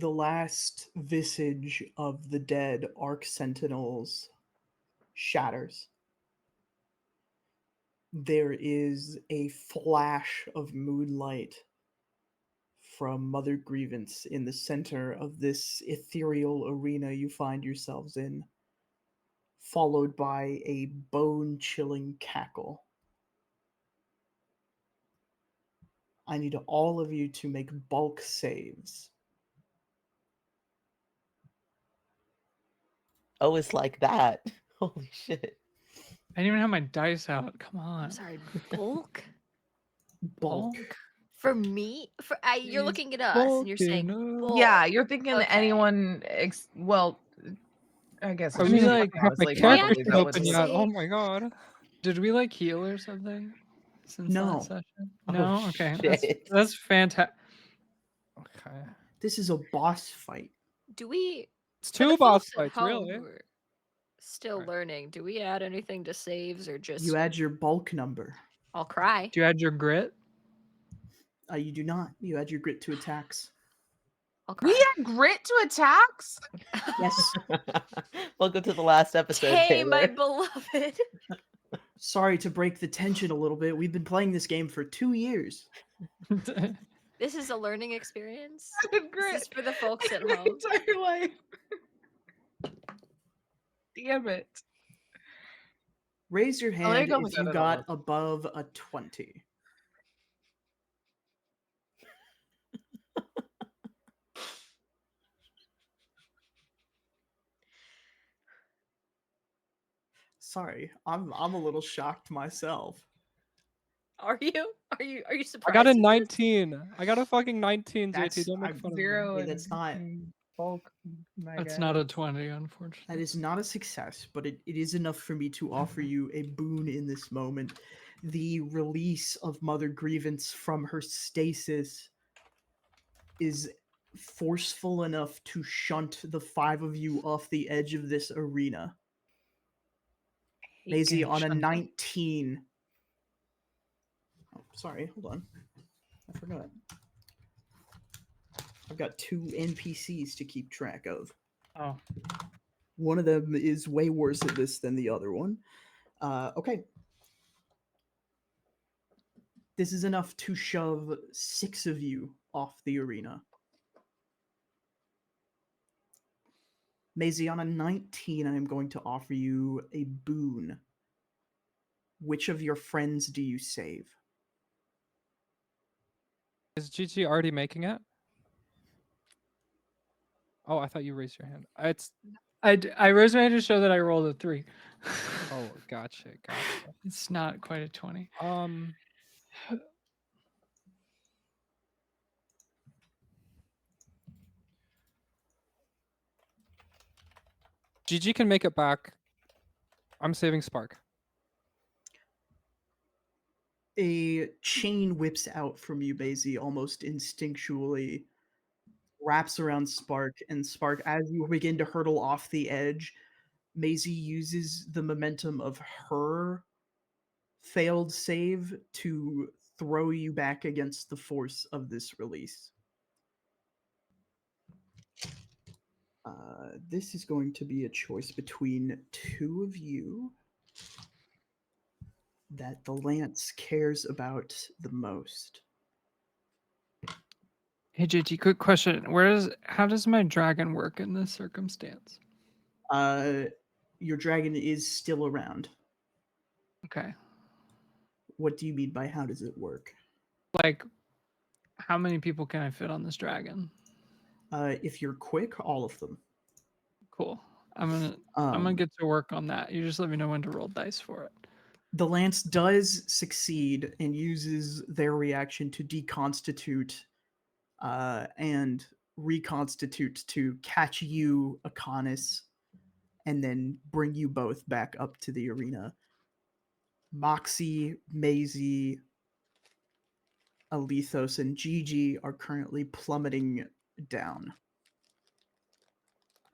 the last visage of the dead Arc Sentinels shatters. There is a flash of moonlight from Mother Grievance in the center of this ethereal arena you find yourselves in, followed by a bone-chilling cackle. I need all of you to make bulk saves. Oh, it's like that. Holy shit. I didn't even have my dice out. Come on. I'm sorry, bulk? Bulk. For me? You're He's looking at us and you're saying bulking up. bulk. Yeah, you're thinking Okay. anyone. Well, I guess I it's mean, just like, fucking honestly, my We probably character's actually that was open the yet. Oh saved. my god. Did we like heal or something since No. last session? Oh, No? Okay. shit. That's fantastic. Okay. This is a boss fight. Do we? It's For the two boss folks at fights, home really. who are still Right. learning, do we add anything to saves or just You add your bulk number. I'll cry? Do you add your grit? You do not. You add your grit to attacks. I'll cry. We had grit to attacks. Yes. Welcome to the last episode, Hey, my Taylor. beloved. Sorry to break the tension a little bit. We've been playing this game for 2 years. This is a learning experience. I had This grit is for the folks at my home. entire life. Damn it. Raise your Oh, there you hand go, if Michelle, you that got was. above a 20. Sorry, I'm a little shocked myself. Are you? Are you I surprised? got a at this? 19. I got a fucking 19, That's- JT. Don't make fun of me. Zero. Yeah, that's not. bulk. That's not a 20, unfortunately. That is not a success, but it is enough for me to offer you a boon in this moment. The release of Mother Grievance from her stasis is forceful enough to shunt the 5 of you off the edge of this arena. Maisie on a 19. Oh, sorry, hold on. I forgot. I've got 2 NPCs to keep track of. Oh. One of them is way worse at this than the other one. Okay. This is enough to shove 6 of you off the arena. Maisie, on a 19, I am going to offer you a boon. Which of your friends do you save? Is GG already making it? Oh, I thought you raised your hand. I raised my hand to show that I rolled a 3. Oh, gotcha. It's not quite a 20. GG can make it back. I'm saving Spark. A chain whips out from you, Maisie, almost instinctually, wraps around Spark, and Spark, as you begin to hurtle off the edge, Maisie uses the momentum of her failed save to throw you back against the force of this release. This is going to be a choice between 2 of you that the Lance cares about the most. Hey JT, quick question. How does my dragon work in this circumstance? Your dragon is still around. Okay. What do you mean by how does it work? Like, how many people can I fit on this dragon? If you're quick, all of them. Cool. I'm gonna get to work on that. You just let me know when to roll dice for it. The Lance does succeed and uses their reaction to deconstitute and reconstitute to catch you, Akonis, and then bring you both back up to the arena. Moxie, Maisie, Alethos, and Gigi are currently plummeting down.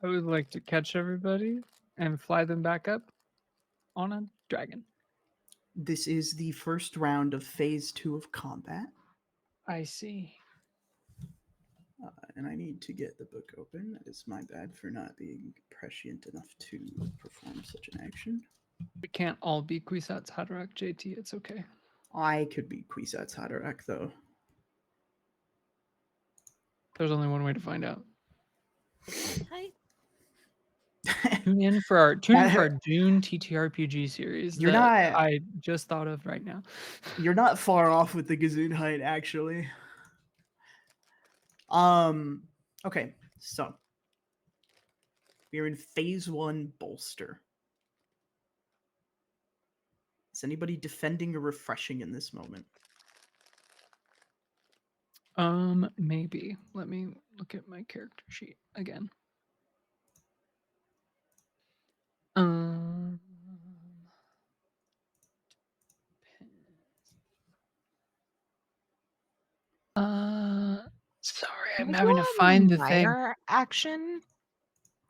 I would like to catch everybody and fly them back up on a dragon. This is the first round of Phase 2 of combat. I see. And I need to get the book open. That is my bad for not being prescient enough to perform such an action. We can't all be Kwisatz Haderach, JT. It's okay. I could be Kwisatz Haderach, though. There's only one way to find out. Hi. Tune in for our Dune TTRPG series You're that not- I just thought of right now. You're not far off with the Gesundheit, actually. Okay, so we're in phase 1 bolster. Is anybody defending or refreshing in this moment? Maybe. Let me look at my character sheet again. Um, sorry, Can I'm I having do to a find the thing. minor action,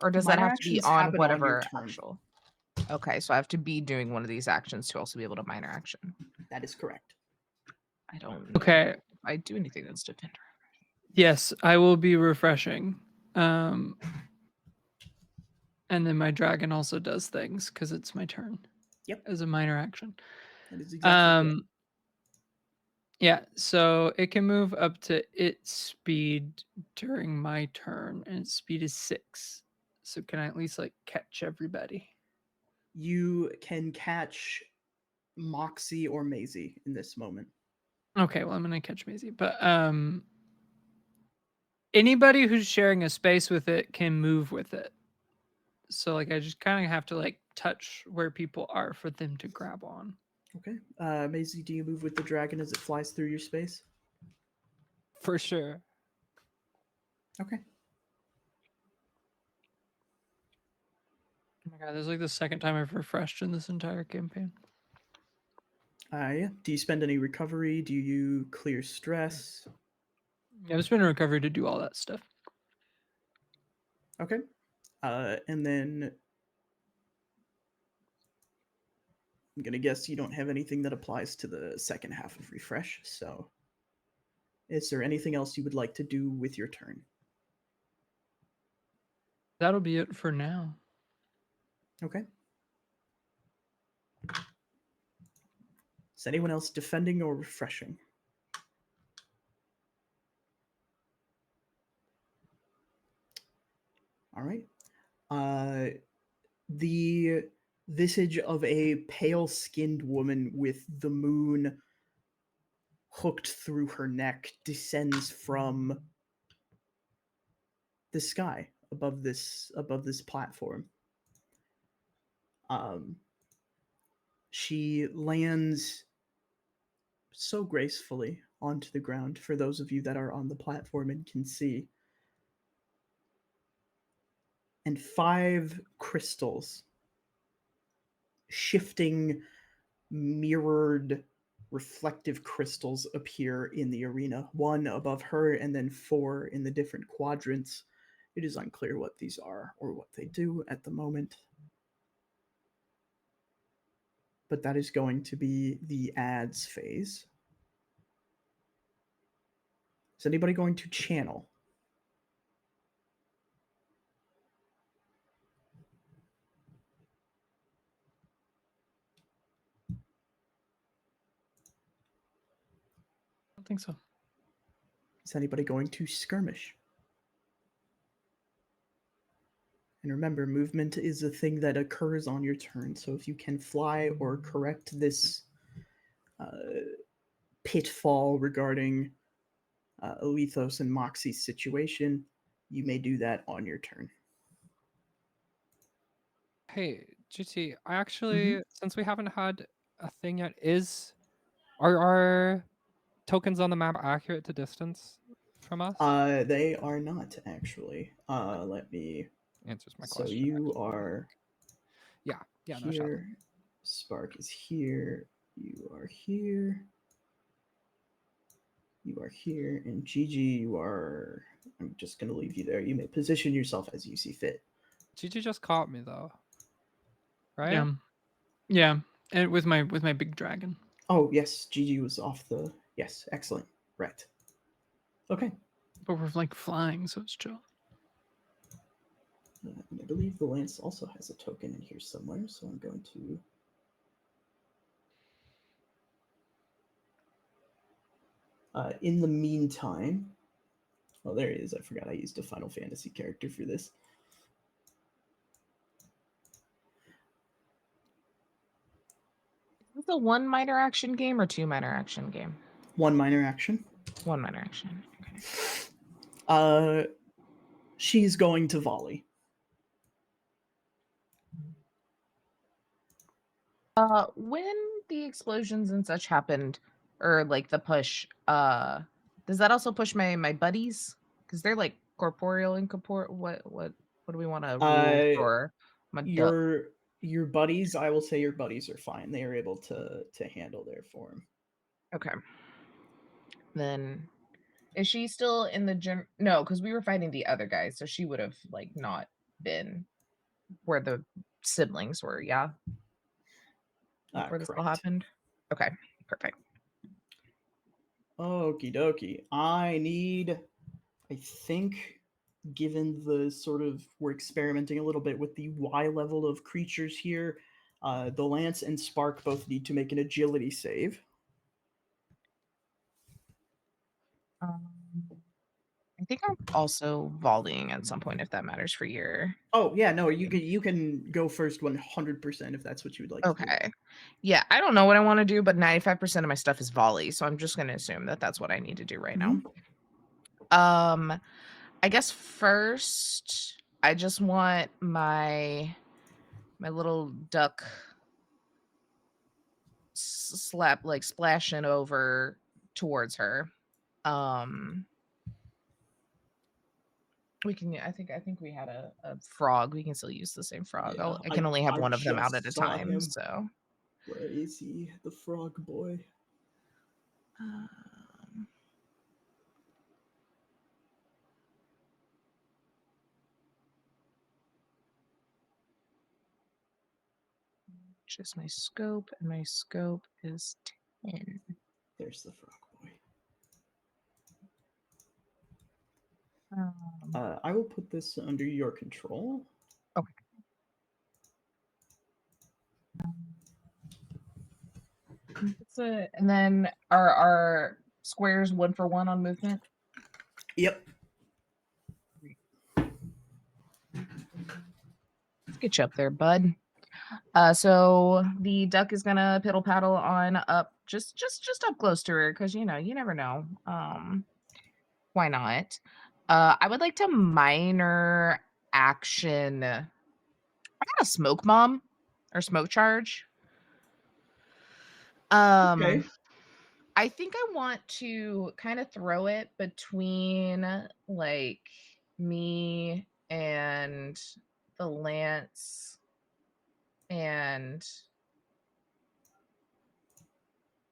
or does Minor that have to be actions on happen on whatever your turn. actual? Okay, so I have to be doing one of these actions to also be able to minor action. That is correct. I don't know Okay. if I do anything that's defender. Yes, I will be refreshing. And then my dragon also does things because it's my turn. Yep. As a minor action. That is exactly correct. Yeah, so it can move up to its speed during my turn, and its speed is 6. So can I at least like catch everybody? You can catch Moxie or Maisie in this moment. Okay, well I'm gonna catch Maisie, but anybody who's sharing a space with it can move with it. So like I just kind of have to like touch where people are for them to grab on. Okay. Maisie, do you move with the dragon as it flies through your space? For sure. Okay. Oh my god, this is like the second time I've refreshed in this entire campaign. Yeah. Do you spend any recovery? Do you clear stress? Yeah, I've been in recovery to do all that stuff. Okay. And then I'm gonna guess you don't have anything that applies to the second half of refresh. So, is there anything else you would like to do with your turn? That'll be it for now. Okay. Is anyone else defending or refreshing? All right. The visage of a pale-skinned woman with the moon hooked through her neck descends from the sky above this platform. She lands so gracefully onto the ground for those of you that are on the platform and can see. And 5 crystals, shifting, mirrored, reflective crystals appear in the arena. 1 above her and then 4 in the different quadrants. It is unclear what these are or what they do at the moment. But that is going to be the ads phase. Is anybody going to channel? I don't think so. Is anybody going to skirmish? And remember, movement is a thing that occurs on your turn. So if you can fly or correct this pitfall regarding Alethos and Moxie's situation, you may do that on your turn. Hey, GT, I actually, since we haven't had a thing yet, are our tokens on the map accurate to distance from us? They are not actually. Let me. Answers my So question. you are Yeah, no shot. here. Spark is here. You are here. You are here. And Gigi, you are. I'm just going to leave you there. You may position yourself as you see fit. GG just caught me though. Right? Yeah. Yeah. And with my big dragon. Oh, yes. Gigi was off the. Yes, excellent. Right. Okay. But we're like flying, so it's chill. And I believe the lance also has a token in here somewhere, so I'm going to. In the meantime, oh, there it is. I forgot I used a Final Fantasy character for this. Is it a 1 minor action game or 2 minor action game? 1 minor action. 1 minor action. Okay. She's going to volley. When the explosions and such happened, or like the push, does that also push my buddies? Because they're like corporeal, incorporeal. What do we want to rule for? My duck. Your buddies, I will say your buddies are fine. They are able to handle their form. Okay. Then is she still in the gym? No, because we were fighting the other guys, so she would have like not been where the siblings were. Yeah, where this all Correct. happened. Okay, perfect. Okie dokie. I think, given the sort of, we're experimenting a little bit with the Y level of creatures here, the Lance and Spark both need to make an agility save. I think I'm also volleying at some point if that matters for your. Oh yeah, no, you can go first 100% if that's what you would like to do. Okay. Yeah, I don't know what I want to do, but 95% of my stuff is volley, so I'm just going to assume that that's what I need to do right now. I guess first I just want my little duck splashing over towards her. We can. I think we had a frog. We can still use the same frog. Yeah, I can only have I one of them out at just a saw time. him. So. Where is he, the frog boy? Just my scope, and my scope is 10. There's the frog boy. Um, I will put this under your control. Okay. And then our squares 1 for 1 on movement? Yep. Let's get you up there, bud. So the duck is gonna piddle paddle on up, just up close to her, because you never know. Why not? I would like to minor action. I got a smoke bomb or smoke charge. Okay. I think I want to kind of throw it between like me and the lance, and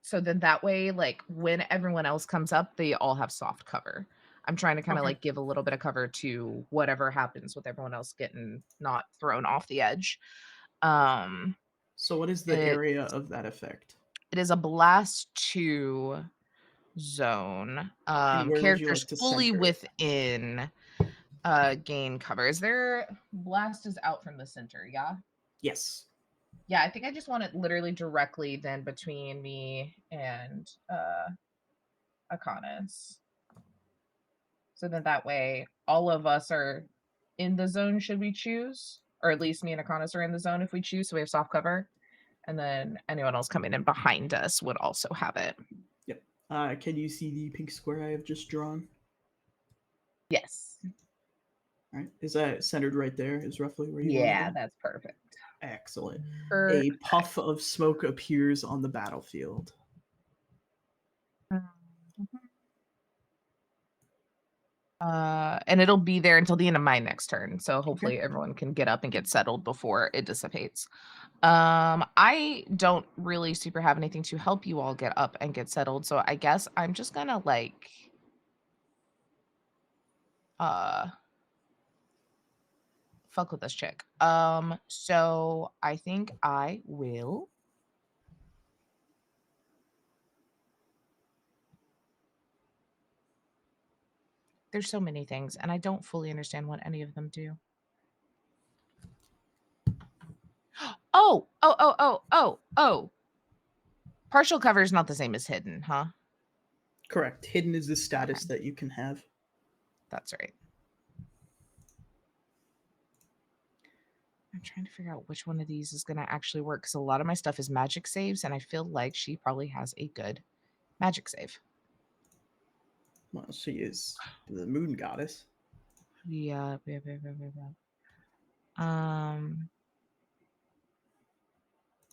so then that way, like when everyone else comes up, they all have soft cover. I'm trying to kind of Okay. like give a little bit of cover to whatever happens with everyone else getting not thrown off the edge. So what is the area of that effect? It is a blast 2 zone. And where would you Characters like to fully center it? within gain cover. Is there blast is out from the center, yeah? Yes. Yeah, I think I just want it literally directly then between me and Akanis. So then that way all of us are in the zone should we choose, or at least me and Akanis are in the zone if we choose, so we have soft cover. And then anyone else coming in behind us would also have it. Yep. Can you see the pink square I have just drawn? Yes. All right. Is that centered right there? Is roughly where you want Yeah, it? that's perfect. Excellent. Perfect. A puff of smoke appears on the battlefield. And it'll be there until the end of my next turn. So hopefully everyone can get up and get settled before it dissipates. I don't really super have anything to help you all get up and get settled. So I guess I'm just gonna like fuck with this chick. So I think I will There's so many things, and I don't fully understand what any of them do. Oh. Partial cover is not the same as hidden, huh? Correct. Hidden is the status that you can have. That's right. I'm trying to figure out which one of these is going to actually work because a lot of my stuff is magic saves, and I feel like she probably has a good magic save. Well, she is the moon goddess. Yeah.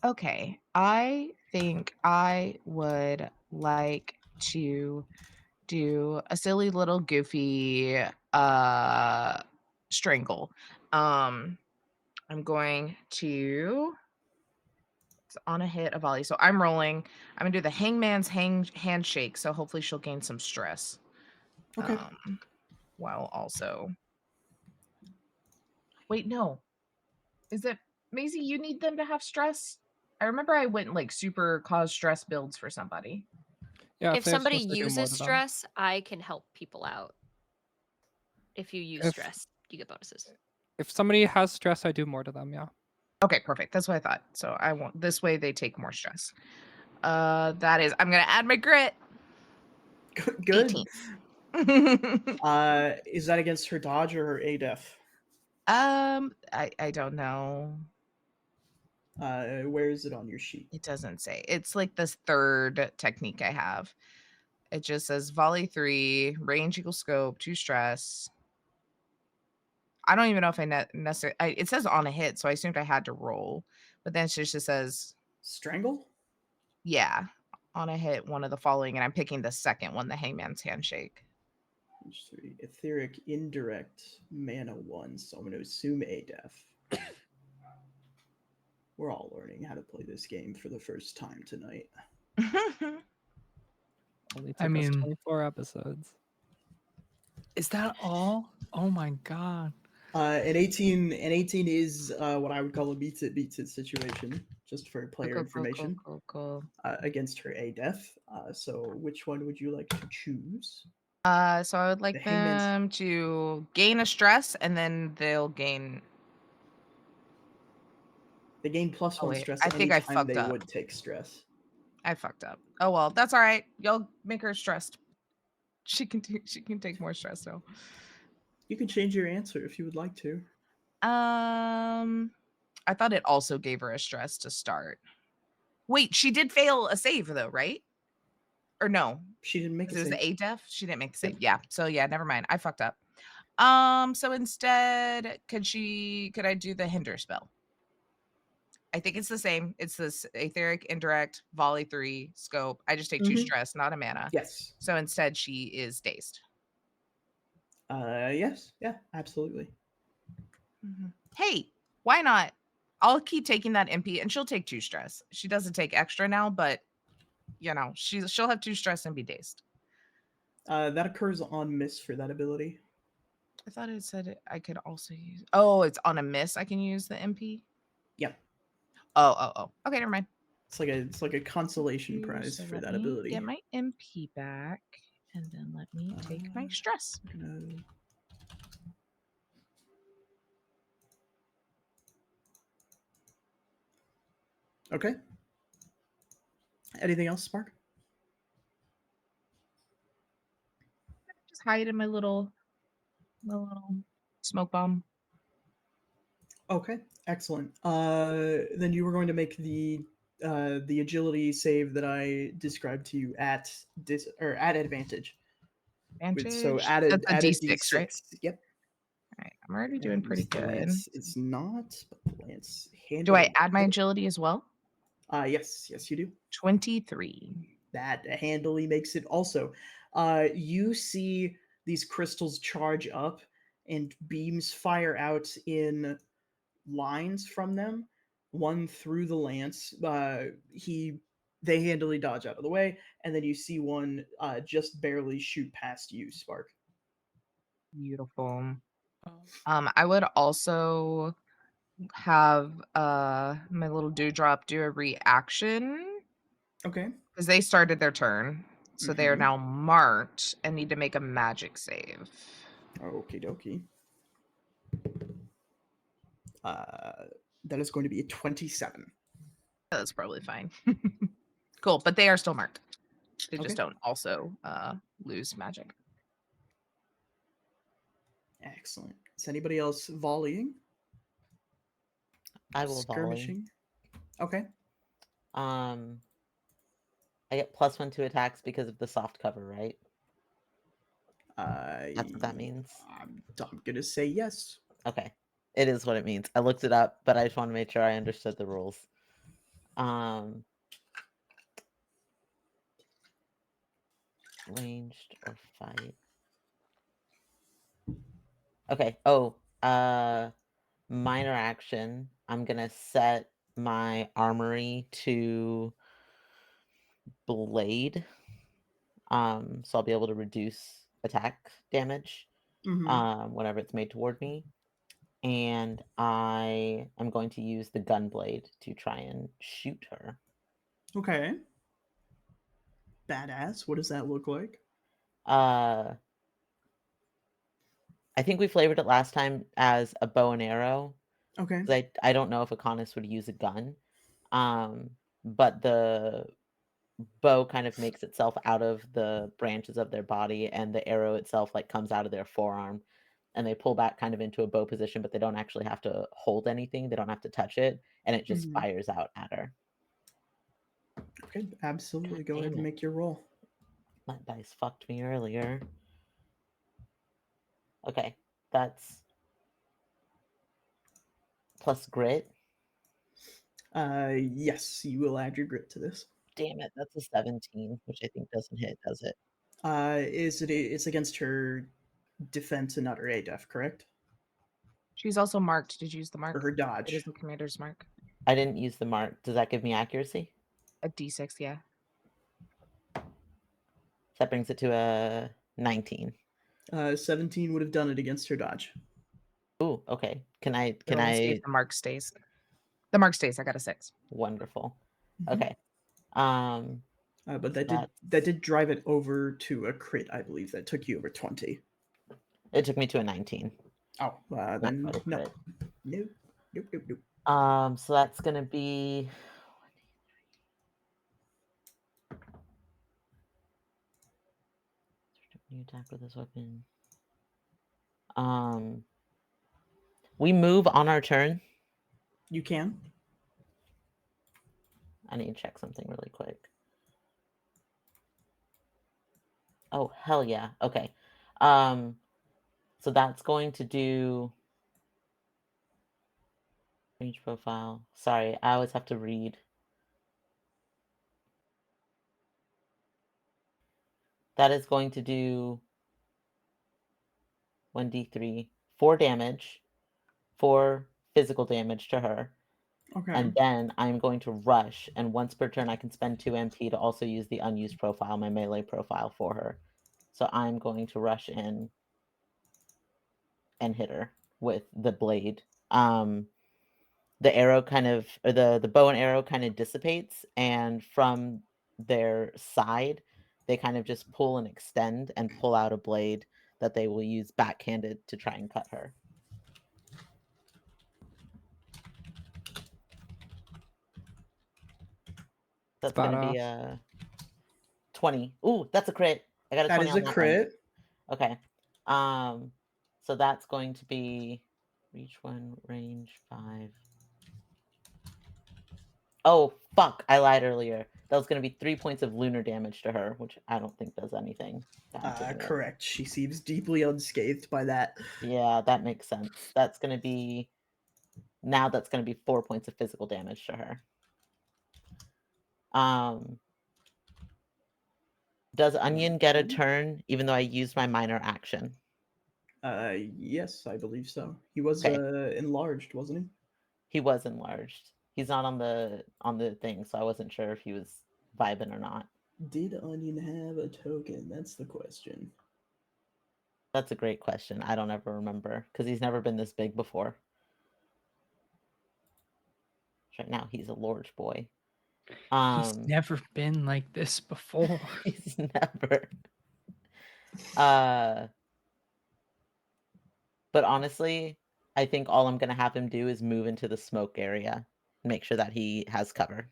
Okay. I think I would like to do a silly little goofy strangle. I'm going to it's on a hit a volley. So I'm rolling. I'm gonna do the hangman's handshake. So hopefully she'll gain some stress. Okay. While also wait, no. Is it Maisie, you need them to have stress? I remember I went like super cause stress builds for somebody. Yeah, If they have somebody stress, I do more uses to them. stress, I can help people out. If you use If- stress, you get bonuses. If somebody has stress, I do more to them. Yeah. Okay, perfect. That's what I thought. So I want this way they take more stress. That is I'm gonna add my grit. Good. 18. Is that against her dodge or her ADEF? I don't know. Where is it on your sheet? It doesn't say. It's like this third technique I have. It just says volley 3, range equals scope, 2 stress. I don't even know if I necessarily. It says on a hit, so I assumed I had to roll. But then it just says, Strangle? yeah, on a hit, one of the following, and I'm picking the second one, the hangman's handshake. Range 3, etheric, indirect, mana 1. So I'm going to assume ADEF. We're all learning how to play this game for the first time tonight. Only took I us mean- 24 episodes. Is that all? Oh my god. An 18 is what I would call a beats it situation, just for player information. Cool. Against her ADEF. So which one would you like to choose? So I would like The hangman's- them to gain a stress, and then they'll gain. They gain plus Oh, 1 wait, stress I think I anytime fucked they up. would take stress. I fucked up. Oh well, that's all right. Y'all make her stressed. She can take more stress though. You can change your answer if you would like to. I thought it also gave her a stress to start. Wait, she did fail a save though, right? Or no? She didn't make a It was save. the ADEF. She didn't make the Yep. save. Yeah. So yeah, never mind. I fucked up. So instead, could I do the hinder spell? I think it's the same. It's this etheric, indirect, volley 3, scope. I just take 2 Mhm. stress, not a mana. Yes. So instead, she is dazed. Yes. Yeah, absolutely. Hey, why not? I'll keep taking that MP, and she'll take 2 stress. She doesn't take extra now, but you know, she'll have 2 stress and be dazed. That occurs on miss for that ability. I thought it said I could also use. Oh, it's on a miss. I can use the MP. Yep. Oh. Okay, never mind. It's like a consolation prize So for let that me ability. Get my MP back, and then let me take my stress. Okay. Anything else, Spark? Just hide in my little smoke bomb. Okay, excellent. Then you were going to make the agility save that I described to you at at advantage. Advantage. So added That's a added D6, right? Yep. All right, I'm already doing pretty The good. lance is not, but the lance handling. Do I add my agility as well? Yes, you do. 23. That handily makes it also. You see these crystals charge up and beams fire out in lines from them, one through the lance. They handily dodge out of the way, and then you see one just barely shoot past you, Spark. Beautiful. Oh. I would also have my little dewdrop do a reaction Okay. because they started their turn. So they are Mhm. now marked and need to make a magic save. Okie dokie. That is going to be a 27. That's probably fine. Cool, but they are still marked. They Okay. just don't also lose magic. Excellent. Is anybody else volleying? I will volley. Skirmishing? Okay. I get +1 to attacks because of the soft cover, right? That's what that means. I'm gonna say yes. Okay. It is what it means. I looked it up, but I just want to make sure I understood the rules. Ranged or fight. Okay. Oh, minor action. I'm gonna set my armory to blade. So I'll be able to reduce attack damage Mm-hmm. whenever it's made toward me. And I am going to use the gun blade to try and shoot her. Okay. Badass. What does that look like? I think we flavored it last time as a bow and arrow. Okay. 'Cause I don't know if Akonis would use a gun. But the bow kind of makes itself out of the branches of their body, and the arrow itself like comes out of their forearm, and they pull back kind of into a bow position, but they don't actually have to hold anything. They don't have to touch it, and it just Mhm. fires out at her. Okay. Absolutely. Go Damn ahead and it. make your roll. My dice fucked me earlier. Okay, that's plus grit. Yes, you will add your grit to this. Damn it, that's a 17, which I think doesn't hit, does it? It's against her defense and not her ADEF, correct? She's also marked. Did you use the Or mark? her It dodge. is the commander's mark. I didn't use the mark. Does that give me accuracy? A D6, yeah. That brings it to a 19. 17 would have done it against her dodge. Ooh, okay. Can I It only stays the mark stays. The mark stays. I got a 6. Wonderful. Mhm. Okay. But so that did drive it over to a crit, I believe. That took you over 20. it took me to a 19. Oh, Not then quite a no. crit. Nope. Nope, nope, nope. So that's gonna be new attack with this weapon. We move on our turn. You can. I need to check something really quick. Oh, hell yeah. Okay. So that's going to do range profile. Sorry, I always have to read. That is going to do 1d3, 4 damage, 4 physical damage to her. Okay. And then I'm going to rush, and once per turn I can spend 2 MP to also use the unused profile, my melee profile for her. So I'm going to rush in and hit her with the blade. The arrow kind of, or the bow and arrow kind of dissipates, and from their side, they kind of just pull and extend and pull out a blade that they will use backhanded to try and cut her. That's going to be a 20. Ooh, that's a crit. I got a That 20 is on a that one. crit. Okay. So that's going to be reach 1, range 5. Oh, fuck. I lied earlier. That was going to be 3 points of lunar damage to her, which I don't think does anything bad to me. Correct. She seems deeply unscathed by that. Yeah, that makes sense. That's going to be... Now that's going to be 4 points of physical damage to her. Does Onion get a turn even though I used my minor action? Yes, I believe so. He was Okay. enlarged, wasn't he? He was enlarged. He's not on the thing, so I wasn't sure if he was vibing or not. Did Onion have a token? That's the question. That's a great question. I don't ever remember because he's never been this big before. Right now, he's a large boy. He's Um, never been like this before. he's never. Uh, but honestly, I think all I'm gonna have him do is move into the smoke area, make sure that he has cover.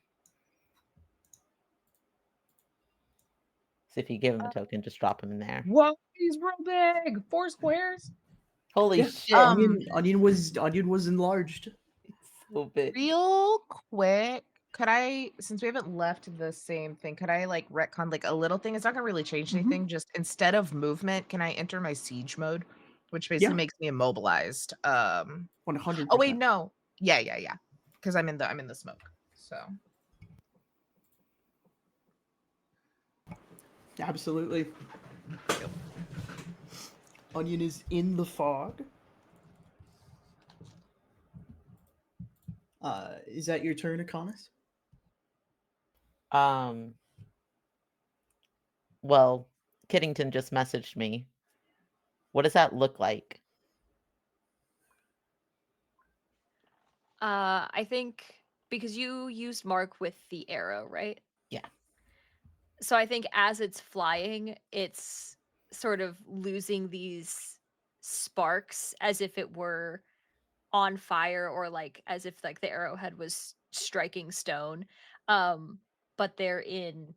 So if you give him a token, just drop him in there. Whoa, he's real big. 4 squares. Holy Yeah, shit! onion was enlarged. It's so big. Real quick, could I, since we haven't left the same thing, could I like retcon like a little thing? It's not gonna really change anything. Just instead of movement, can I enter my siege mode, which basically Yeah, makes me immobilized? 100%. Oh wait, no. Yeah. Because I'm in the smoke. So Absolutely. Onion is in the fog. Is that your turn, Akonis? Um, well, Kiddington just messaged me. What does that look like? I think because you used Mark with the arrow, right? Yeah. So I think as it's flying, it's sort of losing these sparks as if it were on fire, or like as if like the arrowhead was striking stone. But they're in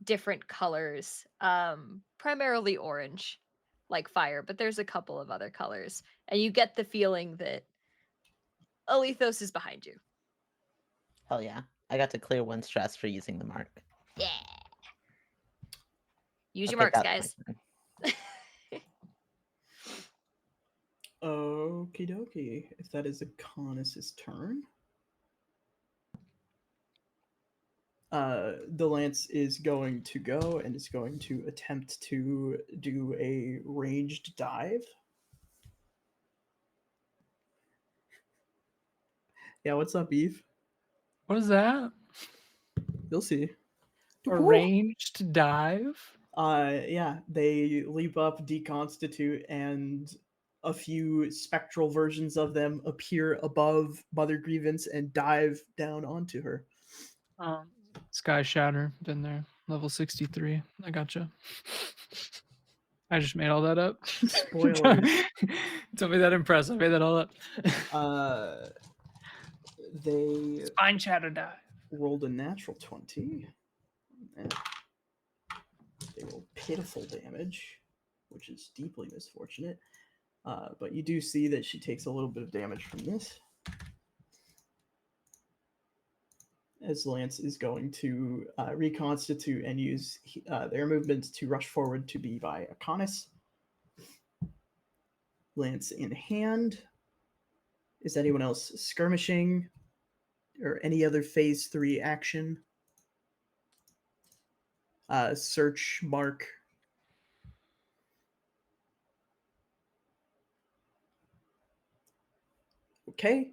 different colors, primarily orange, like fire, but there's a couple of other colors. And you get the feeling that Alethos is behind you. Hell yeah. I got to clear 1 stress for using the mark. Yeah. Use your Okay, marks, that's guys. my turn. Okie dokie. If that is Akonis' turn. The lance is going to go and is going to attempt to do a ranged dive. Yeah, what's up, Eve? What is that? You'll see. Arranged dive? Yeah, they leap up, deconstitute, and a few spectral versions of them appear above Mother Grievance and dive down onto her. Sky Shatter, been there. Level 63. I gotcha. I just made all that up. Spoilers. Don't be that impressed. I made that all up. They Spine Shatter dive. rolled a natural 20. And they rolled pitiful damage, which is deeply misfortunate. But you do see that she takes a little bit of damage from this. As Lance is going to reconstitute and use their movements to rush forward to be by Akonis. Lance in hand. Is anyone else skirmishing or any other phase 3 action? Search, mark. Okay.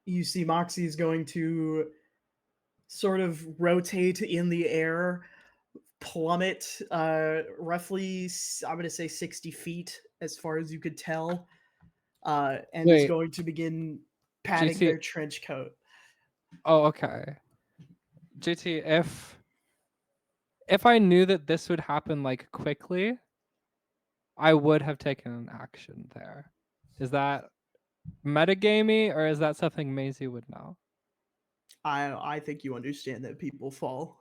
You see Moxie is going to sort of rotate in the air, plummet roughly, I'm going to say 60 feet as far as you could tell, and is Wait, going to begin patting GT. their trench coat. Oh, okay. GT, if I knew that this would happen like quickly, I would have taken an action there. Is that metagamey or is that something Maisie would know? I think you understand that people fall.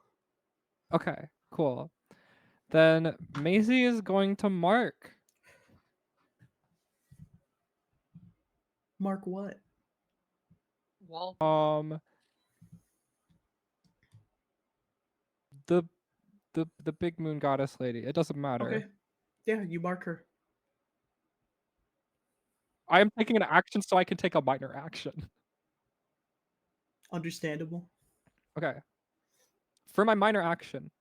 Okay, cool. Then Maisie is going to mark. Mark what? Wall. The the big moon goddess lady. It doesn't matter. Okay. Yeah, you mark her. I am taking an action so I can take a minor action. Understandable. Okay. For my minor action,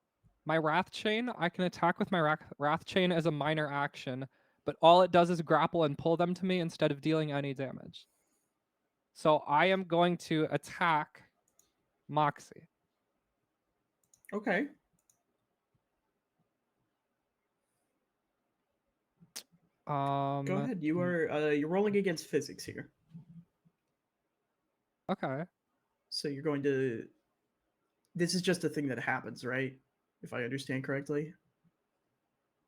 my Wrath Chain, I can attack with my Wrath Chain as a minor action, but all it does is grapple and pull them to me instead of dealing any damage. So I am going to attack Moxie. Okay. Go ahead. You're rolling against physics here. Okay. So you're going to. This is just a thing that happens, right? If I understand correctly.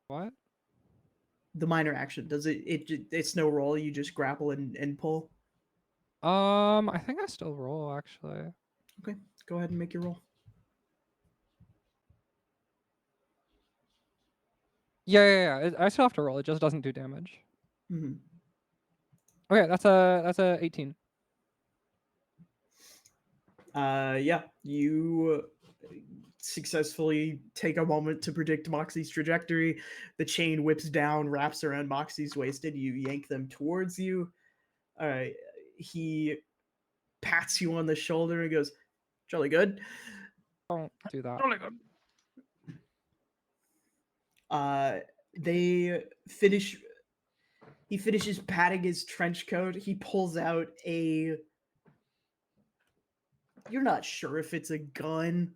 What? The minor action does it? It's no roll. You just grapple and pull. I think I still roll actually. Okay, go ahead and make your roll. Yeah. I still have to roll. It just doesn't do damage. Mm-hmm. Okay, that's a 18. Yeah, you successfully take a moment to predict Moxie's trajectory. The chain whips down, wraps around Moxie's waist, and you yank them towards you. All right, he pats you on the shoulder and goes, "Jolly good." Don't do that. They finish. He finishes patting his trench coat. He pulls out a. You're not sure if it's a gun.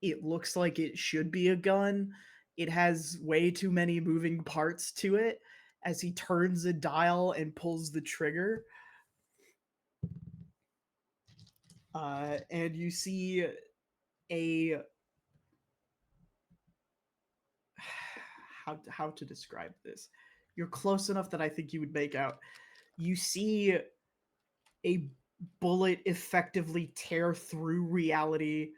It looks like it should be a gun. It has way too many moving parts to it as he turns a dial and pulls the trigger. And you see a how to describe this. You're close enough that I think you would make out. You see a bullet effectively tear through reality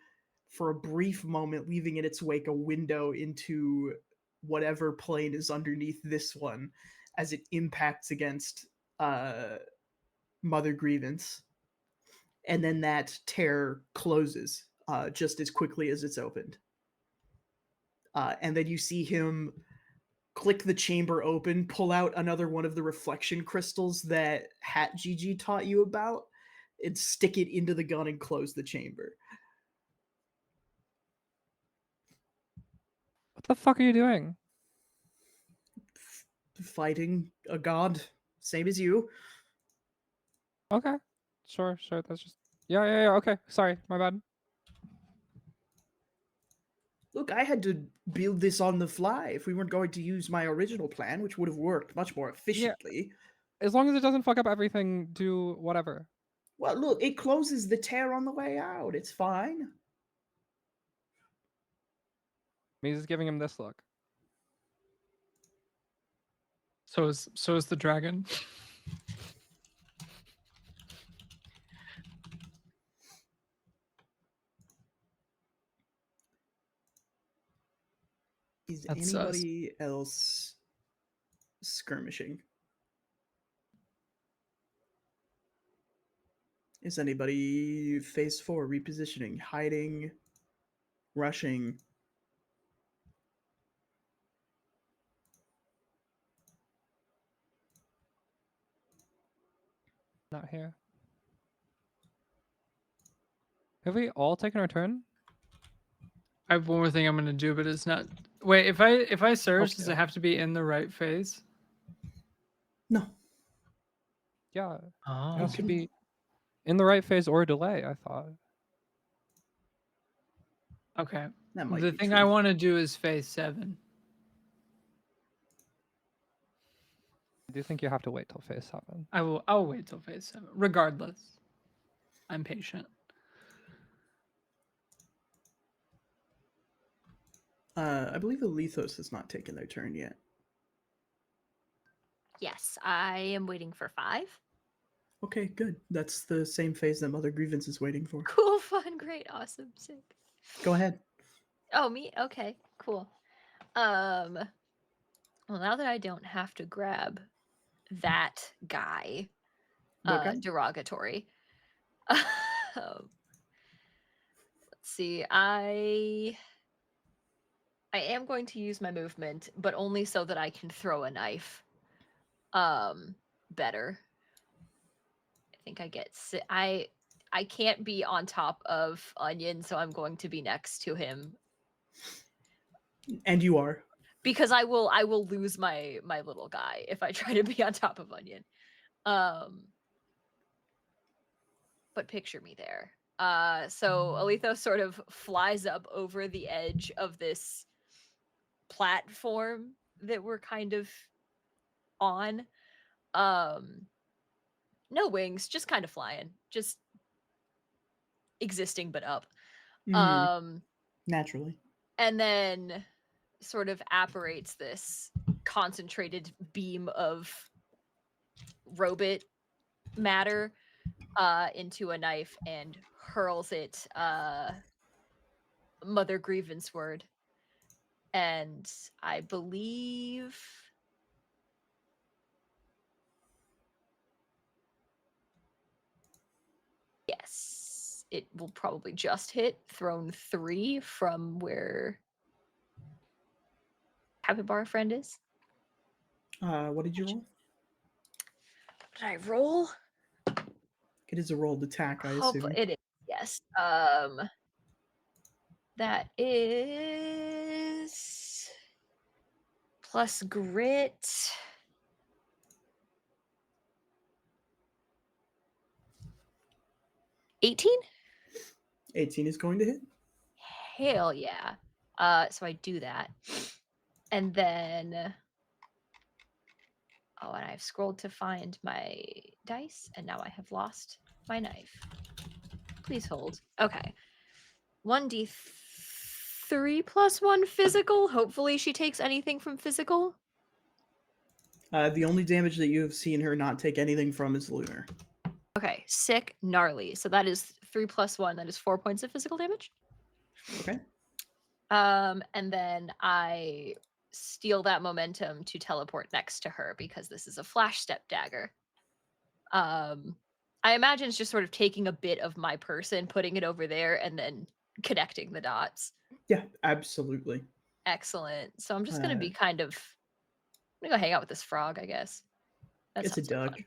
for a brief moment, leaving in its wake a window into whatever plane is underneath this one as it impacts against Mother Grievance. And then that tear closes just as quickly as it's opened. And then you see him click the chamber open, pull out another one of the reflection crystals that Hat Gigi taught you about, and stick it into the gun and close the chamber. What the fuck are you doing? Fighting a god, same as you. Okay. Sure. That's just yeah. Okay. Sorry, my bad. Look, I had to build this on the fly if we weren't going to use my original plan, which would have worked much more Yeah. efficiently. As long as it doesn't fuck up everything, do whatever. Well, look, it closes the tear on the way out. It's fine. He's just giving him this look. So is the dragon. Is That's sus. anybody else skirmishing? Is anybody phase 4 repositioning, hiding, rushing? Not here. Have we all taken our turn? I have one more thing I'm gonna do, but it's not. Wait, if I surge, does Okay. it have to be in the right phase? No. Yeah. It Oh, has to be in the right phase or delay, I thought. okay. That might The be thing true. I want to do is phase 7. I do think you have to wait till phase 7. I'll wait till phase 7. Regardless, I'm patient. I believe the Lethos has not taken their turn yet. Yes, I am waiting for 5. Okay, good. That's the same phase that Mother Grievance is waiting for. Cool, fun, great, awesome, sick. Go ahead. Oh, me? Okay, cool. Well, now that I don't have to grab that guy, What guy? derogatory. Let's see. I am going to use my movement, but only so that I can throw a knife. Better. I think I get I can't be on top of Onion, so I'm going to be next to him And you are. because I will lose my little guy if I try to be on top of Onion. But picture me there. So Alethos sort of flies up over the edge of this platform that we're kind of on. No wings, just kind of flying. Just existing but up. Mhm. Naturally. And then sort of apparates this concentrated beam of robot matter into a knife and hurls it Mother Grievance word. And I believe yes, it will probably just hit thrown 3 from where Capybara friend is. What did you roll? What did I roll? It is a rolled attack, I Hopefully assume. it is. Yes. That is plus grit. $18? 18 is going to hit. Hell yeah. So I do that. And then oh, and I've scrolled to find my dice, and now I have lost my knife. Please hold. Okay. 1d3 plus 1 physical. Hopefully she takes anything from physical. The only damage that you have seen her not take anything from is lunar. Okay, sick, gnarly. So that is 3 plus 1. That is 4 points of physical damage. Okay. And then I steal that momentum to teleport next to her because this is a flash step dagger. I imagine it's just sort of taking a bit of my person, putting it over there, and then connecting the dots. Yeah, absolutely. Excellent. So I'm just gonna Uh, be kind of I'm gonna go hang out with this frog, I guess. That It's a sounds like duck. fun.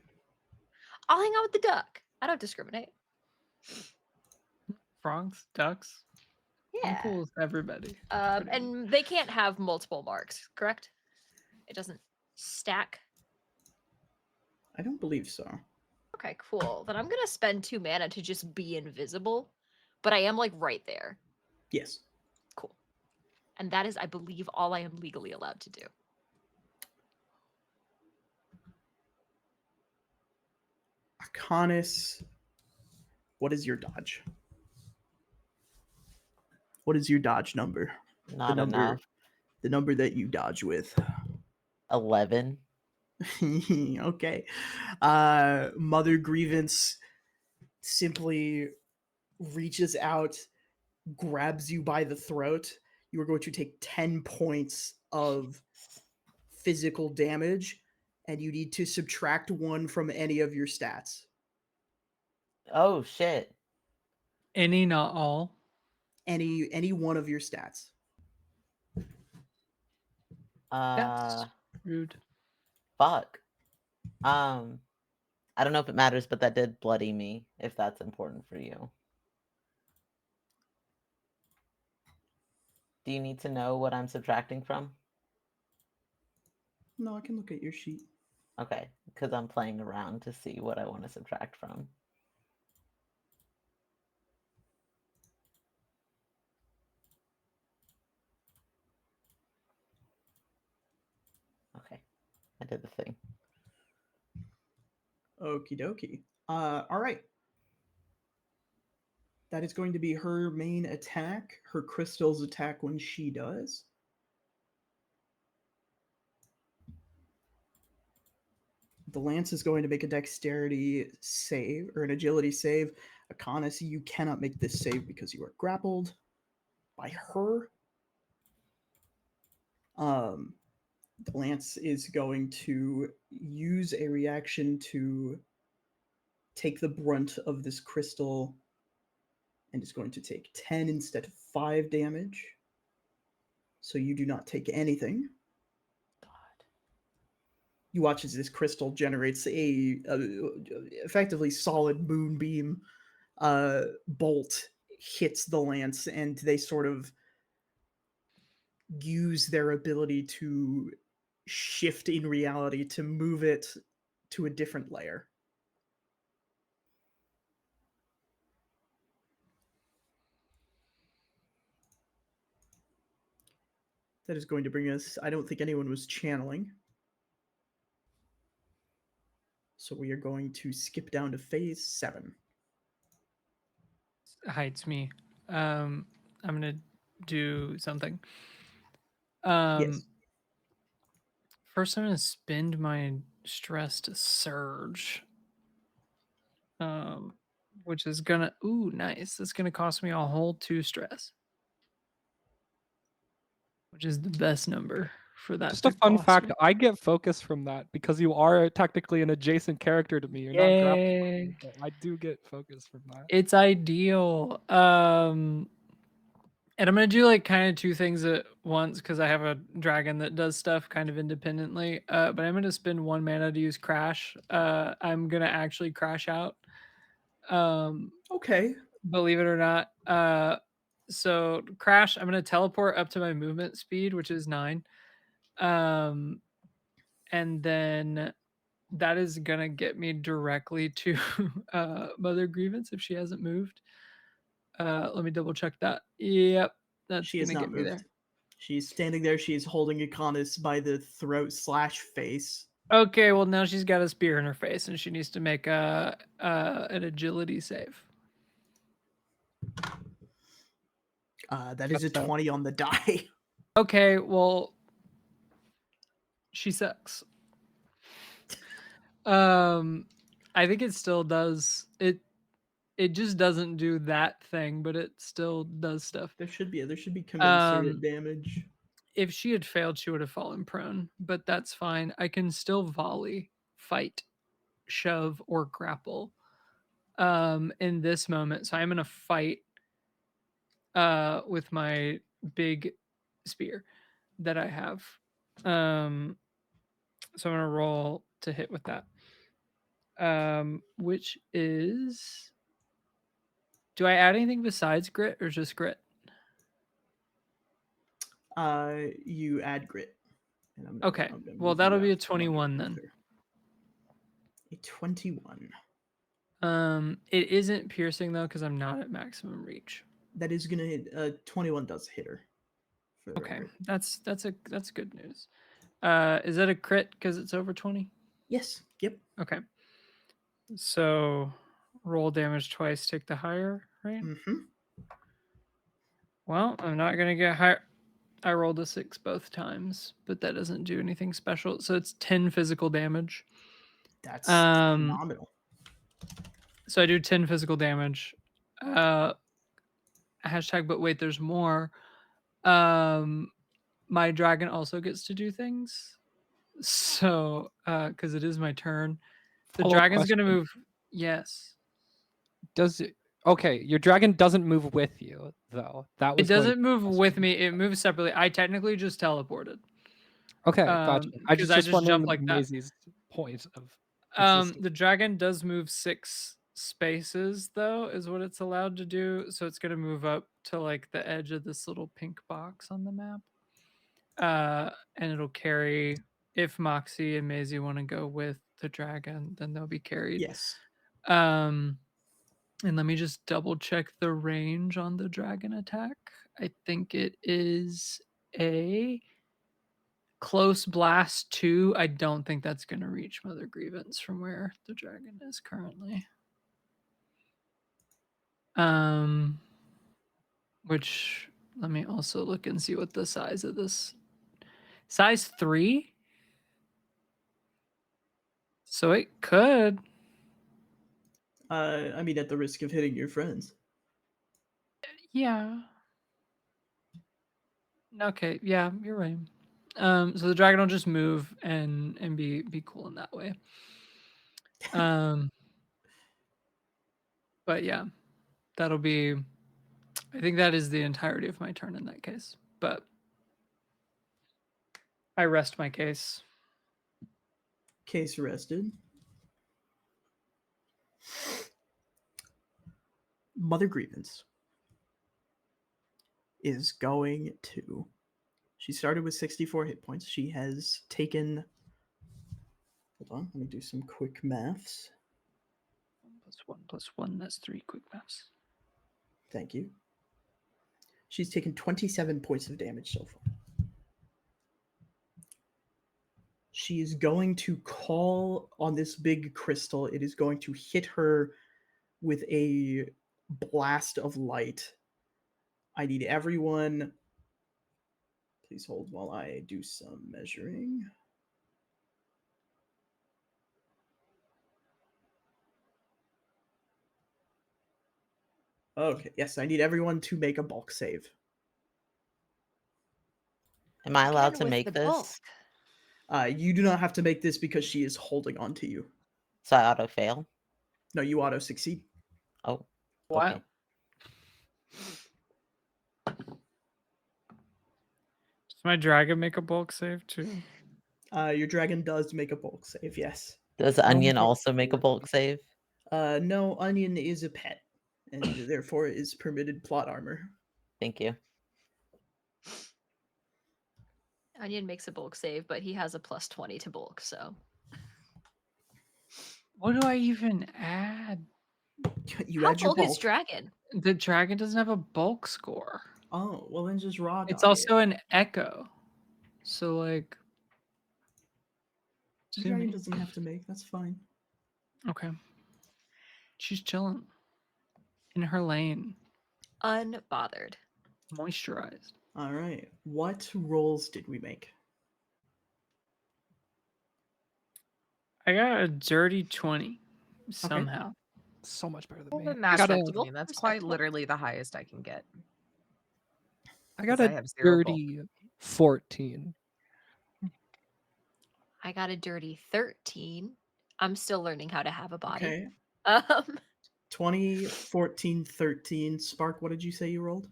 I'll hang out with the duck. I don't discriminate. Frogs, ducks. I'm Yeah. cool with everybody. And they can't have multiple marks, correct? It doesn't stack. I don't believe so. Okay, cool. Then I'm gonna spend 2 mana to just be invisible, but I am like right there. Yes. Cool. And that is, I believe, all I am legally allowed to do. Arcanis, what is your dodge? What is your dodge number? Not enough. The number that you dodge with. 11. Okay. Mother Grievance simply reaches out, grabs you by the throat. You are going to take 10 points of physical damage, and you need to subtract 1 from any of your stats. Oh shit. Any, not all. Any one of your stats. That's rude. Fuck. I don't know if it matters, but that did bloody me, if that's important for you. Do you need to know what I'm subtracting from? No, I can look at your sheet. Okay, because I'm playing around to see what I want to subtract from. Okay, I did the thing. Okie dokie. All right. That is going to be her main attack, her crystal's attack when she does. The lance is going to make a dexterity save or an agility save. Akanis, you cannot make this save because you are grappled by her. The lance is going to use a reaction to take the brunt of this crystal and is going to take 10 instead of 5 damage. So you do not take anything. You watch as this crystal generates a effectively solid moonbeam bolt hits the lance, and they sort of use their ability to shift in reality to move it to a different layer. That is going to bring us, I don't think anyone was channeling. So we are going to skip down to phase 7. heights me. I'm gonna do something. Yes. First, I'm gonna spend my stress to surge. Which is gonna nice. That's gonna cost me a whole 2 stress, which is the best number for that Just to a fun cost fact, me. I get focus from that because you are technically an adjacent character to me. You're not grappling, Yay! but I do get focus from that. It's ideal. And I'm gonna do like kind of 2 things at once because I have a dragon that does stuff kind of independently. But I'm gonna spend 1 mana to use crash. I'm gonna actually crash out. Okay. Believe it or not. So crash, I'm gonna teleport up to my movement speed, which is 9. And then that is gonna get me directly to Mother Grievance if she hasn't moved. Let me double check that. Yep, that's She has gonna not get me moved. there. She's standing there. She's holding Ikonis by the throat/face. Okay, well now she's got a spear in her face and she needs to make an agility save. That is a That's 20 on the die. Okay, well she sucks. I think it still does it. It just doesn't do that thing, but it still does stuff. There should be commensurate Um, damage. if she had failed, she would have fallen prone, but that's fine. I can still volley, fight, shove, or grapple. In this moment, so I'm gonna fight with my big spear that I have. So I'm gonna roll to hit with that. Which is, do I add anything besides grit or just grit? You add grit. And Okay, I'm gonna well move you that'll be a out from 21 underneath then. her. A 21. It isn't piercing though because I'm not at maximum reach. That is gonna hit. 21 does hit her. For the Okay, record. that's good news. Is that a crit because it's over 20? Yes. Yep. Okay, so roll damage twice, take the higher, right? Mm-hmm. Well, I'm not gonna get higher. I rolled a 6 both times, but that doesn't do anything special. So it's 10 physical damage. That's Um, phenomenal. so I do 10 physical damage. Hashtag, but wait, there's more. My dragon also gets to do things. So, because it is my turn, the Follow-up dragon's gonna question. move. Yes, Does it? Okay, your dragon doesn't move with you though. That it was going to doesn't be the move with question. me. It moves separately. I technically just teleported. Okay, gotcha. I Because just I just just wondering jumped like that. Maisie's point of existing. The dragon does move 6 spaces though, is what it's allowed to do. So it's gonna move up to like the edge of this little pink box on the map. And it'll carry, if Moxie and Maisie want to go with the dragon, then they'll be carried. Yes. And let me just double check the range on the dragon attack. I think it is a close blast 2. I don't think that's going to reach Mother Grievance from where the dragon is currently. Which, let me also look and see what the size of this. Size 3? So it could. I mean, at the risk of hitting your friends. Yeah. Okay, yeah, you're right. So the dragon will just move and be cool in that way. But yeah, that'll be. I think that is the entirety of my turn in that case. But I rest my case. Case rested. Mother Grievance is going to. She started with 64 hit points. She has taken. Hold on, let me do some quick maths. 1 + 1 that's 3 quick maths. Thank you. She's taken 27 points of damage so far. She is going to call on this big crystal. It is going to hit her with a blast of light. I need everyone. Please hold while I do some measuring. Okay, yes, I need everyone to make a bulk save. Am I allowed Again to with make the this? bulk. You do not have to make this because she is holding on to you. So I auto fail? No, you auto succeed. Oh, What? okay. Does my dragon make a bulk save too? Your dragon does make a bulk save, yes. Does Only Onion for also make a bulk save? No, Onion is a pet, and therefore is permitted plot armor. Thank you. Onion makes a bulk save, but he has a +20 to bulk, so. What do I even add? You How add your bulk is bulk. dragon? The dragon doesn't have a bulk score. Oh, well then just raw It's dog also it. an echo. So like The to dragon me. doesn't have to make, that's fine. Okay. She's chilling in her lane, Unbothered. moisturized. Alright. What rolls did we make? I got a dirty 20 somehow. So much better than Well, me. then I that's got a acceptable. That's quite literally the highest I can get. I got 'cause I a have 0 bulk. dirty 14. I got a dirty 13. I'm still learning how to have a body. Okay. Um, 20, 14, 13. Spark, what did you say you rolled?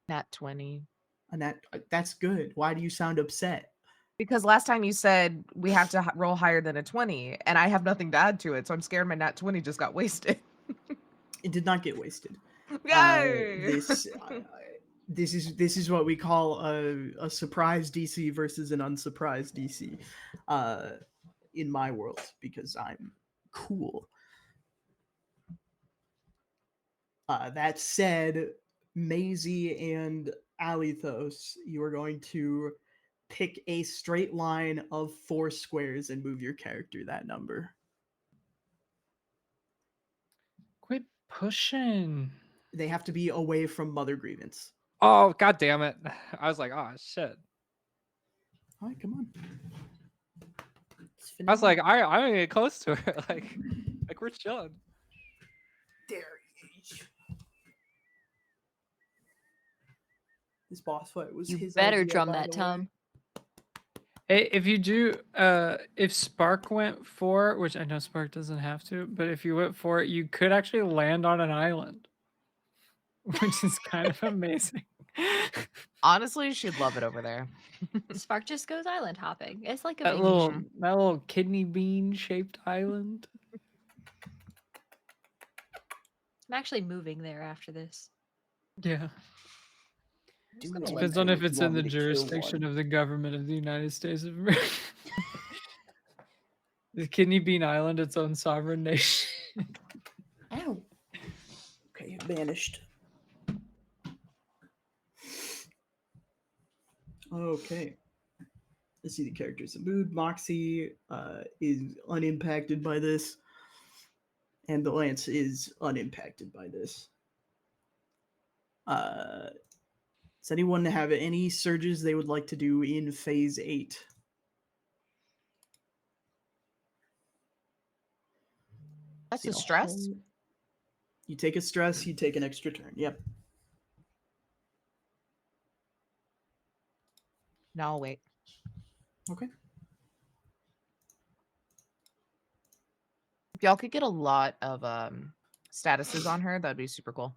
Nat 20. And that's good. Why do you sound upset? Because last time you said we have to roll higher than a 20, and I have nothing to add to it, so I'm scared my nat 20 just got wasted. It did not get wasted. Yay! This is what we call a surprise DC versus an unsurprised DC in my world, because I'm cool. That said, Maisie and Alithos, you are going to pick a straight line of 4 squares and move your character that number. Quit pushing. They have to be away from Mother Grievance. Oh, god damn it. I was like, oh shit. All right, come on. I was like, I'm gonna get close to her. like we're chilling. There he is. This boss fight was you his better idea, drum by that, the way. Tom. Hey, if you do, if Spark went for it, which I know Spark doesn't have to, but if you went for it, you could actually land on an island, which is kind of amazing. Honestly, she'd love it over there. Spark just goes island hopping. It's like a that little, vacation. that little kidney bean shaped island. I'm actually moving there after this. Yeah, Just gonna live depends there. on if it's in the jurisdiction of the government of the United States of America. Is Kidney Bean Island its own sovereign nation? Ow. Okay, vanished. Okay. Let's see the characters. Mood Moxie is unimpacted by this, and the Lance is unimpacted by this. Does anyone have any surges they would like to do in Phase 8? That's See a stress? whole- You take a stress, you take an extra turn. Yep. No, I'll wait. Okay. If y'all could get a lot of statuses on her, that'd be super cool.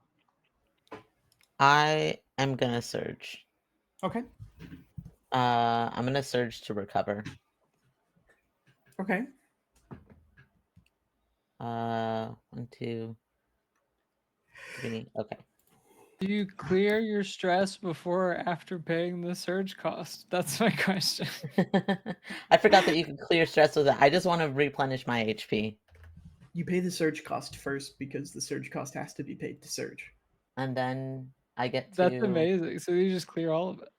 I am gonna surge. Okay. I'm gonna surge to recover. Okay. 1, 2. Okay. Do you clear your stress before or after paying the surge cost? That's my question. I forgot that you can clear stress with it. I just want to replenish my HP. You pay the surge cost first because the surge cost has to be paid to surge. And then I get to... That's amazing. So you just clear all of it.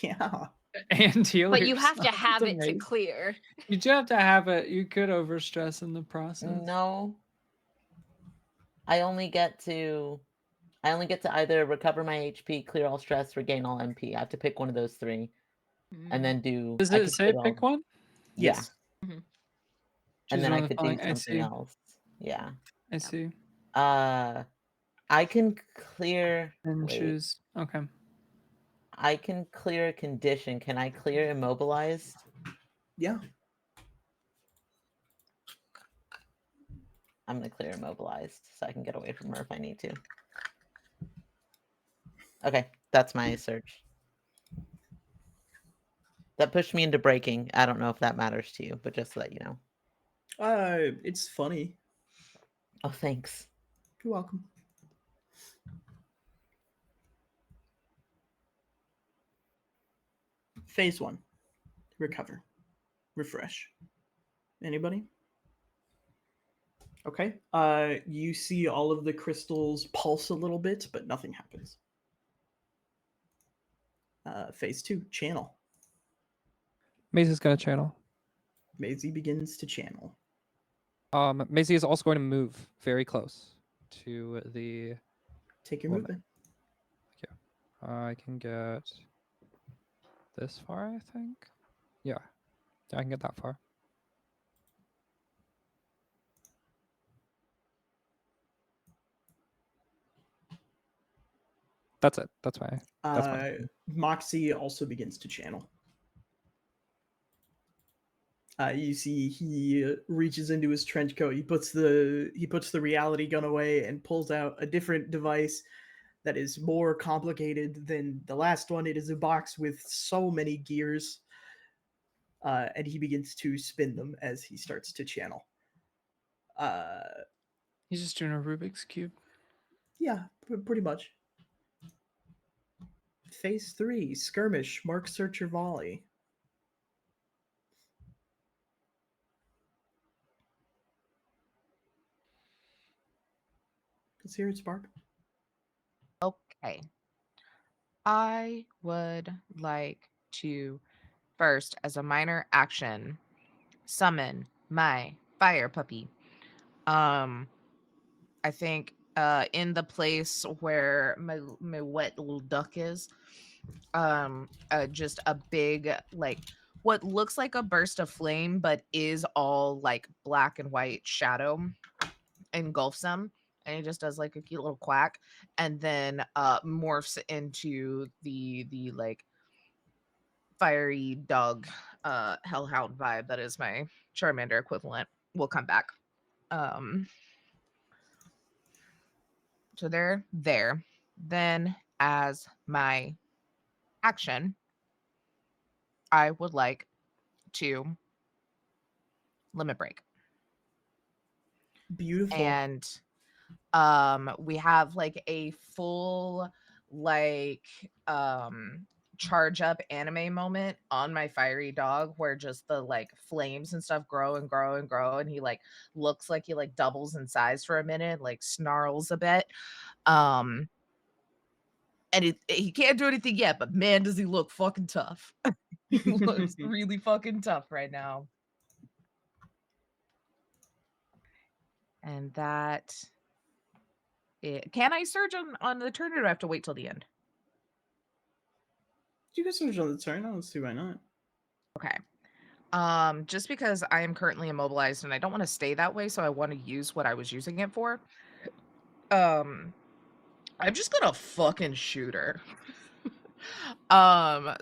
Yeah. And heal But you have to yourself. have That's it to amazing. clear. You do have to have it. You could overstress in the process. No. I only get to either recover my HP, clear all stress, regain all MP. I have to pick one of those 3, and then do. Does I it could say put pick all. one? Yeah, Yes. and Choose then one I of the could do following. I something see. else. Yeah. I see. I can clear. And Wait. choose. Okay. I can clear a condition. Can I clear immobilized? Yeah. I'm gonna clear immobilized so I can get away from her if I need to. Okay, that's my search. That pushed me into breaking. I don't know if that matters to you, but just so that you know. It's funny. Oh, thanks. You're welcome. Phase 1. Recover. Refresh. Anybody? Okay. You see all of the crystals pulse a little bit, but nothing happens. Phase 2. Channel. Maisie is going to channel. Maisie begins to channel. Maisie is also going to move very close to the Take your woman. movement. I can get this far, I think. Yeah, I can get that far. That's it. That's my Moxie also begins to channel. You see, he reaches into his trench coat. He puts the reality gun away and pulls out a different device that is more complicated than the last one. It is a box with so many gears, and he begins to spin them as he starts to channel. He's just doing a Rubik's Cube. Yeah, pretty much. Phase 3, skirmish, mark, search, or volley. Let's hear it, Spark. Okay. I would like to first, as a minor action, summon my fire puppy. I think in the place where my wet little duck is, just a big, like, what looks like a burst of flame but is all like black and white shadow engulfs them, and he just does like a cute little quack, and then morphs into the like fiery dog hellhound vibe that is my Charmander equivalent. Will come back. So they're there. Then as my action, I would like to limit break. Beautiful. And we have like a full like charge up anime moment on my fiery dog where just the like flames and stuff grow and grow and grow, and he like looks like he like doubles in size for a minute, like snarls a bit. And he can't do anything yet, but man, does he look fucking tough. He looks really fucking tough right now. And that can I surge on the turn, or do I have to wait till the end? You can surge on the turn. I don't see why not. Okay. Just because I am currently immobilized and I don't want to stay that way, so I want to use what I was using it for. I'm just gonna fucking shoot her.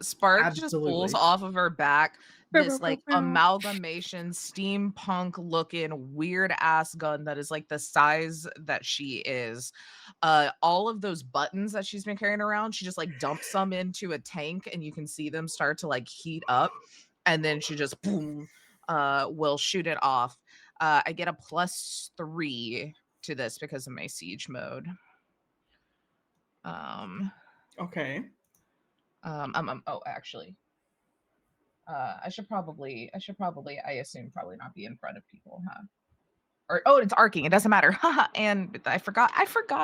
Spark just pulls Absolutely. off of her back this like amalgamation steampunk looking weird ass gun that is like the size that she is. All of those buttons that she's been carrying around, she just like dumps some into a tank and you can see them start to like heat up, and then she just boom will shoot it off. I get a +3 to this because of my siege mode. Okay. Oh, actually, I should probably, I assume probably not be in front of people, huh? Or oh, it's arcing. It doesn't matter. Haha. And I forgot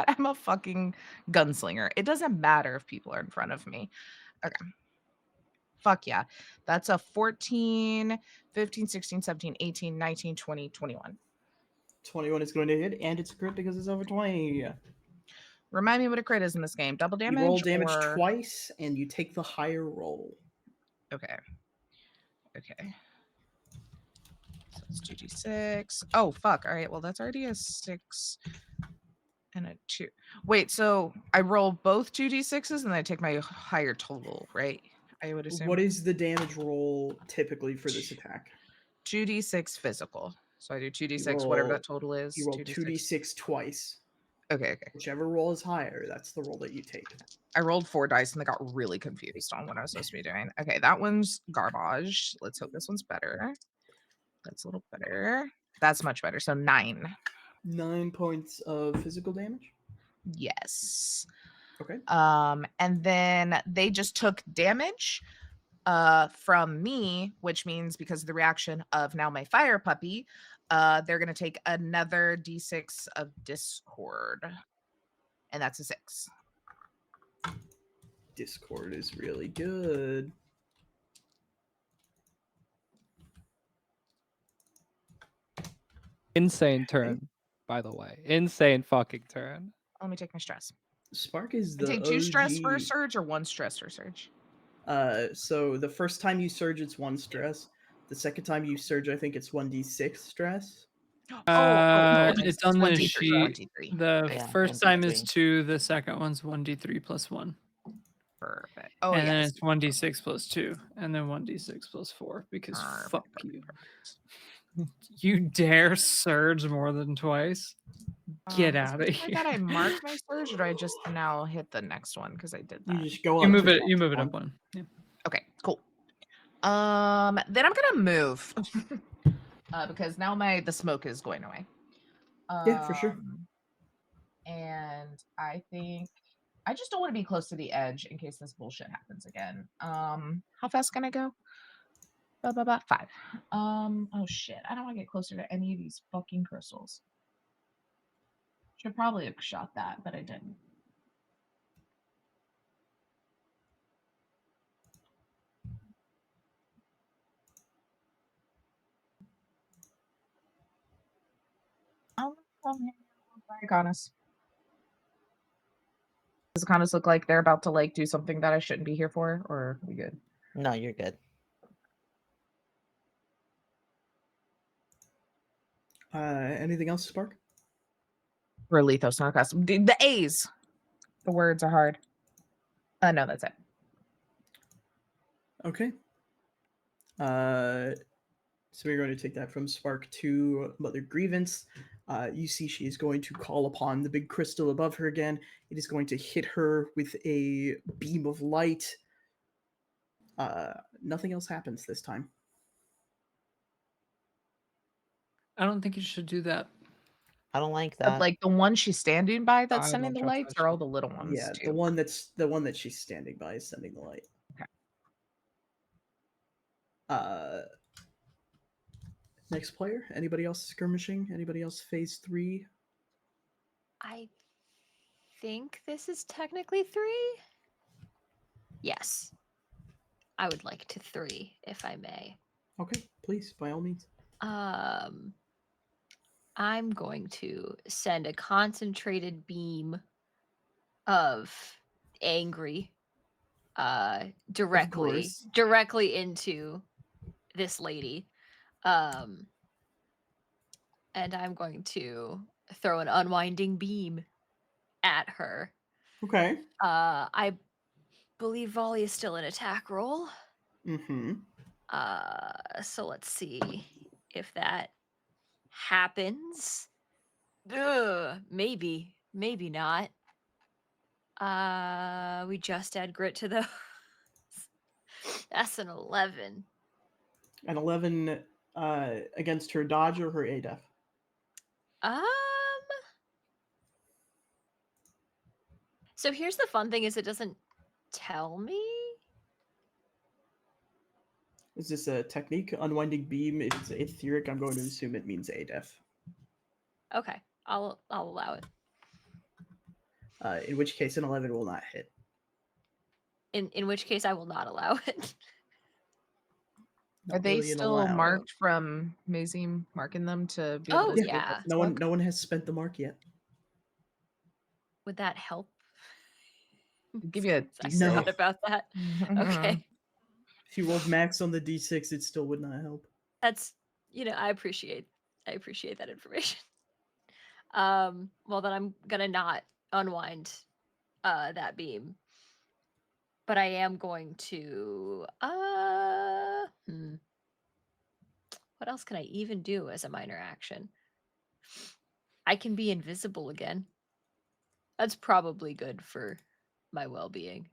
I'm a fucking gunslinger. It doesn't matter if people are in front of me. Okay. Fuck yeah. That's a 14, 15, 16, 17, 18, 19, 20, 21. 21 is going to hit, and it's a crit because it's over 20. Remind me what a crit is in this game. Double You roll damage damage or twice, and you take the higher roll. okay. Okay. So it's 2d6. Oh fuck. All right. Well, that's already a 6 and a 2. Wait, so I roll both 2d6s and I take my higher total, right? I would assume. What is the damage roll typically for this attack? 2d6 physical. So I do 2d6, You whatever roll that total is. you roll 2d6 twice. Okay, okay. Whichever roll is higher, that's the roll that you take. I rolled 4 dice and they got really confused on what I was supposed to be doing. Okay, that one's garbage. Let's hope this one's better. That's a little better. That's much better. So 9. 9 points of physical damage. Yes. Okay. And then they just took damage from me, which means because of the reaction of now my fire puppy, they're gonna take another d6 of discord. And that's a 6. Discord is really good. Insane turn, by the way. Insane fucking turn. Let me take my stress. Spark is I the take 2 stress for a OG. surge or 1 stress for a surge? So the first time you surge, it's 1 stress. The second time you surge, I think it's 1d6 stress. It's on the 1d3, sheet. 1d3. The Yeah, first time is 1d3. 2, the second one's 1d3 plus 1. Perfect. Oh, And then yes. it's 1d6 plus 2, and then 1d6 plus 4, because fuck you. You dare surge more than twice? Get Is out of this the way that I here. marked my surge, or do I just now hit the next one because I did that? You just go You up. move to it. the You move it next up one. Yeah. Okay, cool. Then I'm gonna move because now the smoke is going away. Yeah, for sure. And I think I just don't want to be close to the edge in case this bullshit happens again. How fast can I go? 5. Oh shit! I don't want to get closer to any of these fucking crystals. Should probably have shot that, but I didn't. Oh, Gonis. Does Gonis look like they're about to like do something that I shouldn't be here for, or are we good? No, you're good. Anything else, Spark? We're Lethos, not custom. The A's. The words are hard. No, that's it. Okay. So we're going to take that from Spark to Mother Grievance. You see she is going to call upon the big crystal above her again. It is going to hit her with a beam of light. Nothing else happens this time. I don't think you should do that. I don't like that. Like the one she's standing by that's I sending don't the trust lights, that or all shit. the little ones Yeah, too? the one that she's standing by is sending the light. Okay. Next player. Anybody else skirmishing? Anybody else phase 3? I think this is technically 3. Yes. I would like to 3, if I may. Okay, please, by all means. I'm going to send a concentrated beam of angry directly into this lady. And I'm going to throw an unwinding beam at her. Okay. I believe volley is still an attack roll. Mm-hmm. So let's see if that happens. Maybe not. We just add grit to those. That's an 11. An 11 against her dodge or her ADEF? So here's the fun thing: is it doesn't tell me. Is this a technique? Unwinding beam. If it's etheric, I'm going to assume it means ADEF. Okay, I'll allow it. In which case, an 11 will not hit. In which case, I will not allow it. Are Not they really an still allow. marked from Maisie marking them to be able Oh, to see what yeah. type of No one, smoke? no one has spent the mark yet. Would that help? Give you a I D6. forgot about that. Mhm. Okay. If you rolled max on the d6, it still would not help. That's, I appreciate that information. Well then I'm gonna not unwind that beam. But I am going to what else can I even do as a minor action? I can be invisible again. That's probably good for my well-being.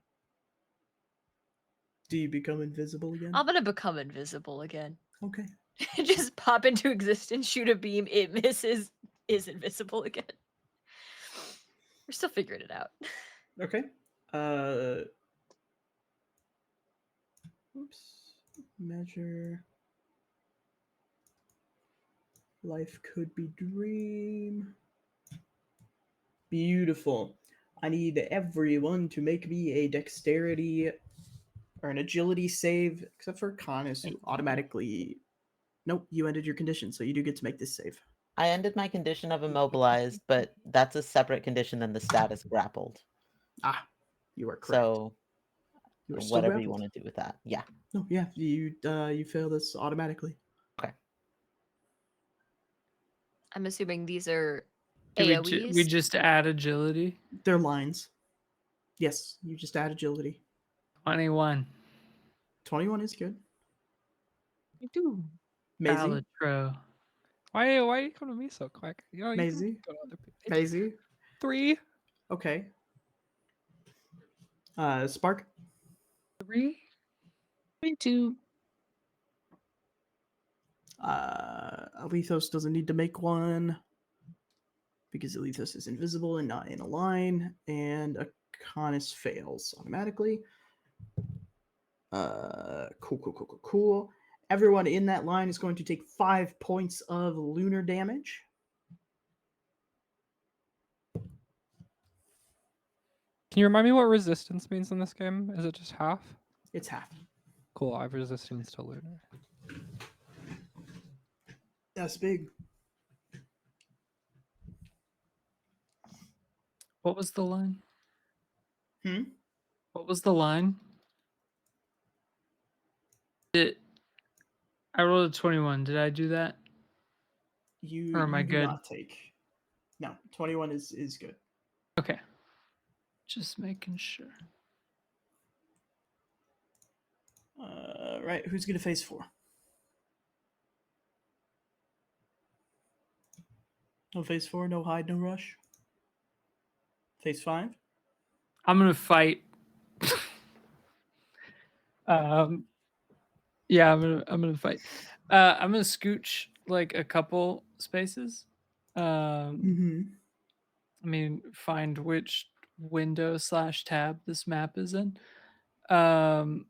Do you become invisible again? I'm gonna become invisible again. Okay. Just pop into existence, shoot a beam, it misses, is invisible again. We're still figuring it out. Okay. Oops. Measure. Life could be dream. Beautiful. I need everyone to make me a dexterity or an agility save, except for Connors, who automatically. Nope, you ended your condition, so you do get to make this save. I ended my condition of immobilized, but that's a separate condition than the status grappled. Ah, you are correct. So you are still whatever you grappled. want to do with that. Yeah. No, yeah, you fail this automatically. Okay. I'm assuming these are Do we, AoEs. we just add agility? They're lines. Yes, you just add agility. 21. 21 is good. You do. Maisie, Balatro. Why you come to me so quick? You know, you can Maisie, go to other people. Maisie. 3. Okay. Spark. 3? Me too. Alethos doesn't need to make one because Alethos is invisible and not in a line, and Akonis fails automatically. Cool. Everyone in that line is going to take 5 points of lunar damage. Can you remind me what resistance means in this game? Is it just half? It's half. Cool, I have resistance to lunar. That's big. What was the line? Hmm? What was the line? I rolled a 21. Did I do that? You, Or am I you do good? not take. No, 21 is good. Okay. Just making sure. Right, who's going to phase 4? No phase 4, no hide, no rush. Phase 5? I'm gonna fight. Yeah, I'm gonna fight. I'm gonna scooch like a couple spaces. Mm-hmm. I mean, find which window / tab this map is in. I'm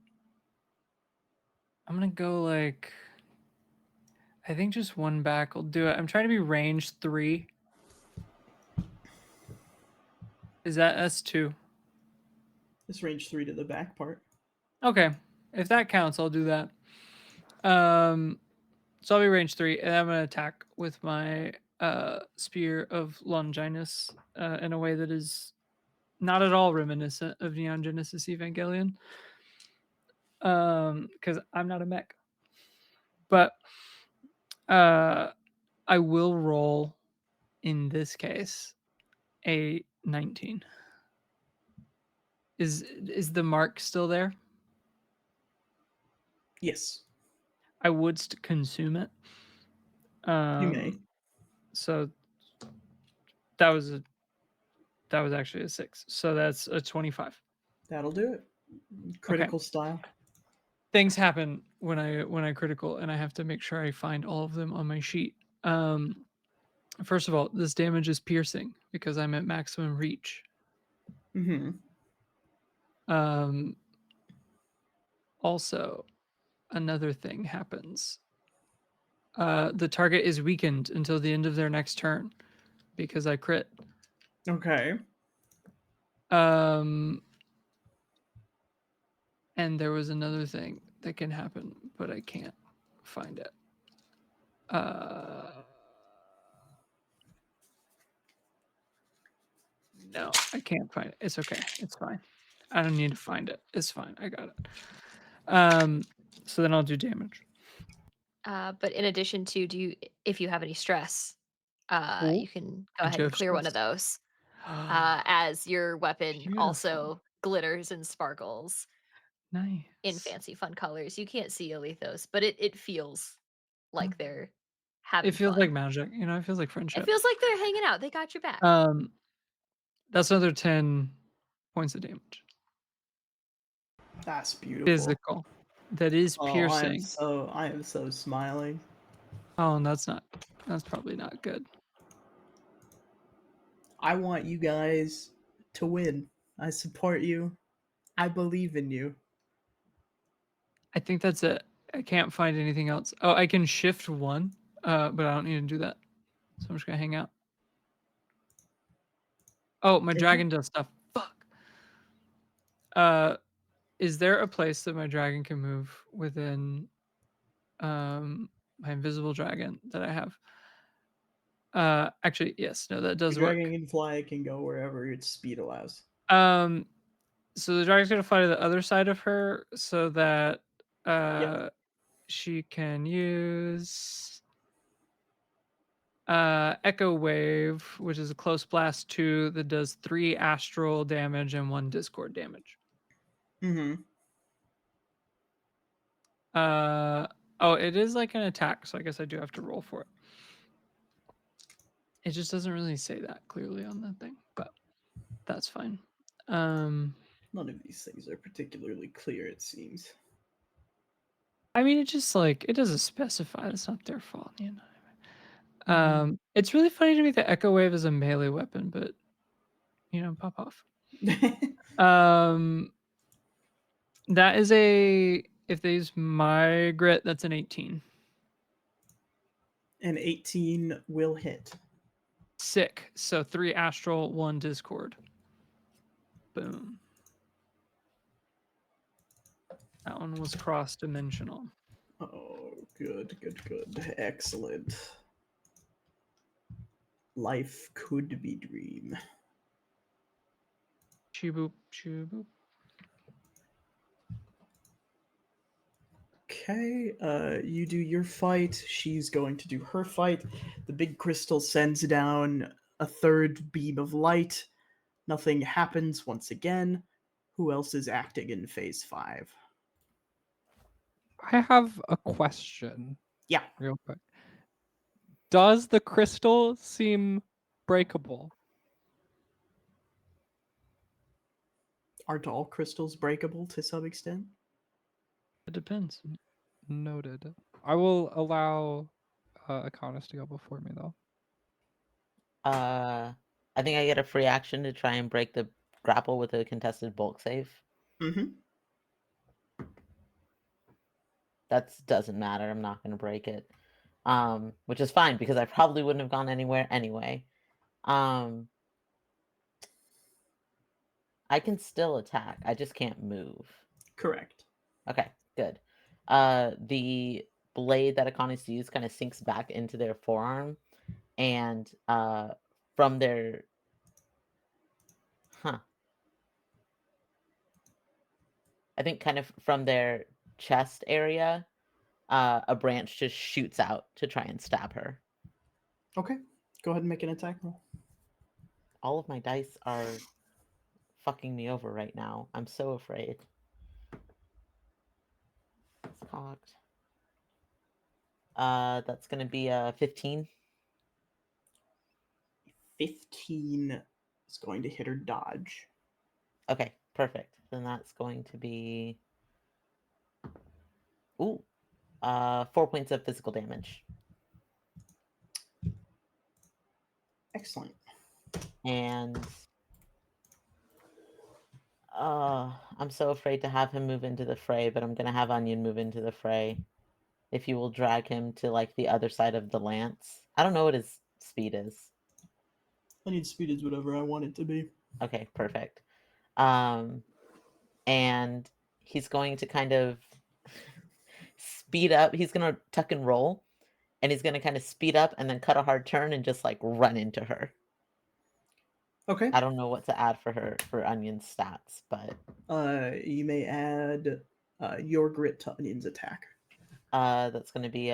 gonna go like, I think just one back will do it. I'm trying to be range 3. Is that S2? It's range 3 to the back part. Okay, if that counts, I'll do that. So I'll be range 3, and I'm gonna attack with my spear of Longinus in a way that is not at all reminiscent of Neon Genesis Evangelion. Because I'm not a mech. But I will roll in this case a 19. Is the mark still there? Yes, I would consume it. you may. So that was actually a 6. So that's a 25. That'll do it. Critical style. Things happen when I critical, and I have to make sure I find all of them on my sheet. First of all, this damage is piercing because I'm at maximum reach. Mm-hmm. Also, another thing happens. The target is weakened until the end of their next turn because I crit. Okay. And there was another thing that can happen, but I can't find it. No, I can't find it. It's okay. It's fine. I don't need to find it. It's fine. I got it. So then I'll do damage. But in addition to, if you have any stress, Oh, you can go I ahead do and have clear one of stress. those. As your weapon Beautiful. also glitters and sparkles Nice. in fancy fun colors. You can't see Alethos, but it feels like they're having It feels fun. like magic, you know. It feels like It friendship. feels like they're hanging out. They got your back. That's another 10 points of damage. That's beautiful. Physical. That is Oh, piercing. I am so smiling. Oh, and that's probably not good. I want you guys to win. I support you. I believe in you. I think that's it. I can't find anything else. Oh, I can shift one, but I don't need to do that. So I'm just gonna hang out. Oh, my dragon does stuff. Fuck. Is there a place that my dragon can move within my invisible dragon that I have? Actually, yes. No, that does Your work. dragon can fly, it can go wherever its speed allows. So the dragon's gonna fly to the other side of her so that she can use Echo Wave, which is a close blast 2 that does 3 astral damage and 1 discord damage. Mm-hmm. Oh, it is like an attack, so I guess I do have to roll for it. It just doesn't really say that clearly on the thing, but that's fine. None of these things are particularly clear, it seems. I mean, it just like it doesn't specify. It's not their fault, you know. It's really funny to me that Echo Wave is a melee weapon, but you know, pop off. That is if they use my grit, that's an 18. An 18 will hit. Sick. So 3 astral, 1 discord. Boom. That one was cross-dimensional. Oh, good. Excellent. Life could be dream. Shoo-boop, shoo-boop. Okay, you do your fight. She's going to do her fight. The big crystal sends down a third beam of light. Nothing happens once again. Who else is acting in phase 5? I have a question. Yeah. Real quick. Does the crystal seem breakable? Aren't all crystals breakable to some extent? It depends. Noted. I will allow Akonis to go before me, though. I think I get a free action to try and break the grapple with a contested bulk save. Mm-hmm. That doesn't matter. I'm not going to break it. Which is fine because I probably wouldn't have gone anywhere anyway. I can still attack. I just can't move. Correct. Okay, good. The blade that Akanis used kind of sinks back into their forearm, and from their I think kind of from their chest area, a branch just shoots out to try and stab her. Okay, go ahead and make an attack roll. All of my dice are fucking me over right now. I'm so afraid. It's cocked. That's gonna be a 15. 15 is going to hit her dodge. Okay, perfect. Then that's going to be 4 points of physical damage. Excellent. And I'm so afraid to have him move into the fray, but I'm gonna have Onion move into the fray. If you will drag him to like the other side of the lance. I don't know what his speed is. I need speed is whatever I want it to be. Okay, perfect. And he's going to kind of speed up. He's gonna tuck and roll, and he's gonna kind of speed up and then cut a hard turn and just like run into her. Okay. I don't know what to add for Onion's stats, but You may add your grit to Onion's attack. that's gonna be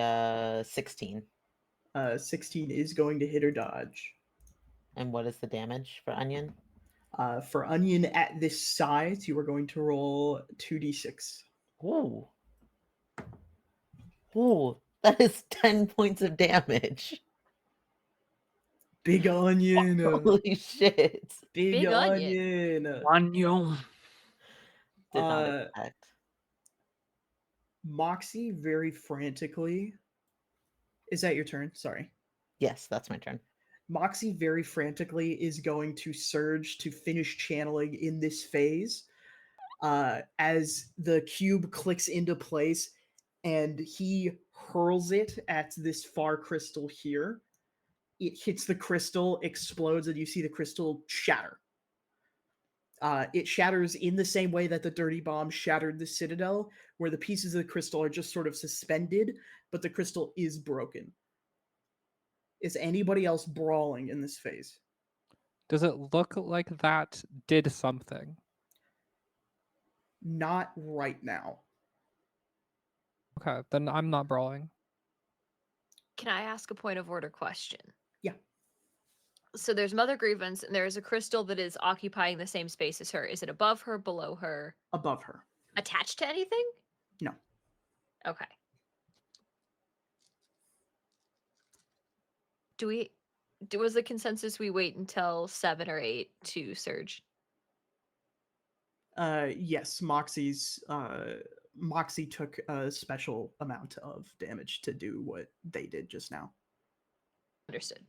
16. 16 is going to hit or dodge. And what is the damage for Onion? For Onion at this size, you are going to roll 2d6. Ooh. Ooh, that is 10 points of damage. Big Onion. Holy shit. Big Onion. Onion. Onion. Did not expect. Moxie very frantically. Is that your turn? Sorry. Yes, that's my turn. Moxie very frantically is going to surge to finish channeling in this phase. As the cube clicks into place and he hurls it at this far crystal here. It hits the crystal, explodes, and you see the crystal shatter. It shatters in the same way that the dirty bomb shattered the citadel, where the pieces of the crystal are just sort of suspended, but the crystal is broken. Is anybody else brawling in this phase? Does it look like that did something? Not right now. Okay, then I'm not brawling. Can I ask a point of order question? Yeah. So there's Mother Grievance, and there's a crystal that is occupying the same space as her. Is it above her, below her, Above her. attached to anything? No. Okay. Was the consensus we wait until 7 or 8 to surge? Yes, Moxie took a special amount of damage to do what they did just now. Understood.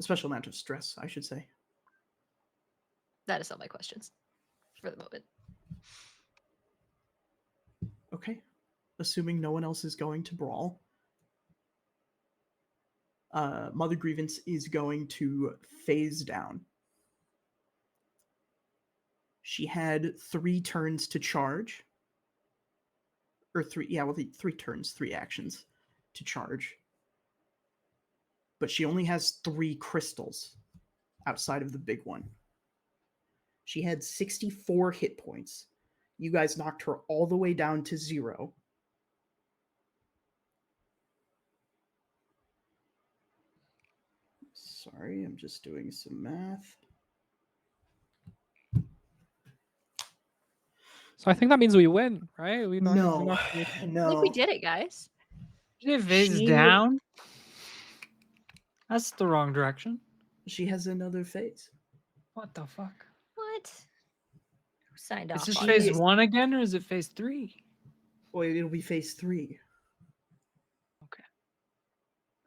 A special amount of stress, I should say. That is all my questions for the moment. Okay. Assuming no one else is going to brawl. Mother Grievance is going to phase down. She had 3 turns to charge. Or 3 turns, 3 actions to charge. But she only has 3 crystals outside of the big one. She had 64 hit points. You guys knocked her all the way down to 0. Sorry, I'm just doing some math. So I think that means we win, right? No. I think we did it, guys. Did it phase She- down? That's the wrong direction. She has another phase. What the fuck? What? Who signed Is off this on phase this? 1 again, or is it phase 3? Well, it'll be phase 3.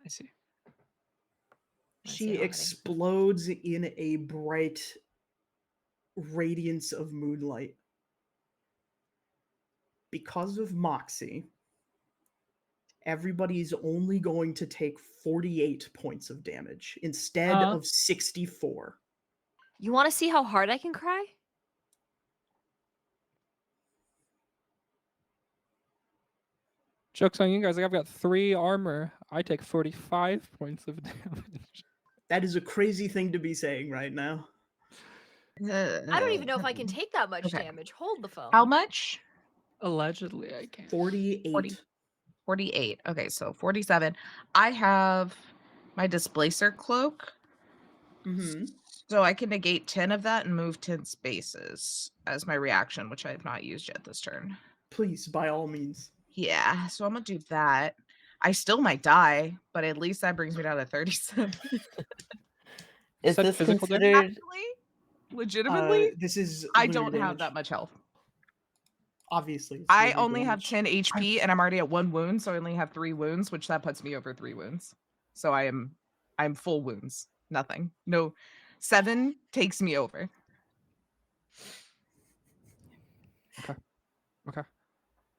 I see. I see She already. explodes in a bright radiance of moonlight. Because of Moxie, everybody's only going to take 48 points of damage instead of 64. You want to see how hard I can cry? Joke's on you guys. I've got 3 armor. I take 45 points of damage. That is a crazy thing to be saying right now. I don't even know if I can take that much Okay. damage. Hold the phone. How much? Allegedly, I can. 48. 48. Okay, so 47. I have my displacer cloak. Mm-hmm. So I can negate 10 of that and move 10 spaces as my reaction, which I have not used yet this turn. Please, by all means. Yeah, so I'm gonna do that. I still might die, but at least that brings me down to 37. Is Said this physical damage? considered Actually, legitimately, This is I lunar don't have damage. that much health. Obviously. it's I lunar only have damage. 10 HP and I'm already at 1 wound, so I only have 3 wounds, which that puts me over 3 wounds. So I'm full wounds. Nothing. No, 7 takes me over. Okay.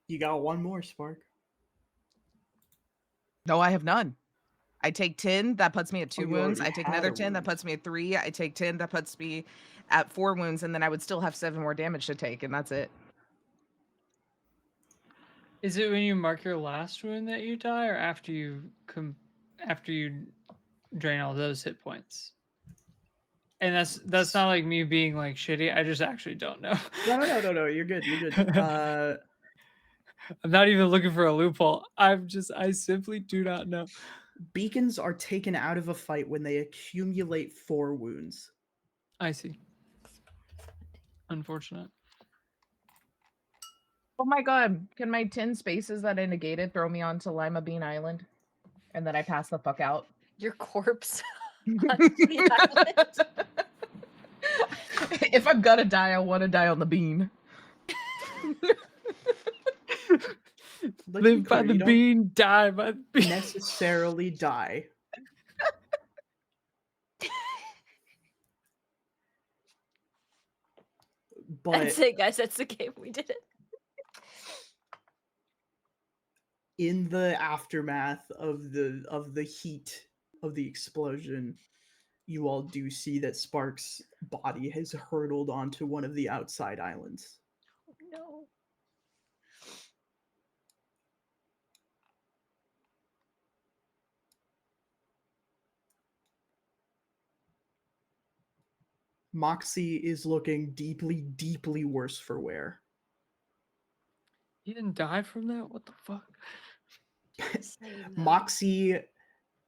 You got 1 more, Spark. No, I have none. I take 10, that puts me at 2 you wounds. I already take had another a 10, that wound. puts me at 3. I take 10, that puts me at 4 wounds, and then I would still have 7 more damage to take, and that's it. Is it when you mark your last wound that you die, or after you drain all those hit points? And that's not like me being like shitty. I just actually don't know. No. You're good. You're good. I'm not even looking for a loophole. I simply do not know. Beacons are taken out of a fight when they accumulate 4 wounds. I see. Unfortunate. Oh my god, can my 10 spaces that I negated throw me onto Lima Bean Island? And then I pass the fuck out? Your corpse on Bean Island. If I'm gonna die, I want to die on the bean. Let's be Live by clear, the you don't bean, die by the bean. necessarily die. But That's it, guys. That's the game. We did it. in the aftermath of the heat of the explosion, you all do see that Spark's body has hurtled onto one of the outside islands. No. Moxie is looking deeply, deeply worse for wear. He didn't die from that? What the fuck? Same, though. Moxie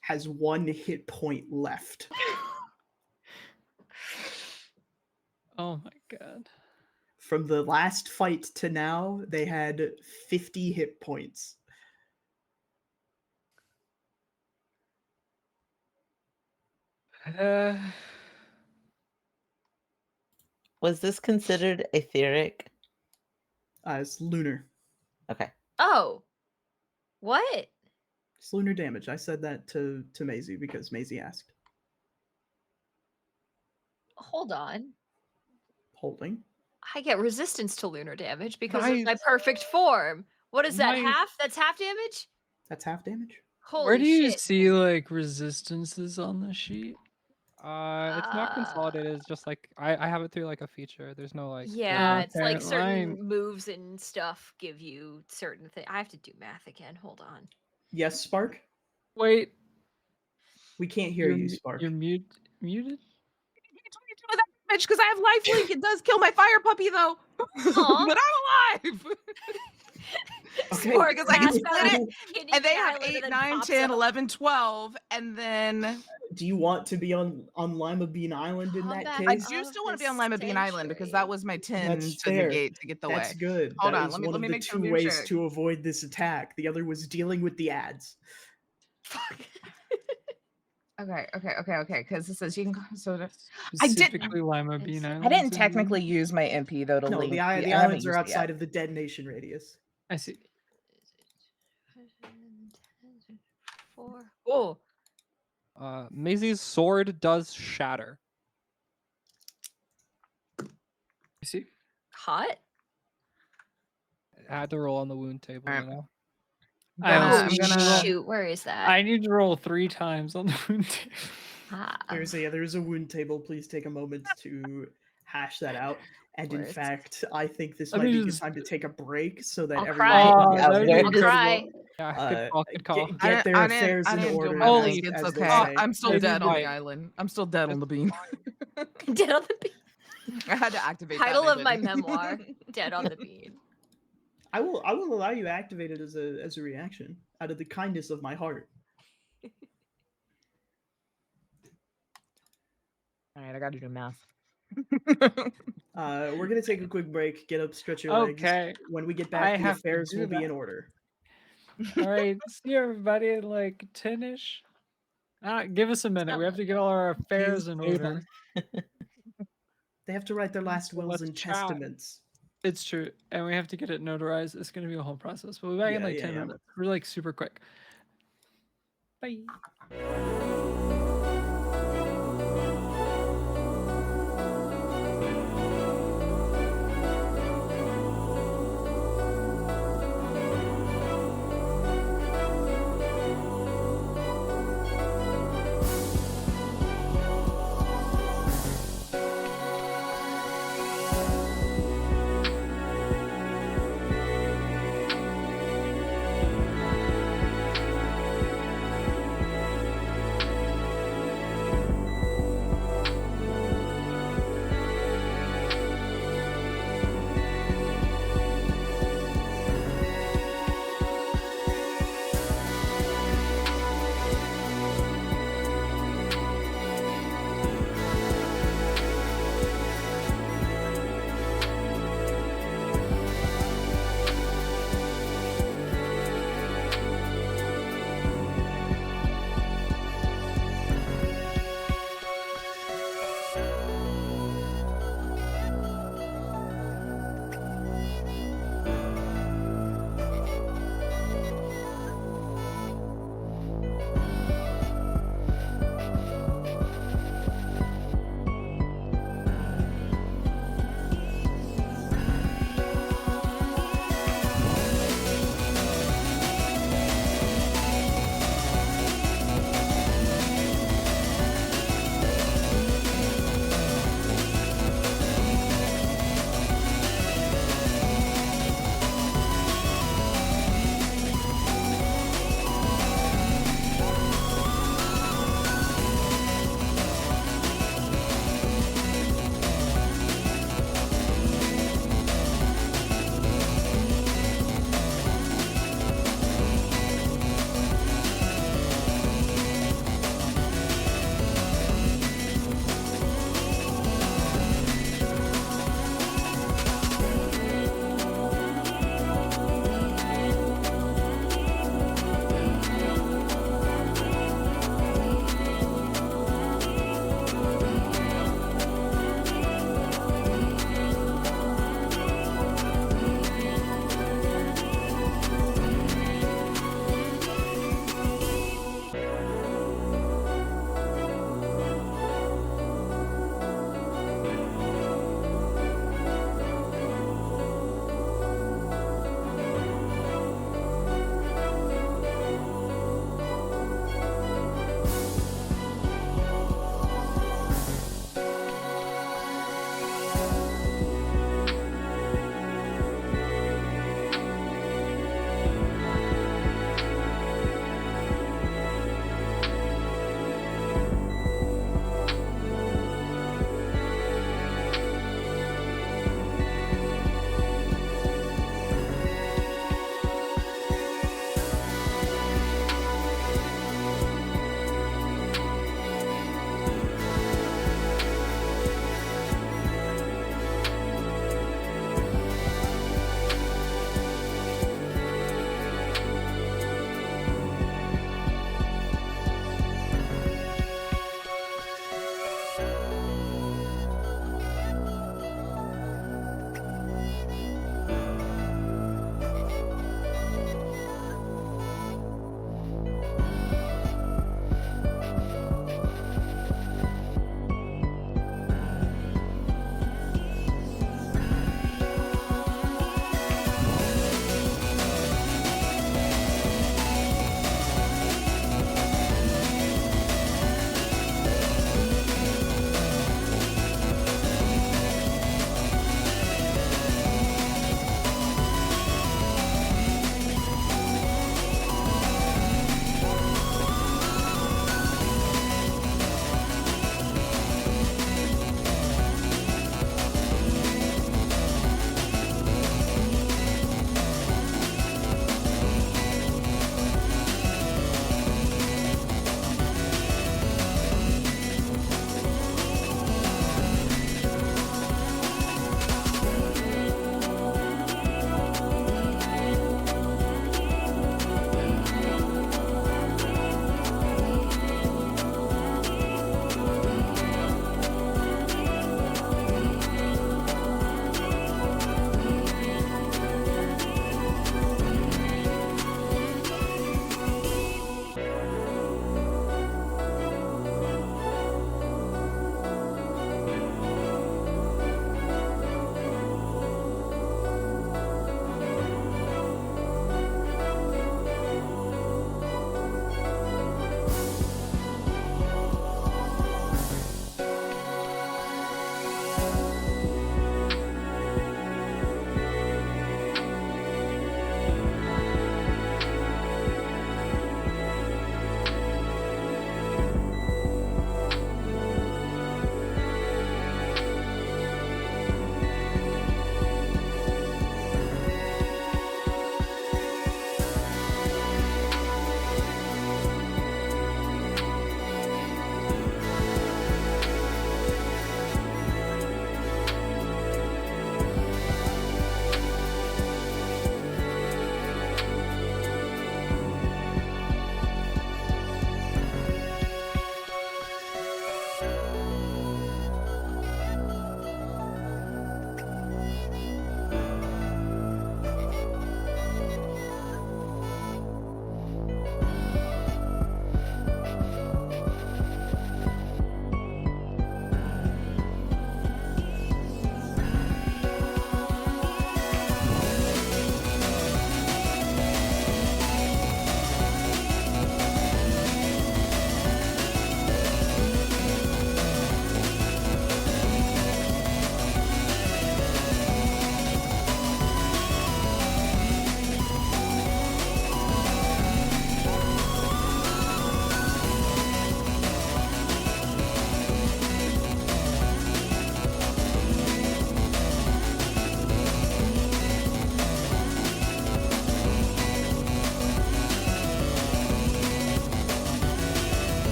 has 1 hit point left. Oh my god. From the last fight to now, they had 50 hit points. Was this considered etheric? It's lunar. Okay. Oh. What? It's lunar damage. I said that to Maisie because Maisie asked. Hold on. Holding. I get resistance to lunar damage because of my Nice. perfect form. What is that? Nice. Half? That's half damage? That's half damage. Holy Where do you shit. see like resistances on the sheet? It's not consolidated. It's just like I have it through like a feature. There's no like. Yeah, it's like Okay, certain mine- moves and stuff give you certain things. I have to do math again. Hold on. Yes, Spark? Wait. We can't hear you, Spark. You're muted? Bitch, because I have lifelink. It does kill my fire puppy though. Aw. But I'm alive. Okay. Or because I can Pass split out it. hitting And they the have island 8, then 9, pops 10, up. 11, 12. And then Do you want to be on Lima Bean Island in that Combat case? I Of do still want to the be on Lima Bean Island because that century. was my 10 That's to fair. negate to get the That's way. good. Hold That on, is let me- one let of me the make some 2 new ways check. to avoid this attack. The other was dealing with the ads. Fuck. Okay. Because it says you can. So I didn't- Specifically Lima Bean It's- Island. I didn't technically use my MP though to No, link. the I haven't islands are used it outside yet. of the detonation radius. I see. 4. Oh. Maisie's sword does shatter. I see. Hot? I had to roll on the wound table, Alright. you know. I Gonna- also I'm need to gonna- roll- Shoot, where is that? I need to roll 3 times on the wound table. Ah, There's a wound table. Please take a moment to hash that out. And in Words. fact, I think this Let might me be a good just- time to take a break so that I'll everyone cry. can Oh, get that'd be their I'll good. cry. Yeah, good call. Good call. Get their affairs in didn't do order. my Holy link. It's as they okay. say. I'm still It's dead on fine. the island. I'm still dead on the bean. Dead on the bean. I had to activate Title that, of my didn't. memoir. Dead on the bean. I will allow you to activate it as a reaction out of the kindness of my heart. All right, I got to do math. We're gonna take a quick break. Get up, stretch your legs. Okay. When we get I back, the have to affairs do will be that. in order. All right. See everybody in like 10-ish. Give us a minute. We have to get all our affairs in Please order. They have to write their last wills Let's and chat. testaments. It's true. And we have to get it notarized. It's going to be a whole process. We'll be back in Yeah, like yeah, 10 yeah. minutes. We're like super quick. Bye.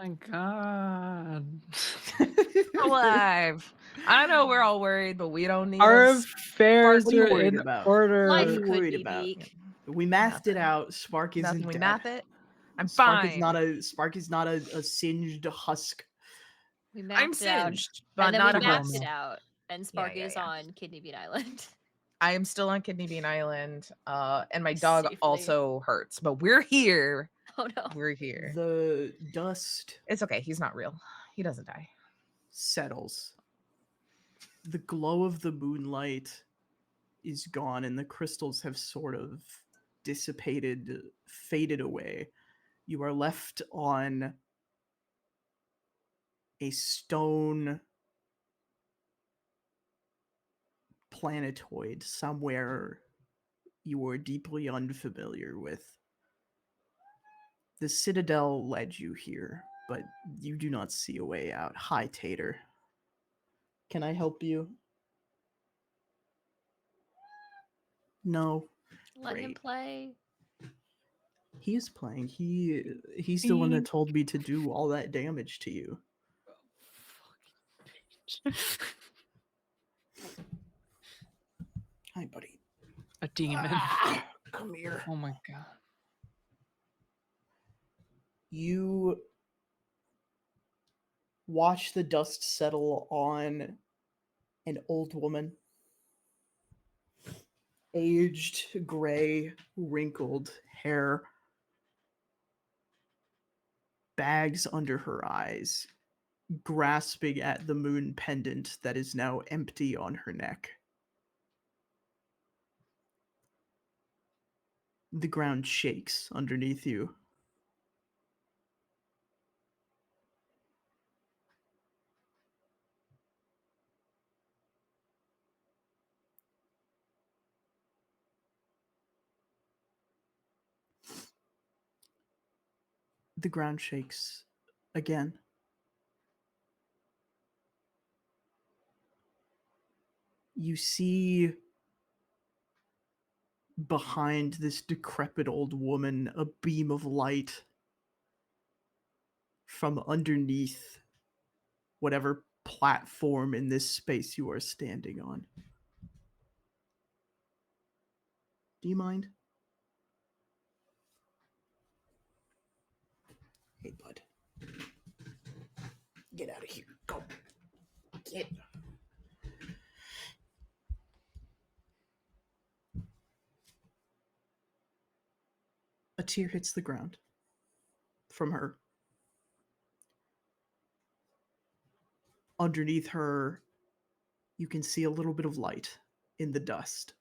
my god. Alive. I know we're all worried, but we don't need Our us. affairs What are you are worried in about? order. What are Life you could worried be about? bleak. We mathed it Nothing. out. Spark isn't Nothing. We dead. math it. I'm Spark fine. is not a singed husk. We I'm mapped it out. singed, but And then not we a mapped husk. it out. And Spark is yeah. on Kidney Bean Island. I am still on Kidney Bean Island, and my dog Safely. also hurts, but we're here. Oh no. We're here. The dust It's okay. He's not real. He doesn't die. settles. The glow of the moonlight is gone, and the crystals have sort of dissipated, faded away. You are left on a stone planetoid somewhere you are deeply unfamiliar with. The Citadel led you here, but you do not see a way out. Hi, Tater. Can I help you? No. Let him Great. play. He is playing. He's the one that told me to do all that damage to you. Hi, buddy. A demon. Come here. Oh my god. You watch the dust settle on an old woman. Aged, gray, wrinkled hair. Bags under her eyes, grasping at the moon pendant that is now empty on her neck. The ground shakes underneath you. The ground shakes again. You see behind this decrepit old woman a beam of light from underneath whatever platform in this space you are standing on. Do you mind? Hey, bud. Get out of here. Go. Get. A tear hits the ground from her. Underneath her, you can see a little bit of light in the dust.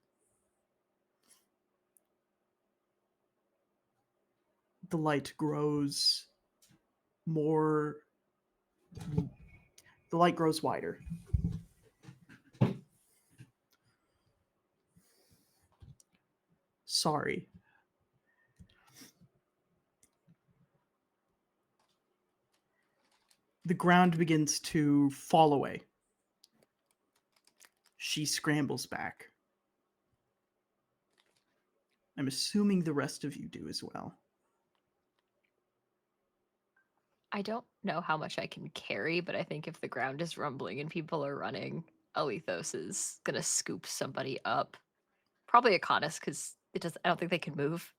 The light grows more. The light grows wider. Sorry. The ground begins to fall away. She scrambles back. I'm assuming the rest of you do as well. I don't know how much I can carry, but I think if the ground is rumbling and people are running, Alethos is gonna scoop somebody up. Probably Akonis, because I don't think they can move.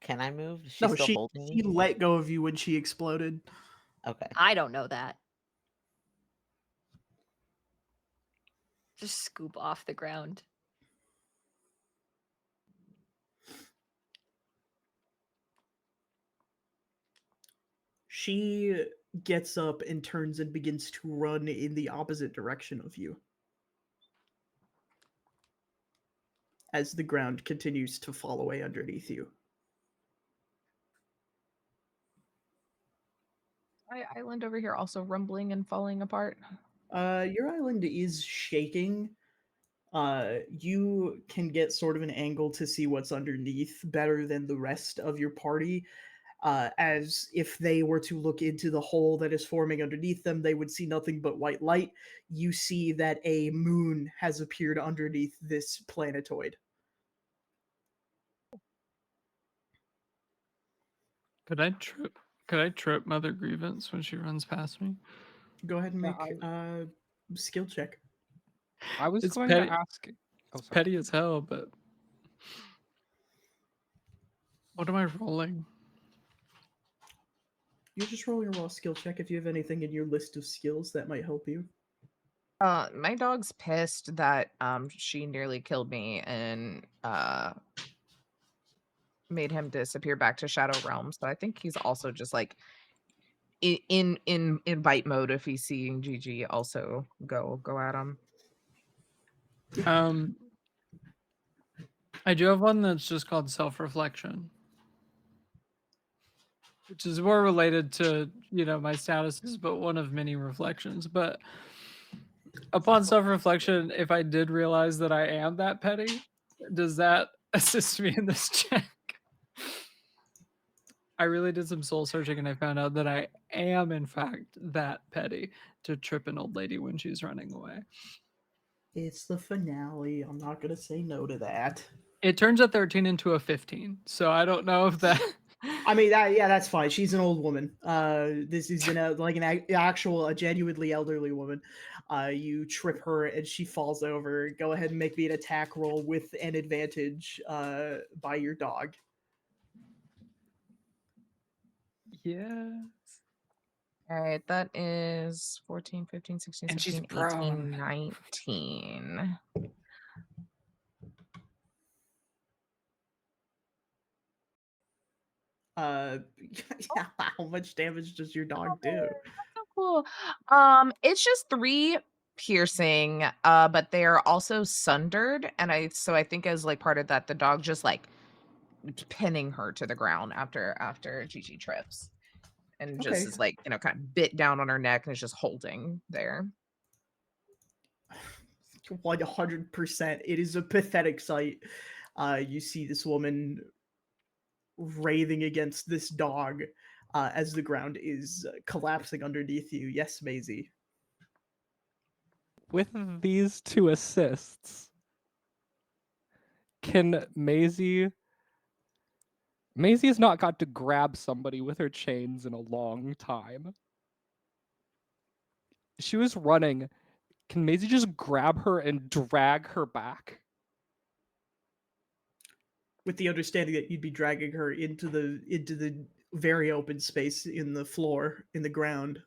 Can I move? Is she No, still she holding she me? let go of you when she exploded. Okay. I don't know that. Just scoop off the ground. She gets up and turns and begins to run in the opposite direction of you. As the ground continues to fall away underneath you. My island over here also rumbling and falling apart. Your island is shaking. You can get sort of an angle to see what's underneath better than the rest of your party. As if they were to look into the hole that is forming underneath them, they would see nothing but white light. You see that a moon has appeared underneath this planetoid. Could I trip Could I trip Mother Grievance when she runs past me? Go ahead and Yeah, make skill check. I was It's going petty. to ask. Oh, It's sorry. petty as hell, but what am I rolling? You're just rolling a raw skill check. If you have anything in your list of skills that might help you. My dog's pissed that she nearly killed me and made him disappear back to Shadow Realm. So I think he's also just like in bite mode if he's seeing GG also go at him. I do have one that's just called self-reflection, which is more related to, my statuses, but one of many reflections. But upon self-reflection, if I did realize that I am that petty, does that assist me in this check? I really did some soul searching and I found out that I am in fact that petty to trip an old lady when she's running away. It's the finale. I'm not gonna say no to that. It turns a 13 into a 15, so I don't know if that. I mean, that's fine. She's an old woman. This is a genuinely elderly woman. You trip her and she falls over. Go ahead and make me an attack roll with an advantage by your dog. Yeah. All right, that is 14, 15, 16, And she's 17, prone. 18, 19. How much damage does your dog do? So cool. It's just 3 piercing, but they're also sundered, and I think as like part of that, the dog just like pinning her to the ground after Gigi trips, and just Okay. is like kind of bit down on her neck and is just holding there. 100%. It is a pathetic sight. You see this woman writhing against this dog as the ground is collapsing underneath you. Yes, Maisie. With these 2 assists, can Maisie has not got to grab somebody with her chains in a long time. She was running. Can Maisie just grab her and drag her back? With the understanding that you'd be dragging her into the very open space in the floor, in the ground.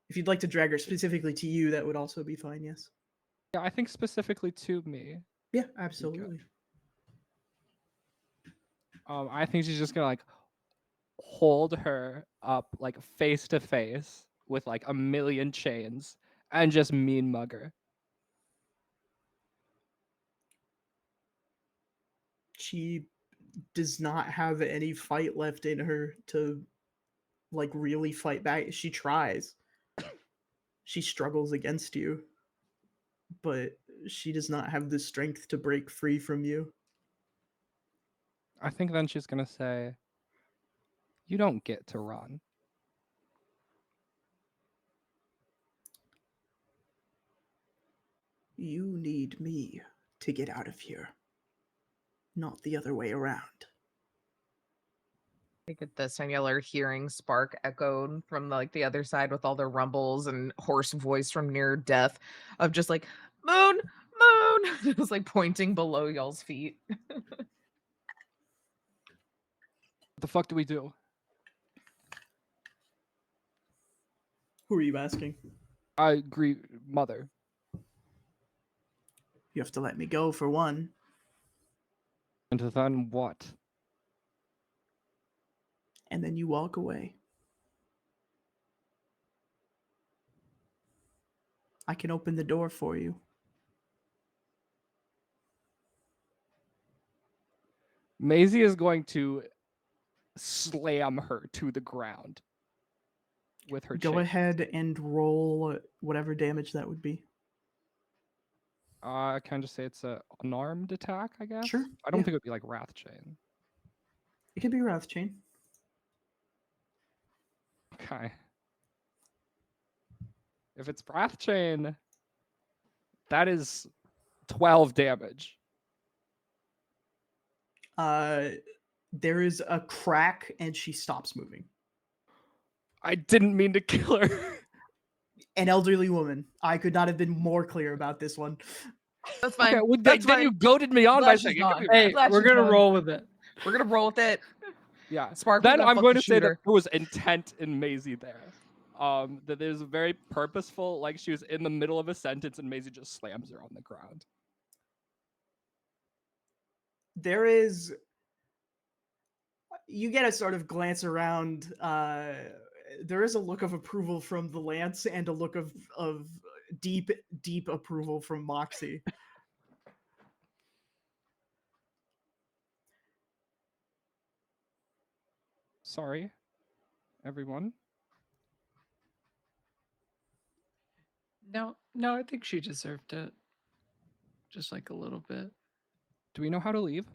If you'd like to drag her specifically to you, that would also be fine, yes. Yeah, I think specifically to me. Yeah, absolutely. I think she's just gonna like hold her up like face to face with like a million chains and just mean mug her. She does not have any fight left in her to like really fight back. She tries. She struggles against you, but she does not have the strength to break free from you. I think then she's gonna say, "You don't get to run." You need me to get out of here, not the other way around. I think at this time y'all are hearing Spark echoed from like the other side with all the rumbles and hoarse voice from near death of just like moon, moon, just like pointing below y'all's feet. What the fuck do we do? Who are you asking? I agree, mother. You have to let me go for one. And then what? And then you walk away. I can open the door for you. Maisie is going to slam her to the ground with her Go chain. ahead and roll whatever damage that would be. I can just say it's a unarmed attack, I guess. Sure, I don't yeah. think it would be like Wrath Chain. It could be Wrath Chain. Okay. If it's Wrath Chain, that is 12 damage. There is a crack, and she stops moving. I didn't mean to kill her. An elderly woman. I could not have been more clear about this one. That's fine. Okay, well, That's then fine. you goaded me on Glad by she's saying it could gone. be Hey, Wrath. Glad we're she's gonna gone. roll with it. We're gonna roll with it. Yeah. Spark, Then we're I'm going fucking to say shoot that her. there was intent in Maisie there. That there's a very purposeful, like she was in the middle of a sentence and Maisie just slams her on the ground. There is. You get a sort of glance around. There is a look of approval from the Lance and a look of deep approval from Moxie. Sorry, everyone. No, I think she deserved it. Just like a little bit. Do we know how to leave?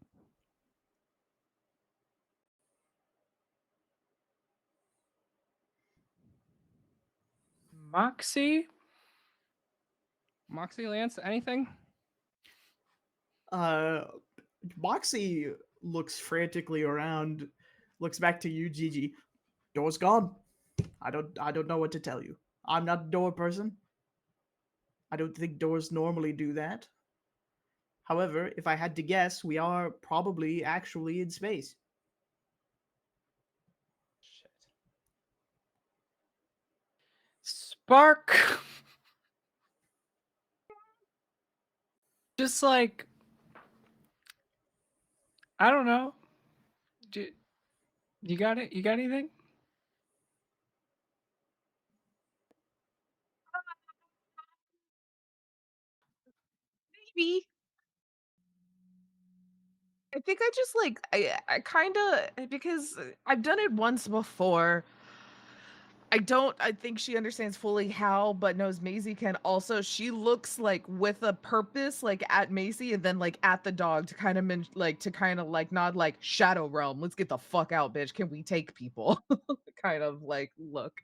Moxie? Moxie, Lance, anything? Moxie looks frantically around, looks back to you, Gigi. Door's gone. I don't know what to tell you. I'm not a door person. I don't think doors normally do that. However, if I had to guess, we are probably actually in space. Shit. Spark! Just like, I don't know. You got it? You got anything? Maybe. I think I just like I kind of because I've done it once before. I think she understands fully how, but knows Maisie can also. She looks like with a purpose, like at Maisie and then like at the dog to kind of like nod like Shadow Realm. Let's get the fuck out, bitch. Can we take people? Kind of like look.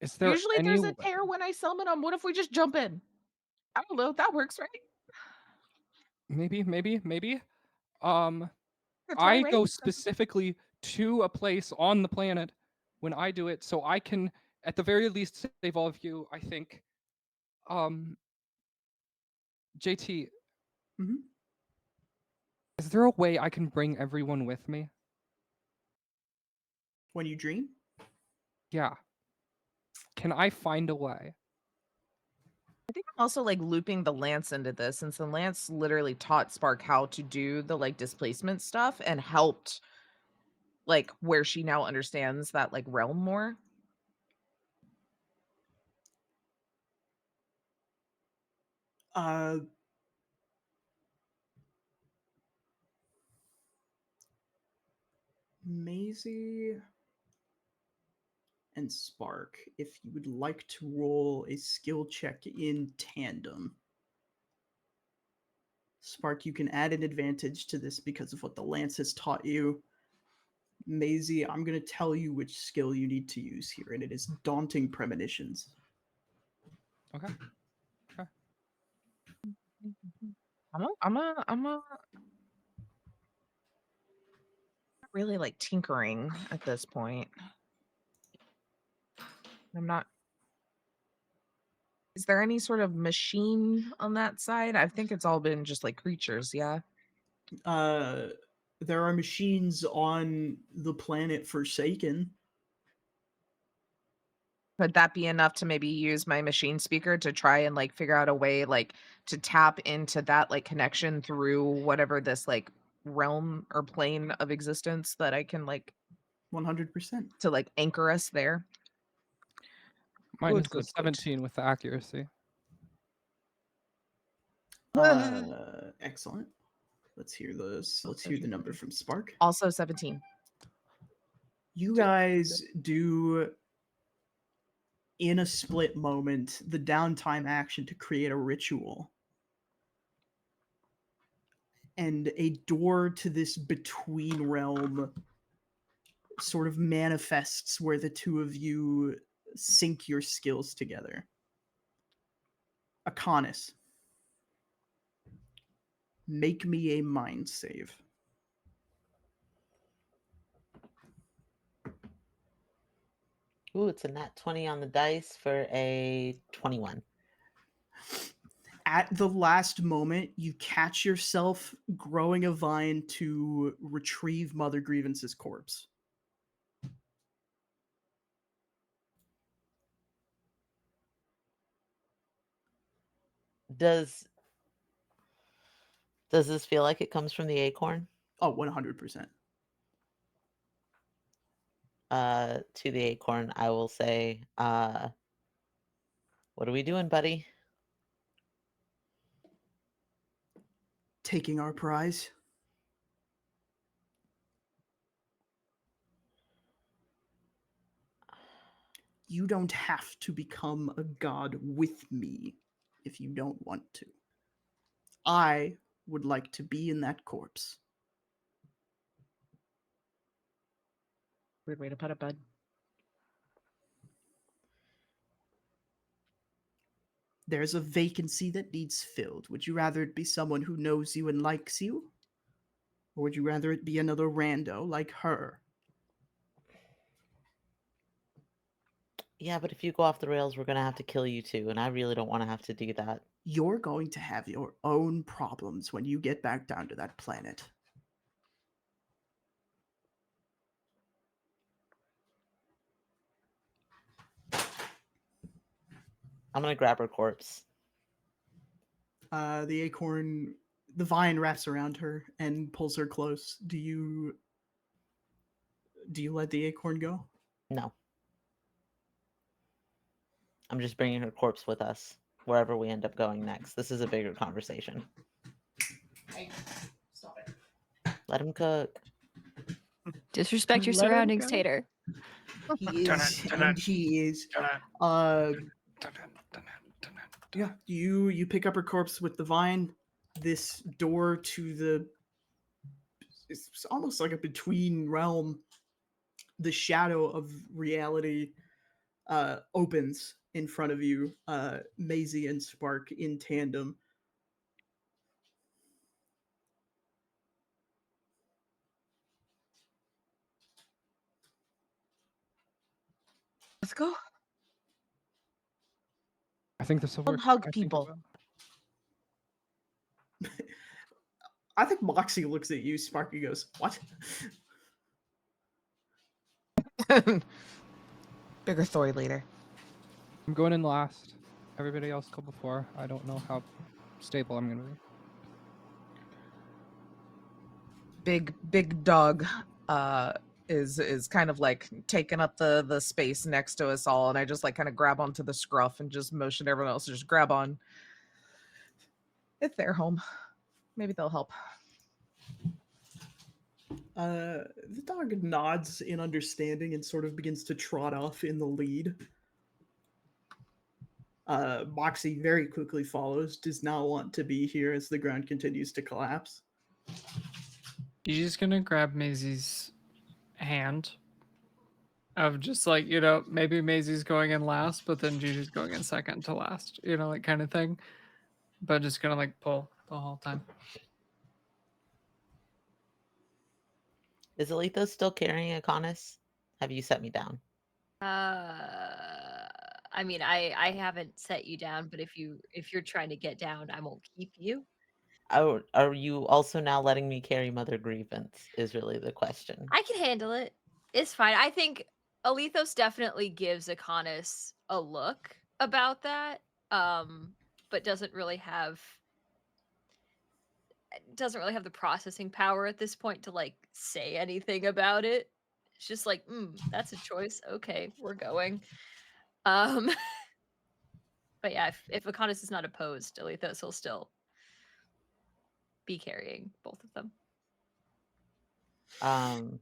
Is there Usually any there's a way? tear when I summon them. What if we just jump in? I don't know. That works, right? Maybe. Um, Could try, I right? go specifically to a place on the planet when I do it, so I can, at the very least, save all of you. I think. JT, Mm-hmm. is there a way I can bring everyone with me? When you dream, Yeah. Can I find a way? I think I'm also like looping the Lance into this since the Lance literally taught Spark how to do the like displacement stuff and helped like where she now understands that like realm more. uh, Maisie and Spark, if you would like to roll a skill check in tandem. Spark, you can add an advantage to this because of what the Lance has taught you. Maisie, I'm going to tell you which skill you need to use here, and it is Daunting Premonitions. Okay. I'm a really like tinkering at this point. I'm not. Is there any sort of machine on that side? I think it's all been just like creatures, yeah. There are machines on the planet Forsaken. Could that be enough to maybe use my machine speaker to try and like figure out a way like to tap into that like connection through whatever this like realm or plane of existence that I can like 100%. to like anchor us there? Mine Good, is a good, good. 17 with the accuracy. Excellent. Let's hear those. Let's hear the number from Spark. Also 17. You guys do, in a split moment, the downtime action to create a ritual. And a door to this between realm sort of manifests where the two of you sync your skills together. Akonis. Make me a mind save. Ooh, it's a nat 20 on the dice for a 21. At the last moment, you catch yourself growing a vine to retrieve Mother Grievance's corpse. Does this feel like it comes from the acorn? Oh, 100%. To the acorn, I will say, what are we doing, buddy? Taking our prize. You don't have to become a god with me if you don't want to. I would like to be in that corpse. Weird way to put it, bud. There's a vacancy that needs filled. Would you rather it be someone who knows you and likes you? Or would you rather it be another rando like her? Yeah, but if you go off the rails, we're gonna have to kill you too, and I really don't want to have to do that. You're going to have your own problems when you get back down to that planet. I'm gonna grab her corpse. The acorn, the vine wraps around her and pulls her close. Do you let the acorn go? No. I'm just bringing her corpse with us, wherever we end up going next. This is a bigger conversation. Hey, stop it. Let him cook. Disrespect your Let him surroundings, go. Tater. He is, and he is. Yeah, you pick up her corpse with the vine. This door to the, it's almost like a between realm. The shadow of reality opens in front of you. Maisie and Spark in tandem. Let's go. I think this will Don't work. hug I think it people. will. I think Moxie looks at you, Sparky goes, "What?" Bigger story later. I'm going in last. Everybody else go before. I don't know how stable I'm gonna be. Big dog is kind of like taking up the space next to us all, and I just like kind of grab onto the scruff and just motion everyone else to just grab on. It's their home. Maybe they'll help. The dog nods in understanding and sort of begins to trot off in the lead. Moxie very quickly follows, does not want to be here as the ground continues to collapse. Gigi's gonna grab Maisie's hand. Of just like, maybe Maisie's going in last, but then Gigi's going in second to last, like kind of thing. But just gonna like pull the whole time. Is Aletha still carrying Akonis? Have you set me down? I mean, I haven't set you down, but if you're trying to get down, I won't keep you. Are you also now letting me carry Mother Grievance? Is really the question. I can handle it. It's fine. I think Alethos definitely gives Akonis a look about that, but doesn't really have the processing power at this point to like say anything about it. It's just like, that's a choice. Okay, we're going. But yeah, if Akonis is not opposed, Alethos will still be carrying both of them. I'm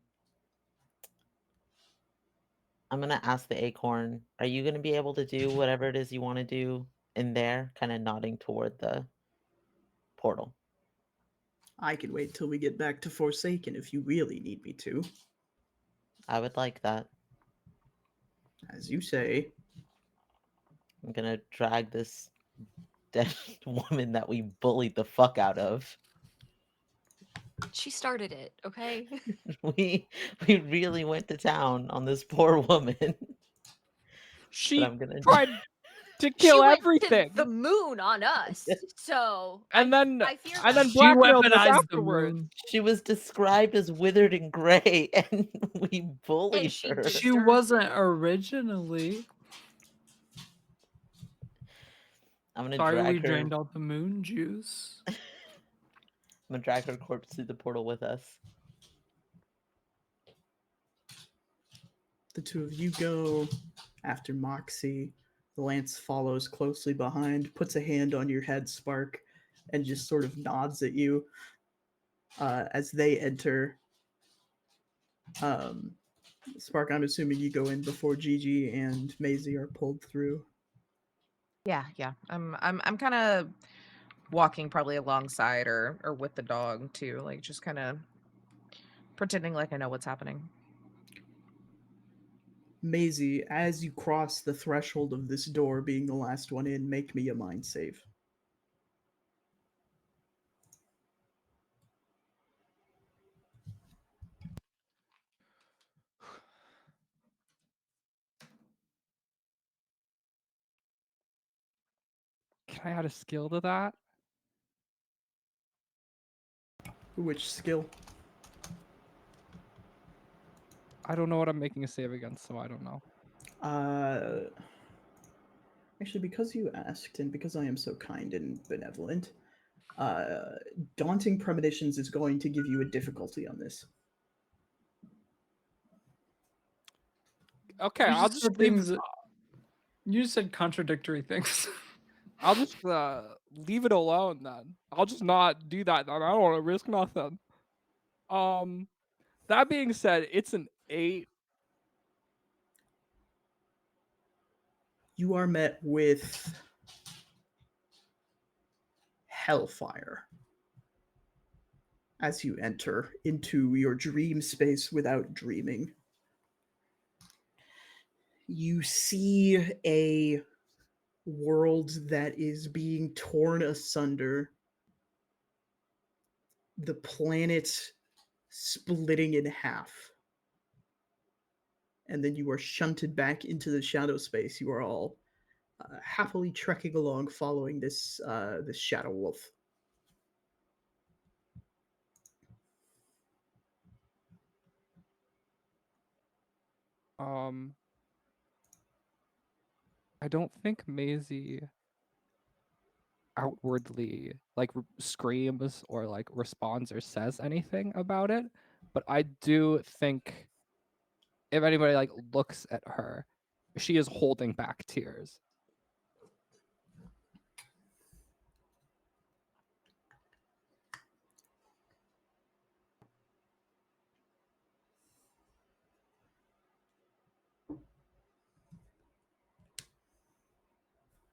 gonna ask the acorn, are you gonna be able to do whatever it is you want to do in there? Kind of nodding toward the portal. I can wait till we get back to Forsaken if you really need me to. I would like that. As you say. I'm gonna drag this dead woman that we bullied the fuck out of She started it, okay? We really went to town on this poor woman. But She I'm gonna tried to She kill went to everything, the moon on us. So and then I fear and then nothing. She blackmailed us weaponized the afterwards. moon. she was described as withered and gray, and we bullied she her. She deserved wasn't it. originally. I'm gonna Sorry, we drag her. drained all the moon juice. I'm gonna drag her corpse through the portal with us. The two of you go after Moxie. The Lance follows closely behind, puts a hand on your head, Spark, and just sort of nods at you as they enter. Spark, I'm assuming you go in before Gigi and Maisie are pulled through. Yeah. I'm kind of walking probably alongside or with the dog too, like just kind of pretending like I know what's happening. Maisie, as you cross the threshold of this door, being the last one in, make me a mind save. Can I add a skill to that? Which skill? I don't know what I'm making a save against, so I don't know. Actually, because you asked, and because I am so kind and benevolent, Daunting Premonitions is going to give you a difficulty on this. Okay, You I'll just just said leave. things. You just said contradictory things. I'll just leave it alone then. I'll just not do that then. I don't want to risk nothing. That being said, it's an 8. You are met with hellfire as you enter into your dream space without dreaming. You see a world that is being torn asunder, the planet splitting in half. And then you are shunted back into the shadow space. You are all happily trekking along, following this shadow wolf. I don't think Maisie outwardly like screams or like responds or says anything about it, but I do think if anybody like looks at her, she is holding back tears.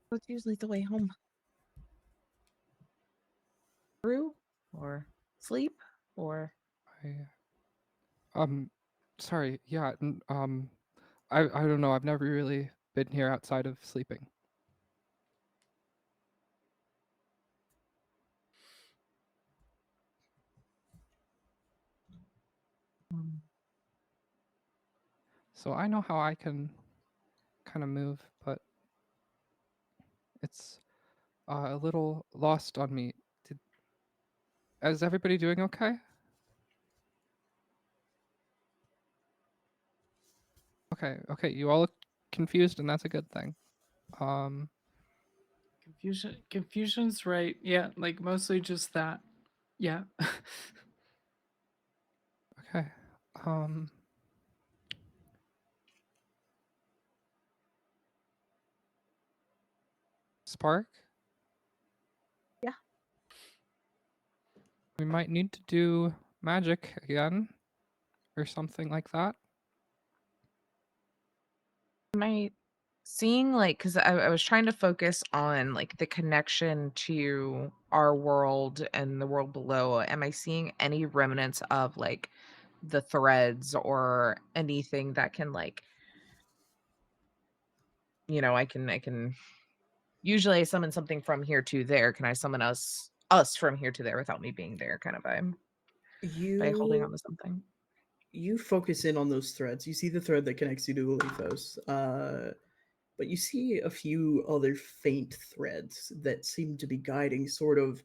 What's usually the way home? Through or sleep or I sorry, yeah, I don't know. I've never really been here outside of sleeping. So I know how I can kind of move, but it's a little lost on me. Is everybody doing okay? Okay, you all look confused, and that's a good thing. Confusion's right. Yeah, like mostly just that. Yeah. Okay. Spark? Yeah. We might need to do magic again or something like that. am I seeing like because I was trying to focus on like the connection to our world and the world below. Am I seeing any remnants of like the threads or anything that can like I can usually I summon something from here to there. Can I summon us from here to there without me being there kind of vibe? By holding You on to something. you focus in on those threads. You see the thread that connects you to Alethos. But you see a few other faint threads that seem to be guiding sort of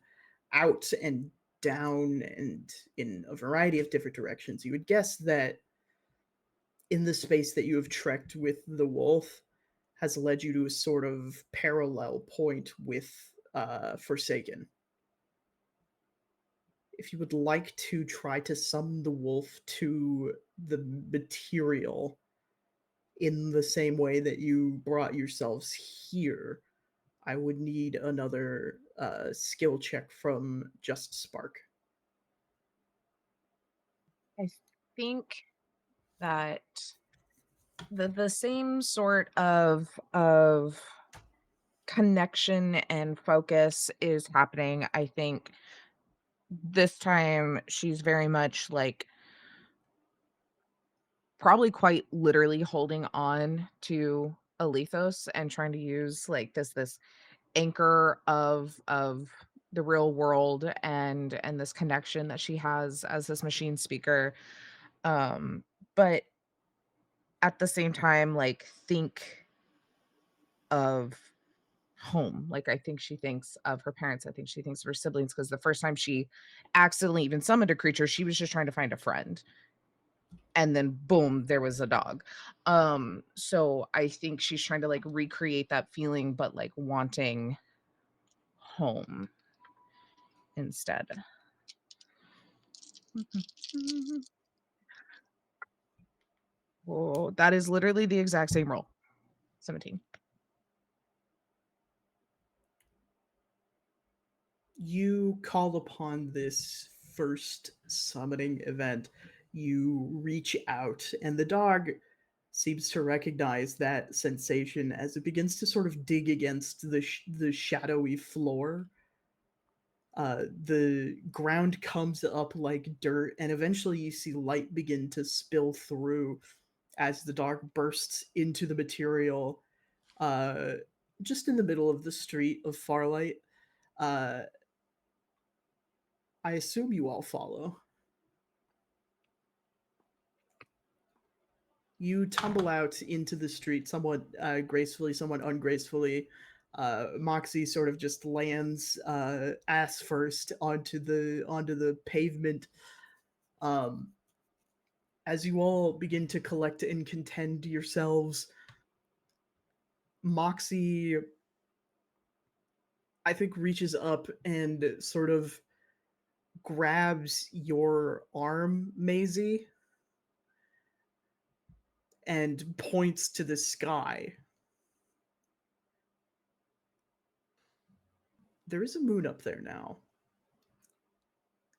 out and down and in a variety of different directions. You would guess that in the space that you have trekked with the wolf has led you to a sort of parallel point with Forsaken. If you would like to try to summon the wolf to the material in the same way that you brought yourselves here, I would need another skill check from Just Spark. I think that the same sort of connection and focus is happening. I think this time she's very much like probably quite literally holding on to Alethos and trying to use like this anchor of the real world and this connection that she has as this machine speaker. But at the same time, like think of home. Like I think she thinks of her parents. I think she thinks of her siblings because the first time she accidentally even summoned a creature, she was just trying to find a friend. And then boom, there was a dog. So I think she's trying to like recreate that feeling, but like wanting home instead. Whoa, that is literally the exact same roll. 17. You call upon this first summoning event. You reach out, and the dog seems to recognize that sensation as it begins to sort of dig against the shadowy floor. The ground comes up like dirt, and eventually you see light begin to spill through as the dog bursts into the material uh, just in the middle of the street of Farlight. Uh, I assume you all follow. You tumble out into the street somewhat gracefully, somewhat ungracefully. Moxie sort of just lands ass first onto the pavement. Um, as you all begin to collect and contend yourselves, Moxie, I think, reaches up and sort of grabs your arm, Maisie, and points to the sky. There is a moon up there now.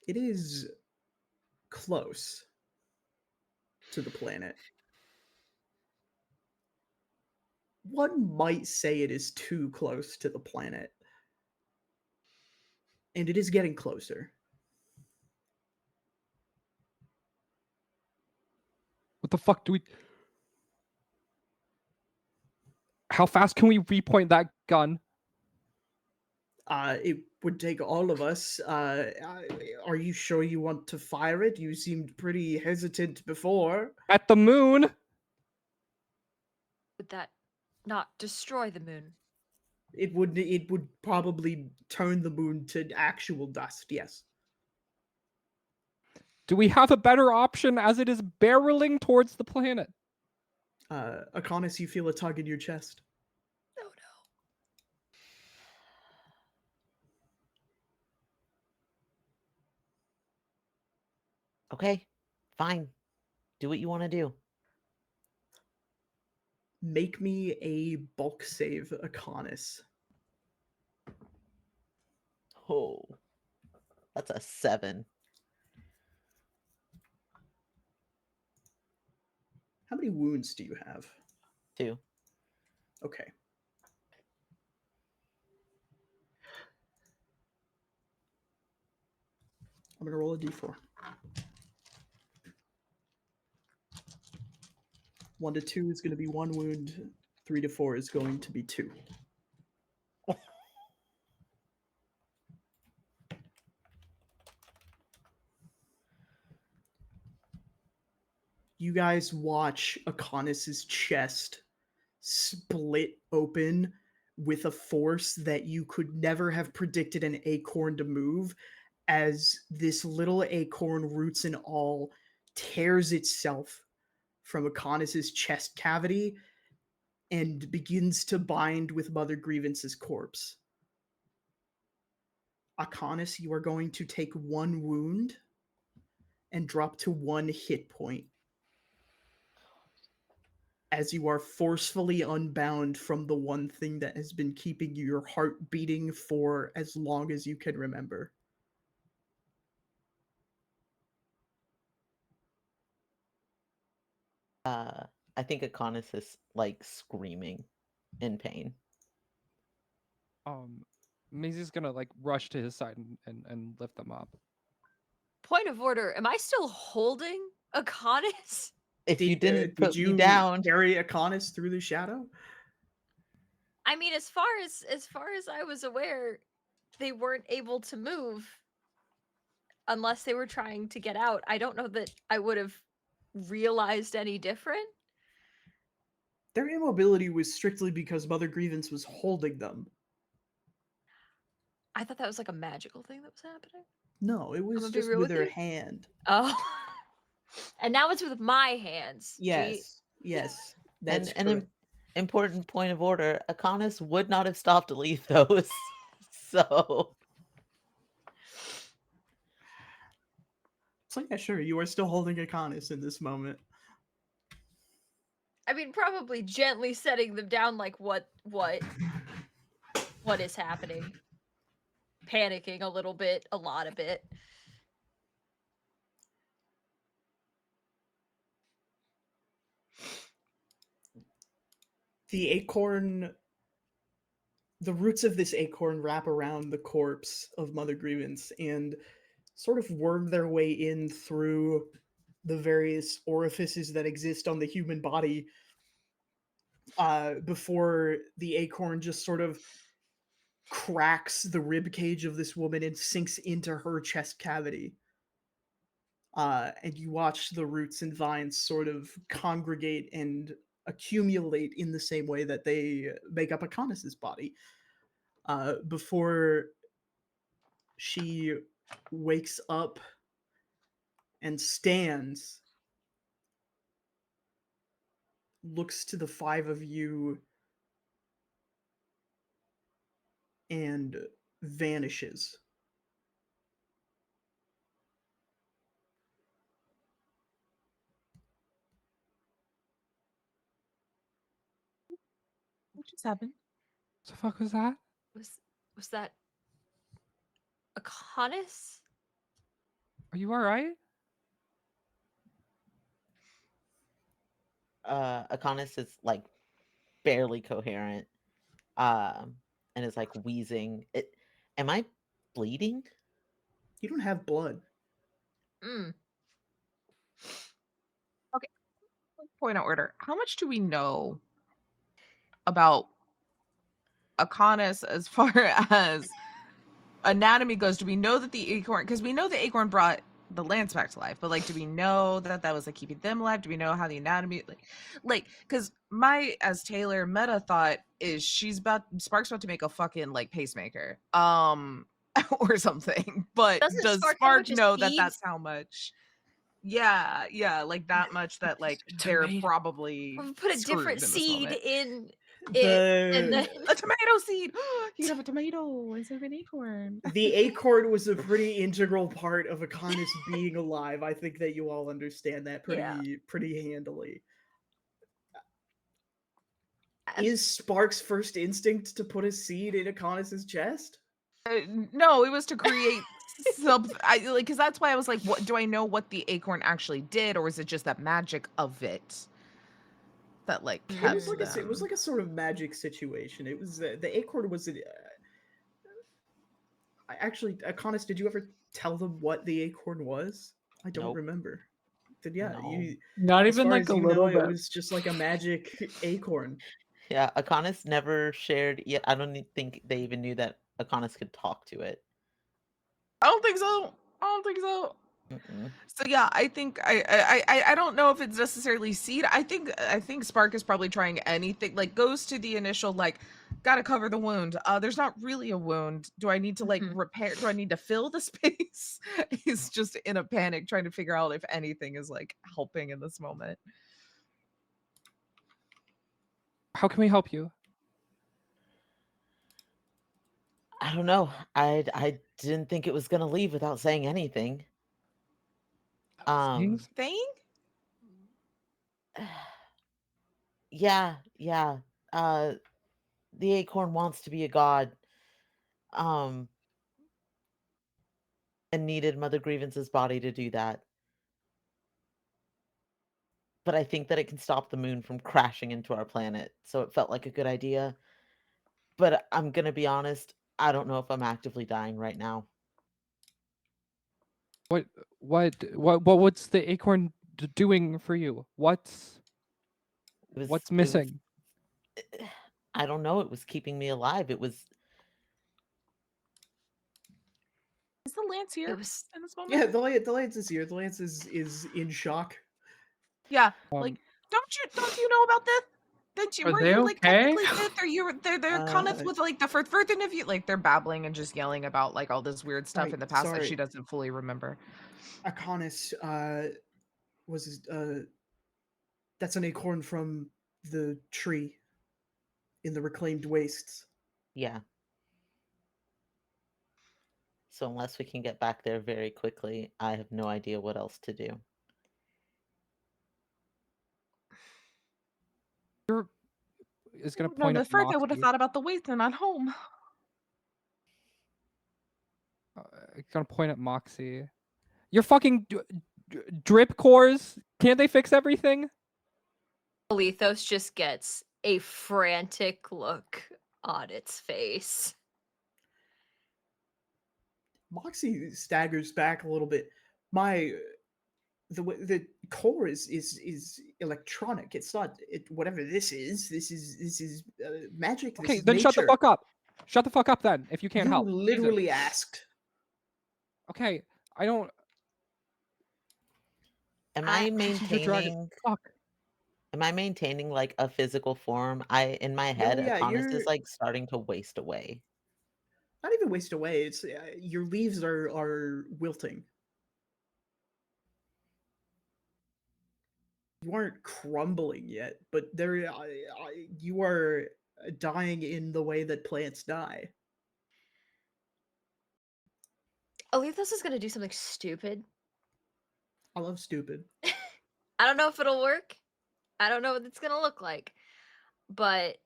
It is close to the planet. One might say it is too close to the planet. And it is getting closer. What the fuck do we? How fast can we repoint that gun? It would take all of us. Are you sure you want to fire it? You seemed pretty hesitant before. At the moon? Would that not destroy the moon? It would probably turn the moon to actual dust, yes. Do we have a better option as it is barreling towards the planet? Akonis, you feel a tug in your chest. No, no. Okay, fine. Do what you want to do. Make me a bulk save, Akonis. Oh, that's a 7. How many wounds do you have? 2. Okay. I'm gonna roll a d4. 1 to 2 is going to be 1 wound. 3 to 4 is going to be 2. You guys watch Akonis's chest split open with a force that you could never have predicted an acorn to move, as this little acorn, roots and all, tears itself from Akonis's chest cavity and begins to bind with Mother Grievance's corpse. Akonis, you are going to take 1 wound and drop to 1 hit point as you are forcefully unbound from the one thing that has been keeping your heart beating for as long as you can remember. I think Akonis is like screaming in pain. Maisie's gonna like rush to his side and lift them up. Point of order. Am I still holding Akonis? If you didn't Did put me you down, carry Akonis through the shadow? I mean, as far as I was aware, they weren't able to move unless they were trying to get out. I don't know that I would have realized any different. Their immobility was strictly because Mother Grievance was holding them. I thought that was like a magical thing that was happening. No, it I'm was gonna be just real with with her you. hand. Oh. And now it's with my hands. Yes, yes, that's and correct. an important point of order, Akonis would not have stopped Lethos. So It's like, yeah, sure, you are still holding Akonis in this moment. I mean, probably gently setting them down like what is happening. Panicking a little bit, a lot of it. The acorn, the roots of this acorn wrap around the corpse of Mother Grievance and sort of worm their way in through the various orifices that exist on the human body, before the acorn just sort of cracks the rib cage of this woman and sinks into her chest cavity. And you watch the roots and vines sort of congregate and accumulate in the same way that they make up Akonis's body, before she wakes up and stands, looks to the 5 of you, and vanishes. What just happened? What the fuck was that? Was that Akonis? Are you all right? Akonis is like barely coherent, and is like wheezing. Am I bleeding? You don't have blood. Mm. Okay. Point of order. How much do we know about Akonis as far as anatomy goes? Do we know that the acorn, because we know the acorn brought the lance back to life, but like, do we know that that was like keeping them alive? Do we know how the anatomy, like, because my, as Taylor meta thought is Spark's about to make a fucking like pacemaker, or something. But Doesn't does Spark have a Spark bunch of know that seeds? that's how much? Yeah, like that much that like they're Tomato. probably We'll put a screwed different in this seed moment. in it, and then The A tomato seed. You have a tomato instead of an acorn. the acorn was a pretty integral part of Akonis being alive. I think that you all understand that Yeah. pretty handily. as- Is Spark's first instinct to put a seed in Akonis's chest? No, it was to create something. I like, because that's why I was like, what do I know what the acorn actually did, or is it just that magic of it that like It kept was like them? it was like a sort of magic situation. It was the acorn was. Actually, Akonis, did you ever tell them what the acorn was? I don't Nope. remember. Then yeah, No. you, Not as even far like as a you know, little it bit. was just like a magic acorn. Yeah, Akonis never shared. Yeah, I don't think they even knew that Akonis could talk to it. I don't think so. I don't think so. Mm-mm. So yeah, I think I don't know if it's necessarily seed. I think Spark is probably trying anything. Like goes to the initial like, gotta cover the wound. There's not really a wound. Do I need to like Mhm. repair? Do I need to fill the space? He's just in a panic trying to figure out if anything is like helping in this moment. How can we help you? I don't know. I didn't think it was gonna leave without saying anything. Um, Things? Thing? yeah. Uh, the acorn wants to be a god. Um, and needed Mother Grievance's body to do that. But I think that it can stop the moon from crashing into our planet, so it felt like a good idea. But I'm gonna be honest, I don't know if I'm actively dying right now. What what's the acorn doing for you? What's It was missing? I don't know, it was keeping me alive. It was Is the lance here It was in this moment? Yeah, the lance is here. The lance is in shock. Yeah, Um, like don't you know about this? Didn't you Are weren't they you like okay? technically fifth or you were they're Conneth Uh, with like the further interview like they're babbling and just yelling about like all this weird stuff right. in the past that she Sorry, doesn't fully remember. Akonis was that's an acorn from the tree in the reclaimed wastes. yeah. So unless we can get back there very quickly, I have no idea what else to do. you're is gonna No, point the at further I would have Moxie. thought about the waste and not home. Uh, gonna point at Moxie. Your fucking drip cores. Can't they fix everything? Alethos just gets a frantic look on its face. Moxie staggers back a little bit. My the core is electronic. It's not whatever this is. This is magic. This Okay, is then shut the nature. fuck up. Shut the fuck up then, if you can't You help. Jesus. literally asked. Okay, I don't. Am I I She's a dragon. maintaining Fuck. like a physical form? In my Oh head, yeah, Adonis you're is like starting to waste away. not even waste away. It's your leaves are wilting. You aren't crumbling yet, but there you are dying in the way that plants die. Alethos is gonna do something stupid. I love stupid. I don't know if it'll work. I don't know what it's gonna look like. But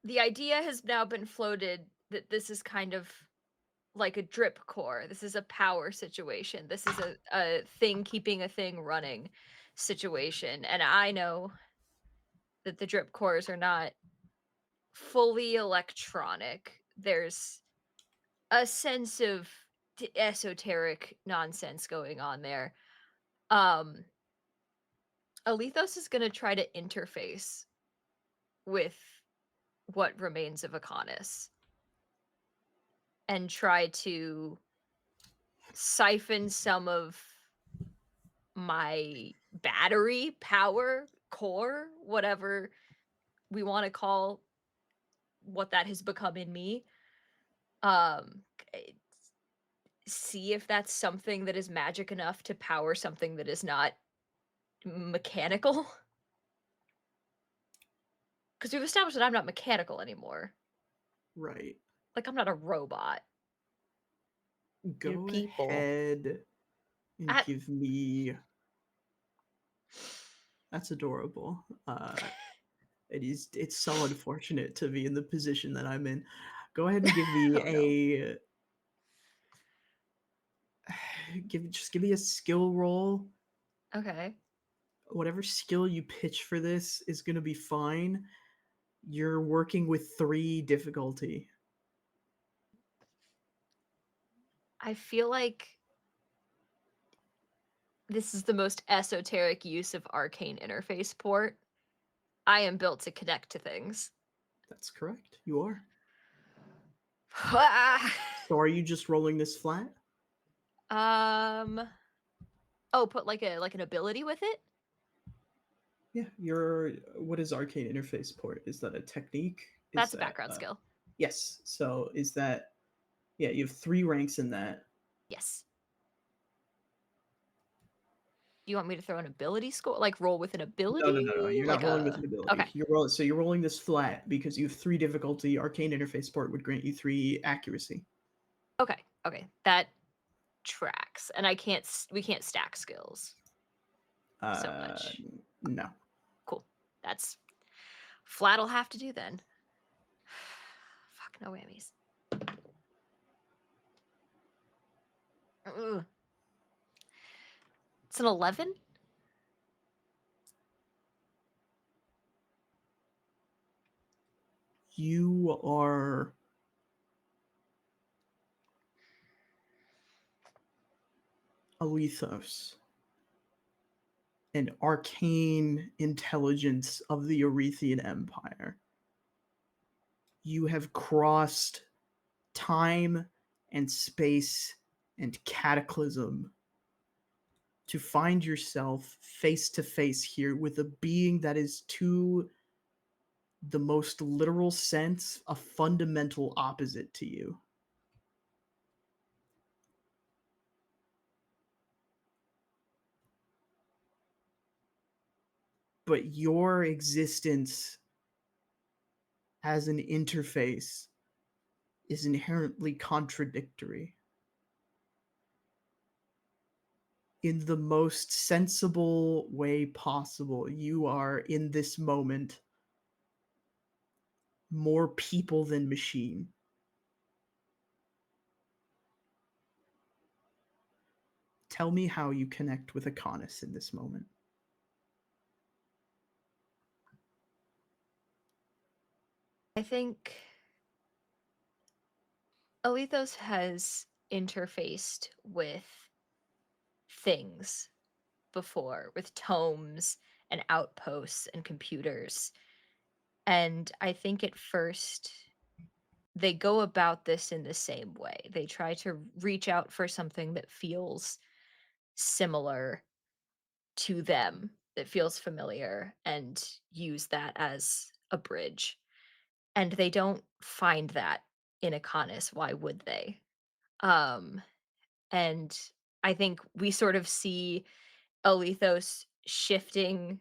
the idea has now been floated that this is kind of like a drip core. This is a power situation. This is a thing keeping a thing running situation. And I know that the drip cores are not fully electronic. There's a sense of esoteric nonsense going on there. Um Alethos is going to try to interface with what remains of Akonis and try to siphon some of my battery power core, whatever we want to call what that has become in me. C- See if that's something that is magic enough to power something that is not mechanical. Because we've established that I'm not mechanical anymore. Right. Like I'm not a robot. Your Go people. ahead and I, give me. That's adorable. It's so unfortunate to be in the position that I'm in. Go ahead and give me oh no. give me a skill roll. Okay. Whatever skill you pitch for this is going to be fine. You're working with 3 difficulty. I feel like this is the most esoteric use of arcane interface port. I am built to connect to things. That's correct. You are. Ah, So are you just rolling this flat? Put like an ability with it? Yeah, what is arcane interface port? Is that a technique? Is That's a that background skill. yes. So is that yeah, you have 3 ranks in that. Yes. Do you want me to throw an ability score? Like roll with an ability? No. You're Like not rolling with an ability. okay. You're rolling this flat because you have 3 difficulty. Arcane interface port would grant you 3 accuracy. Okay. Okay. That tracks. And we can't stack skills so much. No. Cool. That's flat'll have to do then. Fuck, no whammies. Ugh. It's an 11? You are Alethos, an arcane intelligence of the Erethian Empire. You have crossed time and space and cataclysm to find yourself face to face here with a being that is, to the most literal sense, a fundamental opposite to you. But your existence as an interface is inherently contradictory. In the most sensible way possible, you are in this moment more people than machine. Tell me how you connect with Akonis in this moment. I think Alethos has interfaced with things before, with tomes and outposts and computers. And I think at first they go about this in the same way. They try to reach out for something that feels similar to them, that feels familiar, and use that as a bridge. And they don't find that in Akonis. Why would they? Um, and I think we sort of see Alethos shifting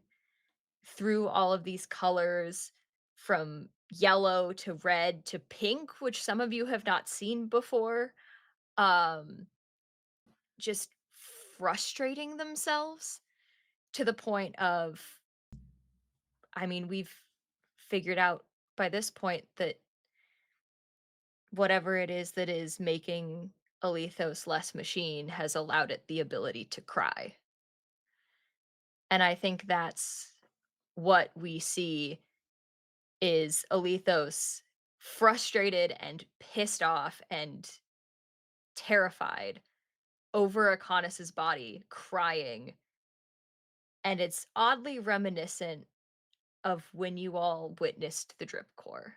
through all of these colors from yellow to red to pink, which some of you have not seen before, um, just frustrating themselves to the point of, I mean, we've figured out by this point that whatever it is that is making Alethos less machine has allowed it the ability to cry. And I think that's what we see is Alethos frustrated and pissed off and terrified over Akonis's body, crying. And it's oddly reminiscent of when you all witnessed the Drip Core.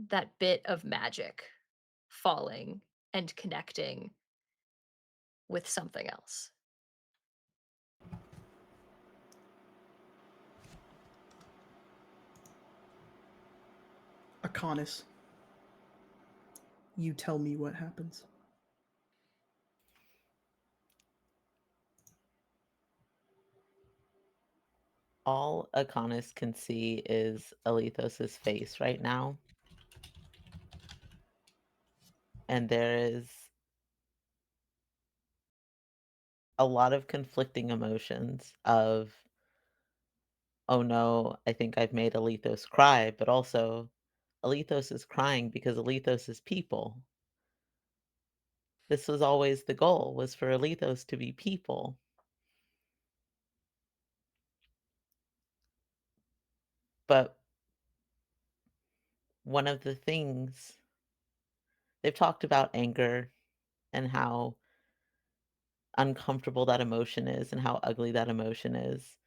That bit of magic falling and connecting with something else. Akonis, you tell me what happens. All Akonis can see is Alethos's face right now. And there is a lot of conflicting emotions of, oh no, I think I've made Alethos cry, but also Alethos is crying because Alethos is people. This was always the goal, was for Alethos to be people. But one of the things they've talked about anger and how uncomfortable that emotion is and how ugly that emotion is.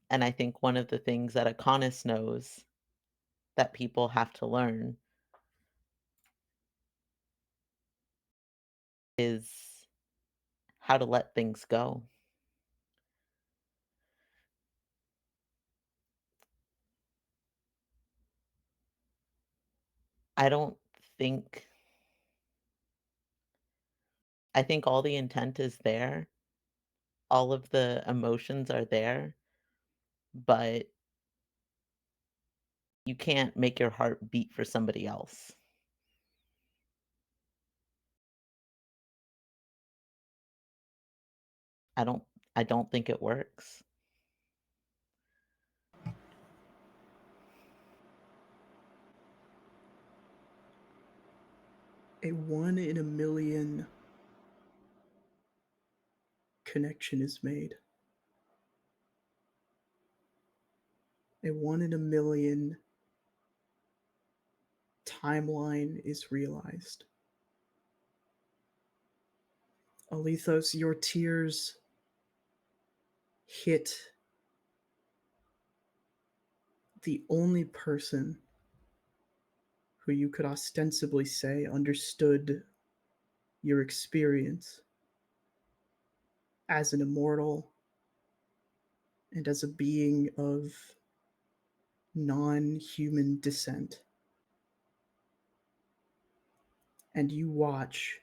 And I think one of the things that Akonis knows that people have to learn is how to let things go. I don't think I think all the intent is there. All of the emotions are there, but you can't make your heart beat for somebody else. I don't I don't think it works. A 1 in a million connection is made. A 1 in a million timeline is realized. Alethos, your tears hit the only person who you could ostensibly say understood your experience as an immortal and as a being of non human descent. And you watch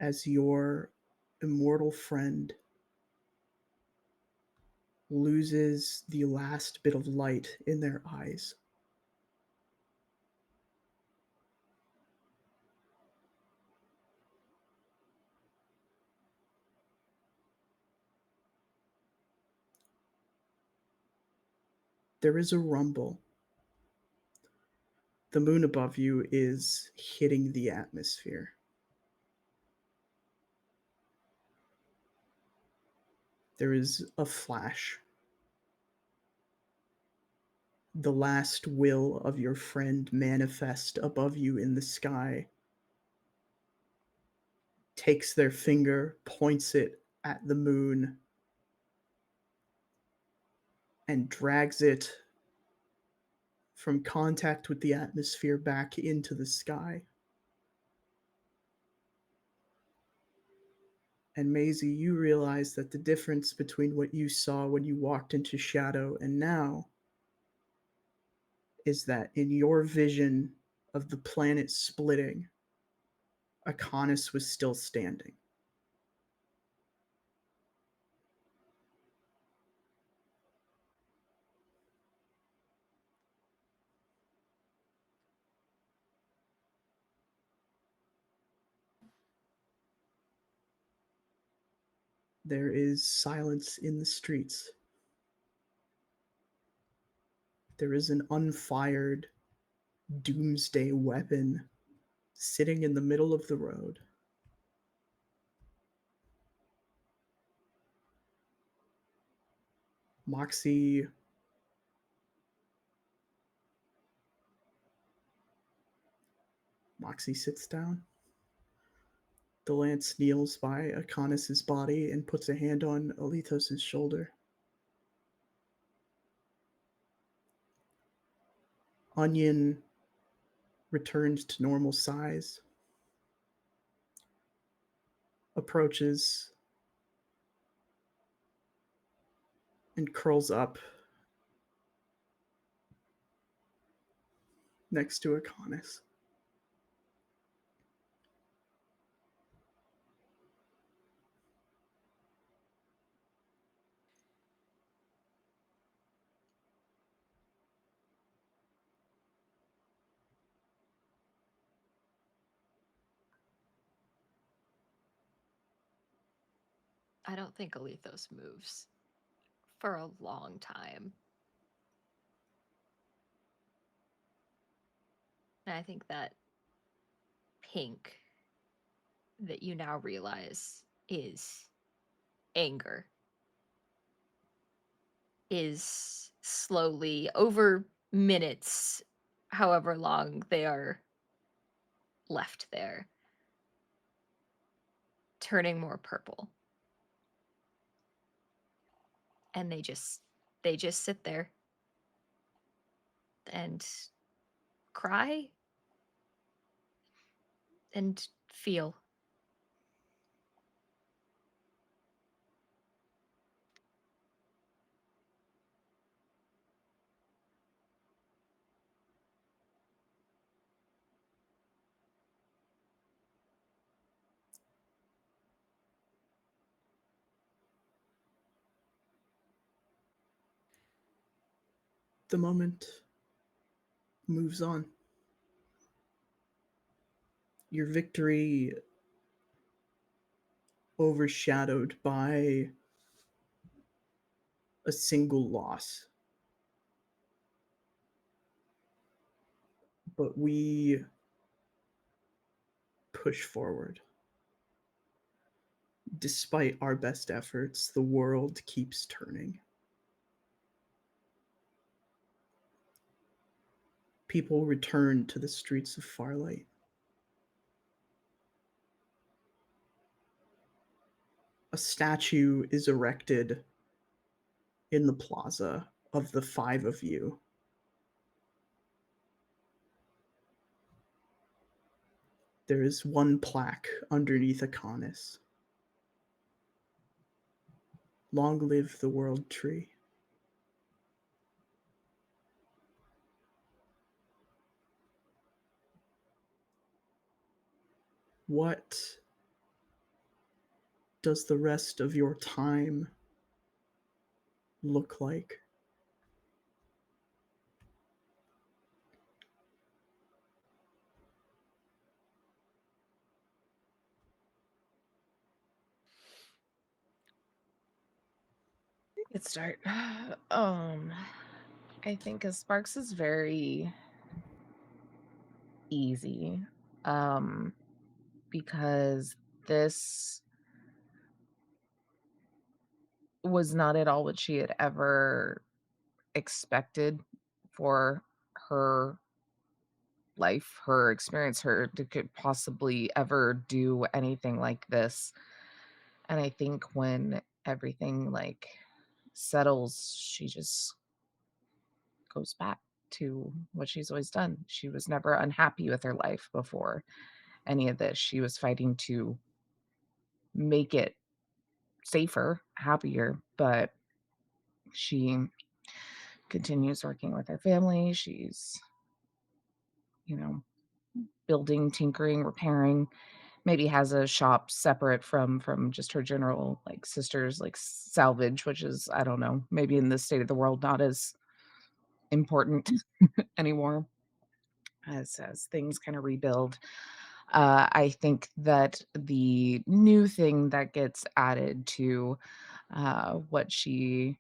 as your immortal friend loses the last bit of light in their eyes. There is a rumble. The moon above you is hitting the atmosphere. There is a flash. The last will of your friend manifest above you in the sky, takes their finger, points it at the moon, and drags it from contact with the atmosphere back into the sky. And Maisie, you realize that the difference between what you saw when you walked into Shadow and now is that in your vision of the planet splitting, Akonis was still standing. There is silence in the streets. There is an unfired doomsday weapon sitting in the middle of the road. Moxie sits down. The lance kneels by Akonis' body and puts a hand on Alethos' shoulder. Onion returns to normal size, approaches and curls up next to Akonis. I don't think Alethos moves for a long time. And I think that pink that you now realize is anger is slowly, over minutes, however long they are left there, turning more purple. And they just sit there and cry and feel. the moment moves on. Your victory overshadowed by a single loss. But we push forward. Despite our best efforts, the world keeps turning. People return to the streets of Farlight. A statue is erected in the plaza of the five of you. There is one plaque underneath a Adonis. Long live the world tree. What does the rest of your time look like? Let's start. I think as Sparks is very easy, because this was not at all what she had ever expected for her life, her experience, her to could possibly ever do anything like this. And I think when everything like settles, she just goes back to what she's always done. She was never unhappy with her life before any of this. She was fighting to make it safer, happier, but she continues working with her family. She's, you know, building, tinkering, repairing, maybe has a shop separate from just her general like sister's like salvage, which is, I don't know, maybe in this state of the world not as important anymore as things kind of rebuild. I think that the new thing that gets added to what she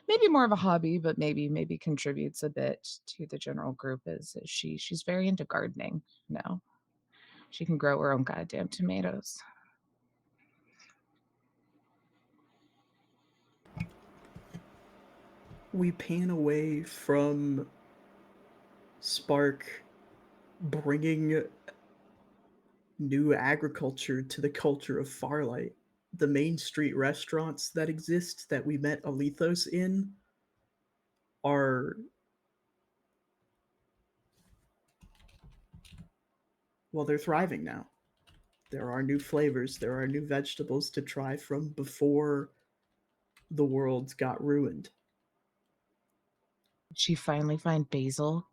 maybe more of a hobby, but maybe contributes a bit to the general group is she's very into gardening now. She can grow her own goddamn tomatoes. We pan away from Spark bringing new agriculture to the culture of Farlight. The main street restaurants that exist that we met Alethos in are, well, they're thriving now. There are new flavors, there are new vegetables to try from before the world got ruined. Did she finally find basil?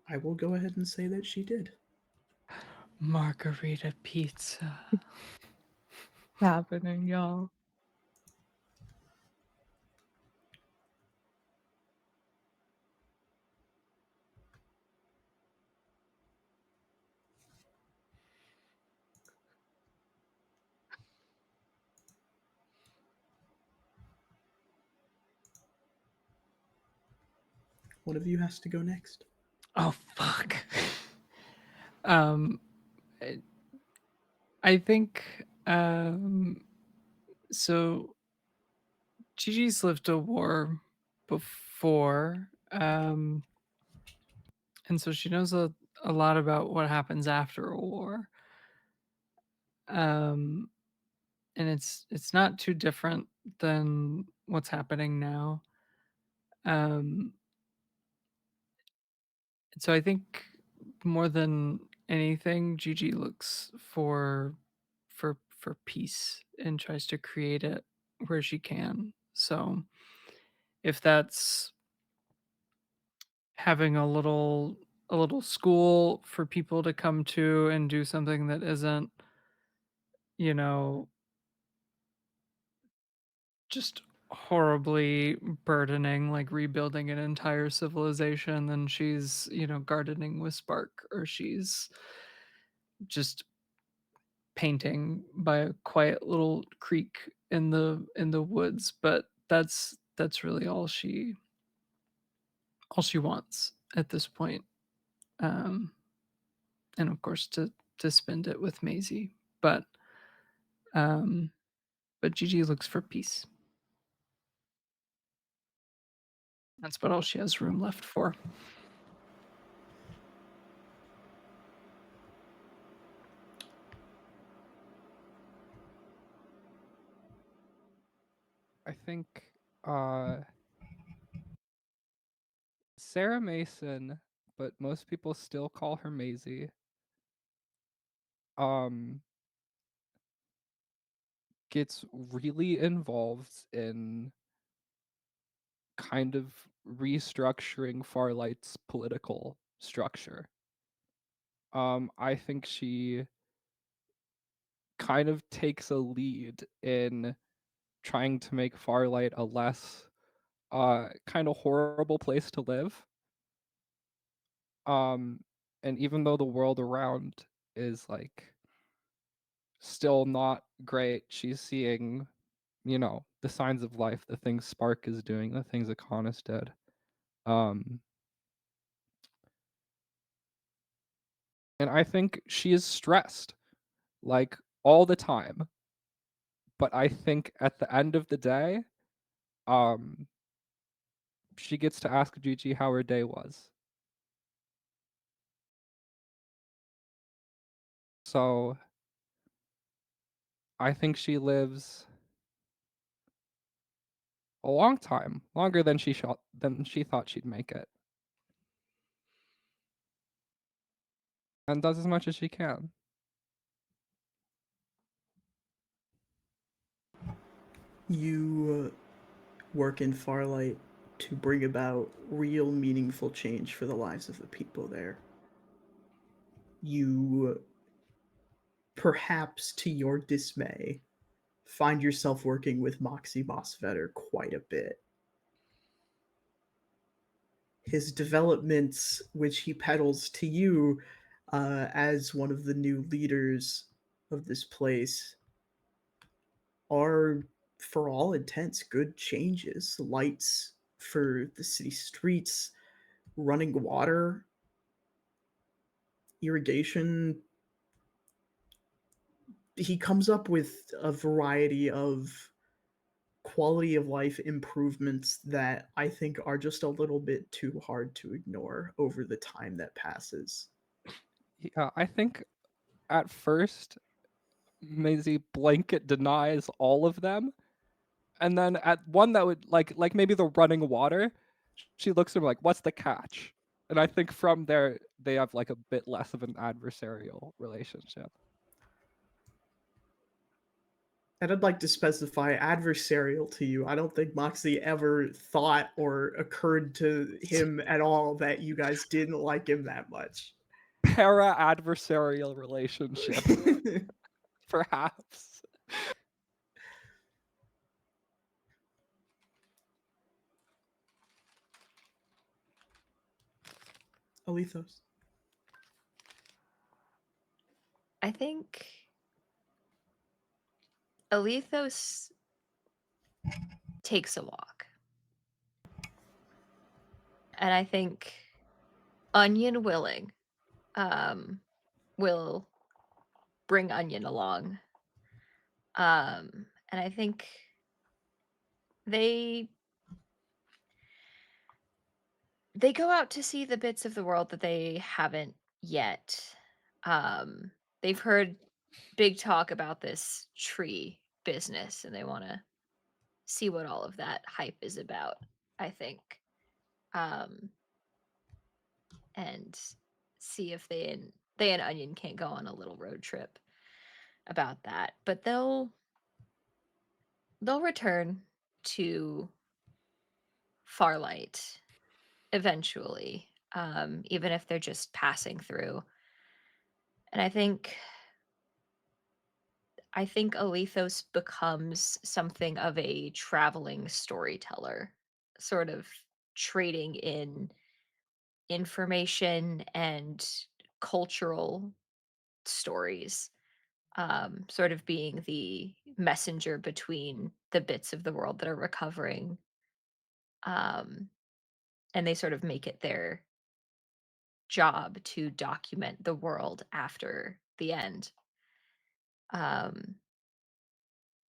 I will go ahead and say that she did. Margarita pizza. Happening, y'all. One of you has to go next. Oh fuck. um, I I think so. Gigi's lived a war before, and so she knows a lot about what happens after a war. Um, and it's not too different than what's happening now. Um, so I think more than anything, Gigi looks for peace and tries to create it where she can. So if that's having a little school for people to come to and do something that isn't, you know, just horribly burdening, like rebuilding an entire civilization, then she's, gardening with Spark, or she's just painting by a quiet little creek in the woods. But that's really all she wants at this point. Um, and of course to spend it with Maisie. Um, but Gigi looks for peace. That's about all she has room left for. I think Sarah Mason, but most people still call her Maisie. Gets really involved in kind of restructuring Farlight's political structure. I think she kind of takes a lead in trying to make Farlight a less kind of horrible place to live. And even though the world around is like still not great, she's seeing, the signs of life, the things Spark is doing, the things Akonis did. And I think she is stressed, like, all the time. But I think at the end of the day, she gets to ask Gigi how her day was. So I think she lives a long time, longer than she thought she'd make it, and does as much as she can. You work in Farlight to bring about real meaningful change for the lives of the people there. You, perhaps to your dismay, find yourself working with Moxie Mossvetter quite a bit. His developments, which he peddles to you as one of the new leaders of this place, are, for all intents, good changes. Lights for the city streets, running water, irrigation. He comes up with a variety of quality of life improvements that I think are just a little bit too hard to ignore over the time that passes. Yeah, I think at first Maisie blanket denies all of them, and then at one that would like maybe the running water, she looks at him like, "What's the catch?" And I think from there they have like a bit less of an adversarial relationship. And I'd like to specify adversarial to you. I don't think Moxie ever thought or occurred to him at all that you guys didn't like him that much. Para adversarial relationship, perhaps. Alethos. I think Alethos takes a walk. And I think Onion willing will bring Onion along. And I think they go out to see the bits of the world that they haven't yet. They've heard big talk about this tree business, and they want to see what all of that hype is about, I think. And see if they and Onion can't go on a little road trip about that. But they'll return to Farlight eventually, even if they're just passing through. And I think I think Alethos becomes something of a traveling storyteller, sort of trading in information and cultural stories, sort of being the messenger between the bits of the world that are recovering. Um, and they sort of make it their job to document the world after the end. Um,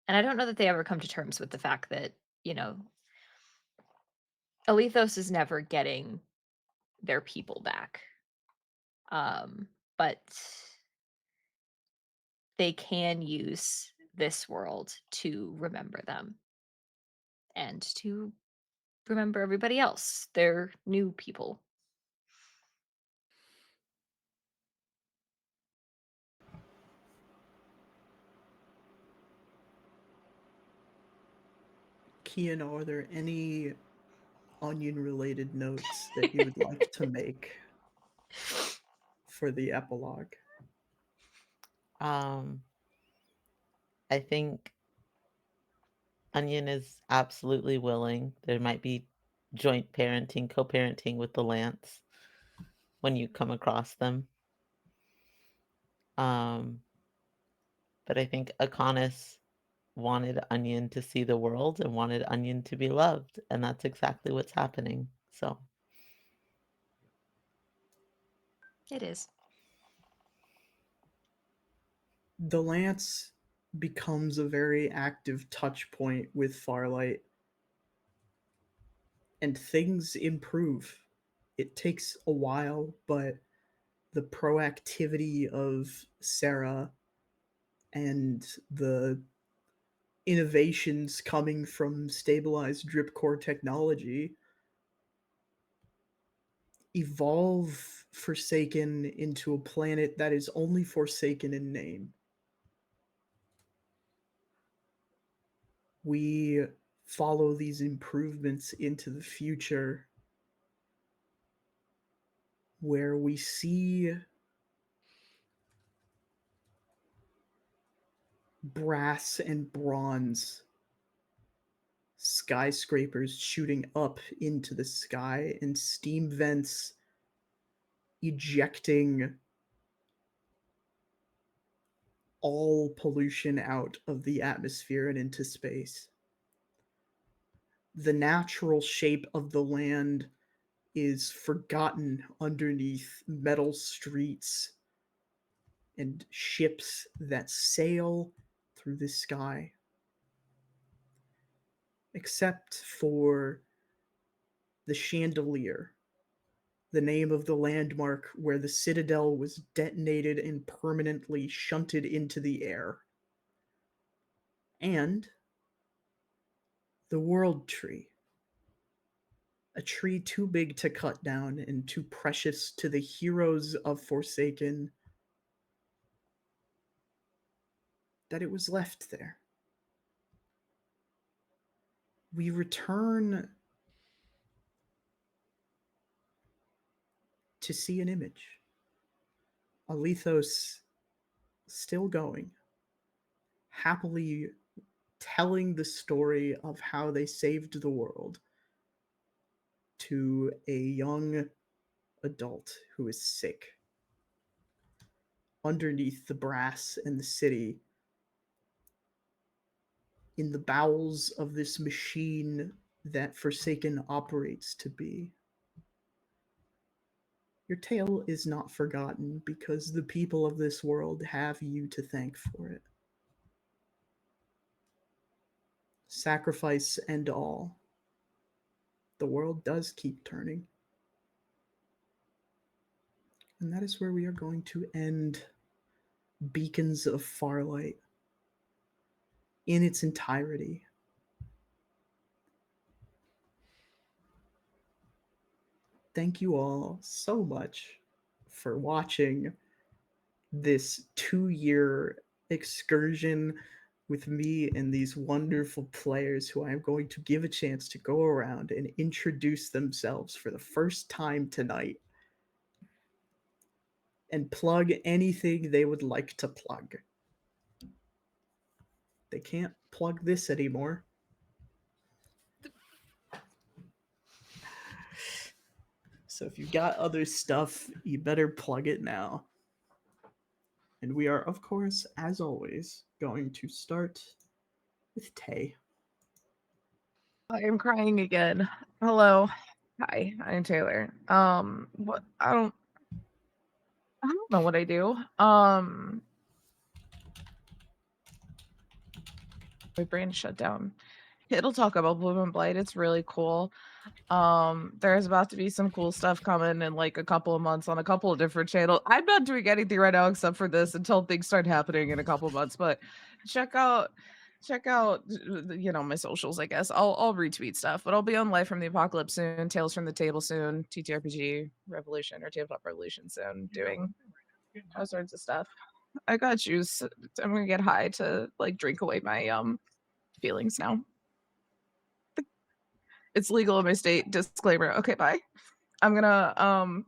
and I don't know that they ever come to terms with the fact that, you know, Alethos is never getting their people back. But they can use this world to remember them and to remember everybody else, their new people. Kian, are there any onion-related notes that you would like to make for the epilogue? Um, I think Onion is absolutely willing. There might be joint parenting, co-parenting with the Lance when you come across them. Um, but I think Akonis wanted Onion to see the world and wanted Onion to be loved, and that's exactly what's happening. So, It is. The Lance becomes a very active touch point with Farlight, and things improve. It takes a while, but the proactivity of Sarah and the innovations coming from stabilized drip core technology evolve Forsaken into a planet that is only Forsaken in name. We follow these improvements into the future where we see brass and bronze skyscrapers shooting up into the sky and steam vents ejecting all pollution out of the atmosphere and into space. The natural shape of the land is forgotten underneath metal streets and ships that sail through the sky. Except for the chandelier, the name of the landmark where the citadel was detonated and permanently shunted into the air, and the World Tree, a tree too big to cut down and too precious to the heroes of Forsaken that it was left there. We return to see an image. Alethos still going, happily telling the story of how they saved the world to a young adult who is sick underneath the brass in the city, in the bowels of this machine that Forsaken operates to be. Your tale is not forgotten because the people of this world have you to thank for it. Sacrifice and all, the world does keep turning. And that is where we are going to end Beacons of Farlight in its entirety. Thank you all so much for watching this 2-year excursion with me and these wonderful players who I am going to give a chance to go around and introduce themselves for the first time tonight and plug anything they would like to plug. They can't plug this anymore. So if you've got other stuff, you better plug it now. And we are, of course, as always, going to start with Tay. I am crying again. Hello. Hi, I'm Taylor. What I don't know what I do. My brain shut down. It'll talk about Bloom and Blight. It's really cool. There's about to be some cool stuff coming in like a couple of months on a couple of different channels. I'm not doing anything right now except for this until things start happening in a couple of months. But check out my socials, I guess. I'll retweet stuff, but I'll be on Live from the Apocalypse soon, Tales from the Table soon, TTRPG Revolution or Tabletop Revolution soon, doing all sorts of stuff. I got juice. I'm gonna get high to like drink away my feelings now. It's legal in my state. Disclaimer. Okay, bye. I'm gonna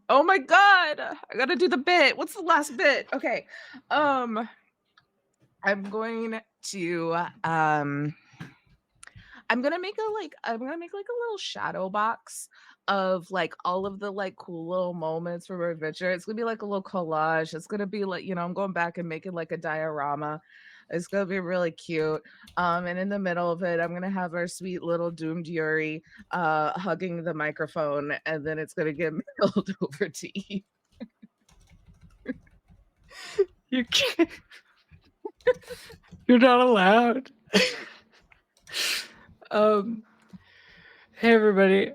oh my god, I gotta do the bit. What's the last bit? Okay. I'm going to I'm gonna make like a little shadow box of like all of the like cool little moments from our adventure. It's gonna be like a little collage. It's gonna be like, I'm going back and making like a diorama. It's gonna be really cute. And in the middle of it, I'm gonna have our sweet little doomed Yuri hugging the microphone, and then it's gonna get mailed over to you. You can't. You're not allowed. Hey everybody.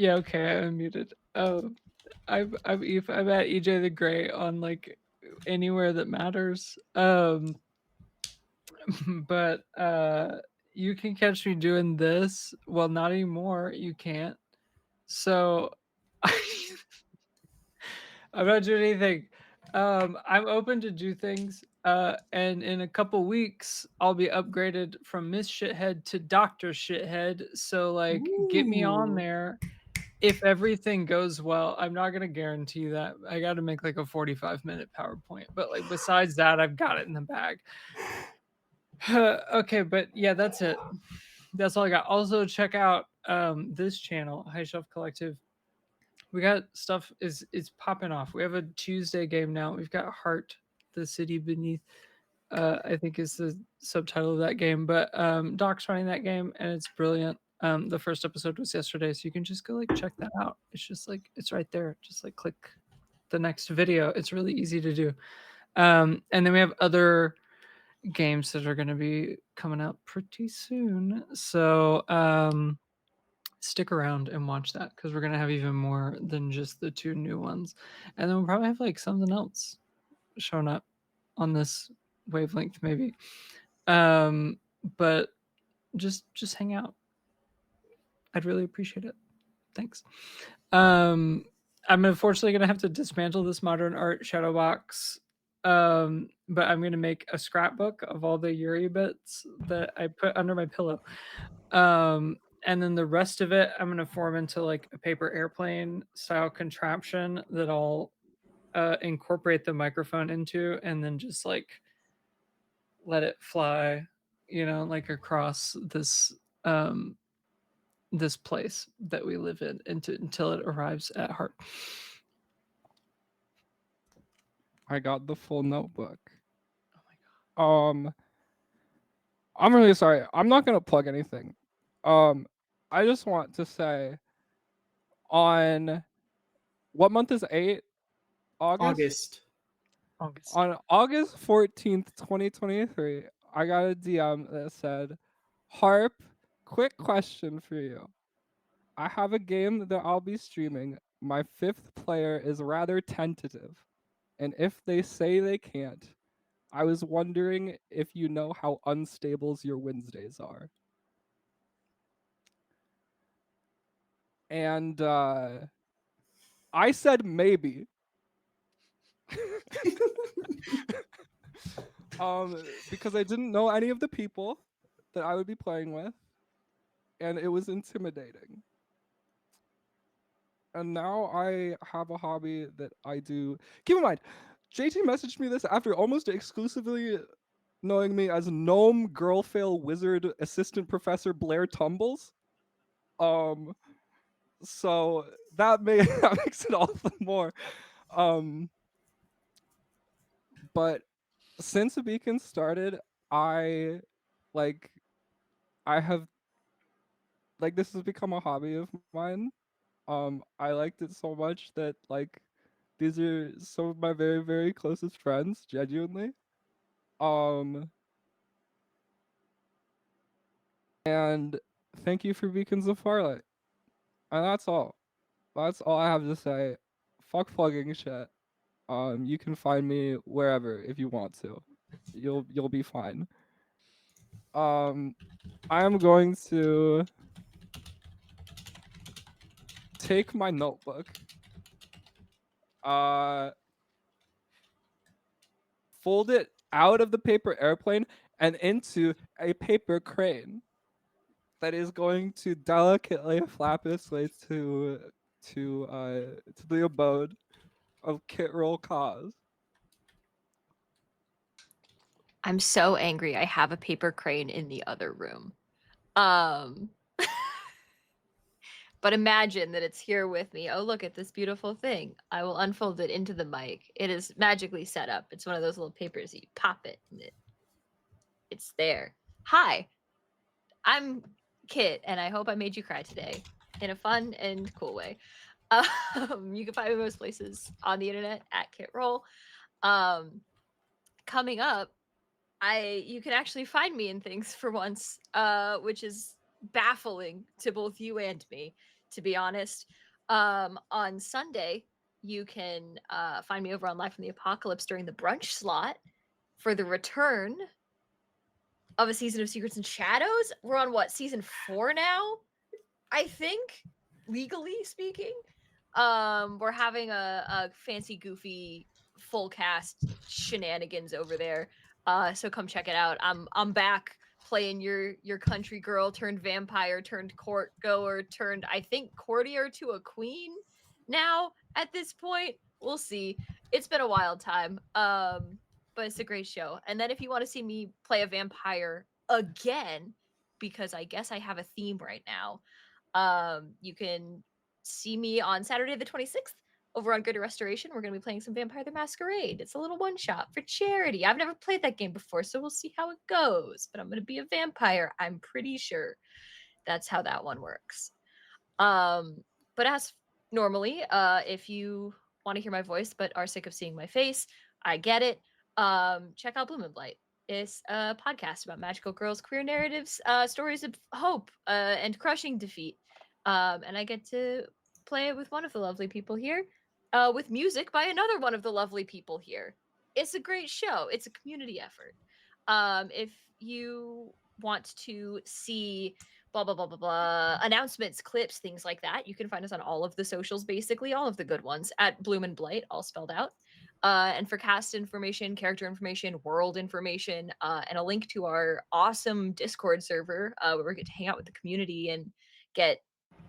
Okay, I'm muted. I'm Eve. I'm at EJ the Gray on like anywhere that matters. But you can catch me doing this. Well, not anymore. You can't. So I'm not doing anything. I'm open to do things. And in a couple weeks, I'll be upgraded from Miss Shithead to Doctor Shithead. So like, get me on Ooh. there. If everything goes well, I'm not gonna guarantee that. I got to make like a 45-minute PowerPoint, but like besides that, I've got it in the bag. Okay, but yeah, that's it. That's all I got. Also, check out this channel, High Shelf Collective. We got stuff is popping off. We have a Tuesday game now. We've got Heart, the City Beneath. I think is the subtitle of that game. But Doc's running that game and it's brilliant. The first episode was yesterday, so you can just go like check that out. It's just like it's right there. Just like click the next video. It's really easy to do. And then we have other games that are going to be coming out pretty soon. So stick around and watch that because we're going to have even more than just the two new ones. And then we'll probably have like something else showing up on this wavelength maybe. But just hang out. I'd really appreciate it. Thanks. I'm unfortunately gonna have to dismantle this modern art shadow box. But I'm gonna make a scrapbook of all the Yuri bits that I put under my pillow. And then the rest of it I'm gonna form into like a paper airplane style contraption that I'll incorporate the microphone into and then just like let it fly, like across this place that we live in until it arrives at Heart. I got the full notebook. Oh my god. I'm really sorry. I'm not gonna plug anything. I just want to say on what month is 8? August? August. On August 14th, 2023, I got a DM that said, Harp, quick question for you. I have a game that I'll be streaming. My 5th player is rather tentative. And if they say they can't, I was wondering if you know how unstable your Wednesdays are. And I said maybe. Because I didn't know any of the people that I would be playing with, and it was intimidating. And now I have a hobby that I do. Keep in mind, JT messaged me this after almost exclusively knowing me as Gnome Girlfail Wizard Assistant Professor Blair Tumbles. So that that makes it all the more. But since the beacon started, I like I have like this has become a hobby of mine. I liked it so much that like these are some of my very, very closest friends, genuinely. Um and thank you for Beacons of Farlight. And that's all. That's all I have to say. Fuck plugging shit. You can find me wherever if you want to. You'll be fine. I am going to take my notebook, uh, fold it out of the paper airplane and into a paper crane that is going to delicately flap its way to the abode of Kit Roll Cause. I'm so angry. I have a paper crane in the other room. Um, but imagine that it's here with me. Oh, look at this beautiful thing. I will unfold it into the mic. It is magically set up. It's one of those little papers that you pop it and it's there. Hi, I'm Kit, and I hope I made you cry today in a fun and cool way. You can find me most places on the internet at Kit Roll. Coming up, you can actually find me in things for once, which is baffling to both you and me, to be honest. On Sunday, you can find me over on Live from the Apocalypse during the brunch slot for the return of a season of Secrets and Shadows. We're on what, season 4 now? I think, legally speaking. We're having a fancy, goofy, full cast shenanigans over there. So come check it out. I'm back playing your country girl turned vampire turned court goer turned, I think, courtier to a queen now at this point. We'll see. It's been a wild time. But it's a great show. And then if you want to see me play a vampire again, because I guess I have a theme right now, you can see me on Saturday the 26th over on Good Restoration. We're going to be playing some Vampire the Masquerade. It's a little one shot for charity. I've never played that game before, so we'll see how it goes. But I'm going to be a vampire. I'm pretty sure that's how that one works. But as normally, if you want to hear my voice but are sick of seeing my face, I get it. Check out Bloom and Blight. It's a podcast about magical girls, queer narratives, stories of hope, and crushing defeat. And I get to play it with one of the lovely people here, with music by another one of the lovely people here. It's a great show. It's a community effort. If you want to see blah blah blah blah blah announcements, clips, things like that, you can find us on all of the socials, basically all of the good ones, at Bloom and Blight, all spelled out. And for cast information, character information, world information, and a link to our awesome Discord server, where we get to hang out with the community and get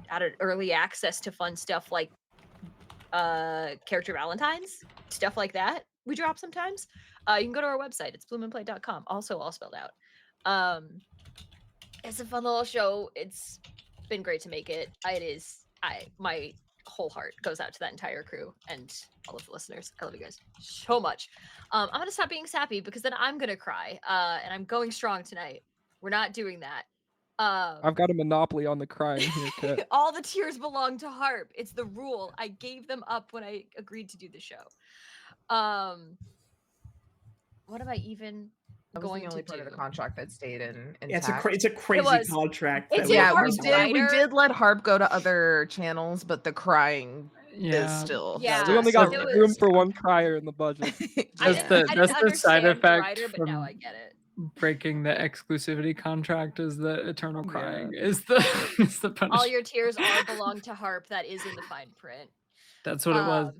added early access to fun stuff like character valentines, stuff like that we drop sometimes. You can go to our website. It's bloomandplay.com, also all spelled out. It's a fun little show. It's been great to make it. My whole heart goes out to that entire crew and all of the listeners. I love you guys so much. I'm gonna stop being sappy because then I'm gonna cry. And I'm going strong tonight. We're not doing that. I've got a monopoly on the crying here, Kit. All the tears belong to Harp. It's the rule. I gave them up when I agreed to do the show. What am I even That was going the only to part of do? the contract that stayed in Yeah, intact. it's a crazy was. contract. It's that in was Yeah, we Harp's possible. did. We rider. did let Harp go to other channels, but the crying is Yeah. still. Yeah, We only got it room was- for one crier in the budget. That's Yeah. the I that's didn't the side understand the effect rider, but now from I get it. breaking the exclusivity contract is the eternal Yeah. crying is the is the All punishment. your tears all belong to Harp. That is in the fine print. That's what it was.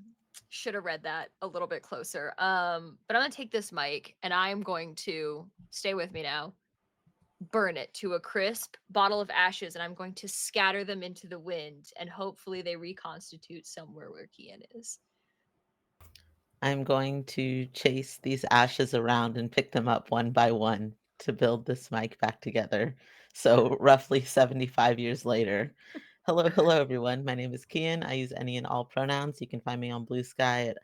Should have read that a little bit closer. But I'm gonna take this mic and I'm going to stay with me now. Burn it to a crisp bottle of ashes, and I'm going to scatter them into the wind, and hopefully they reconstitute somewhere where Kian is. I'm going to chase these ashes around and pick them up one by one to build this mic back together. So, roughly 75 years later. Hello, everyone. My name is Kian. I use any and all pronouns. You can find me on Blue Sky at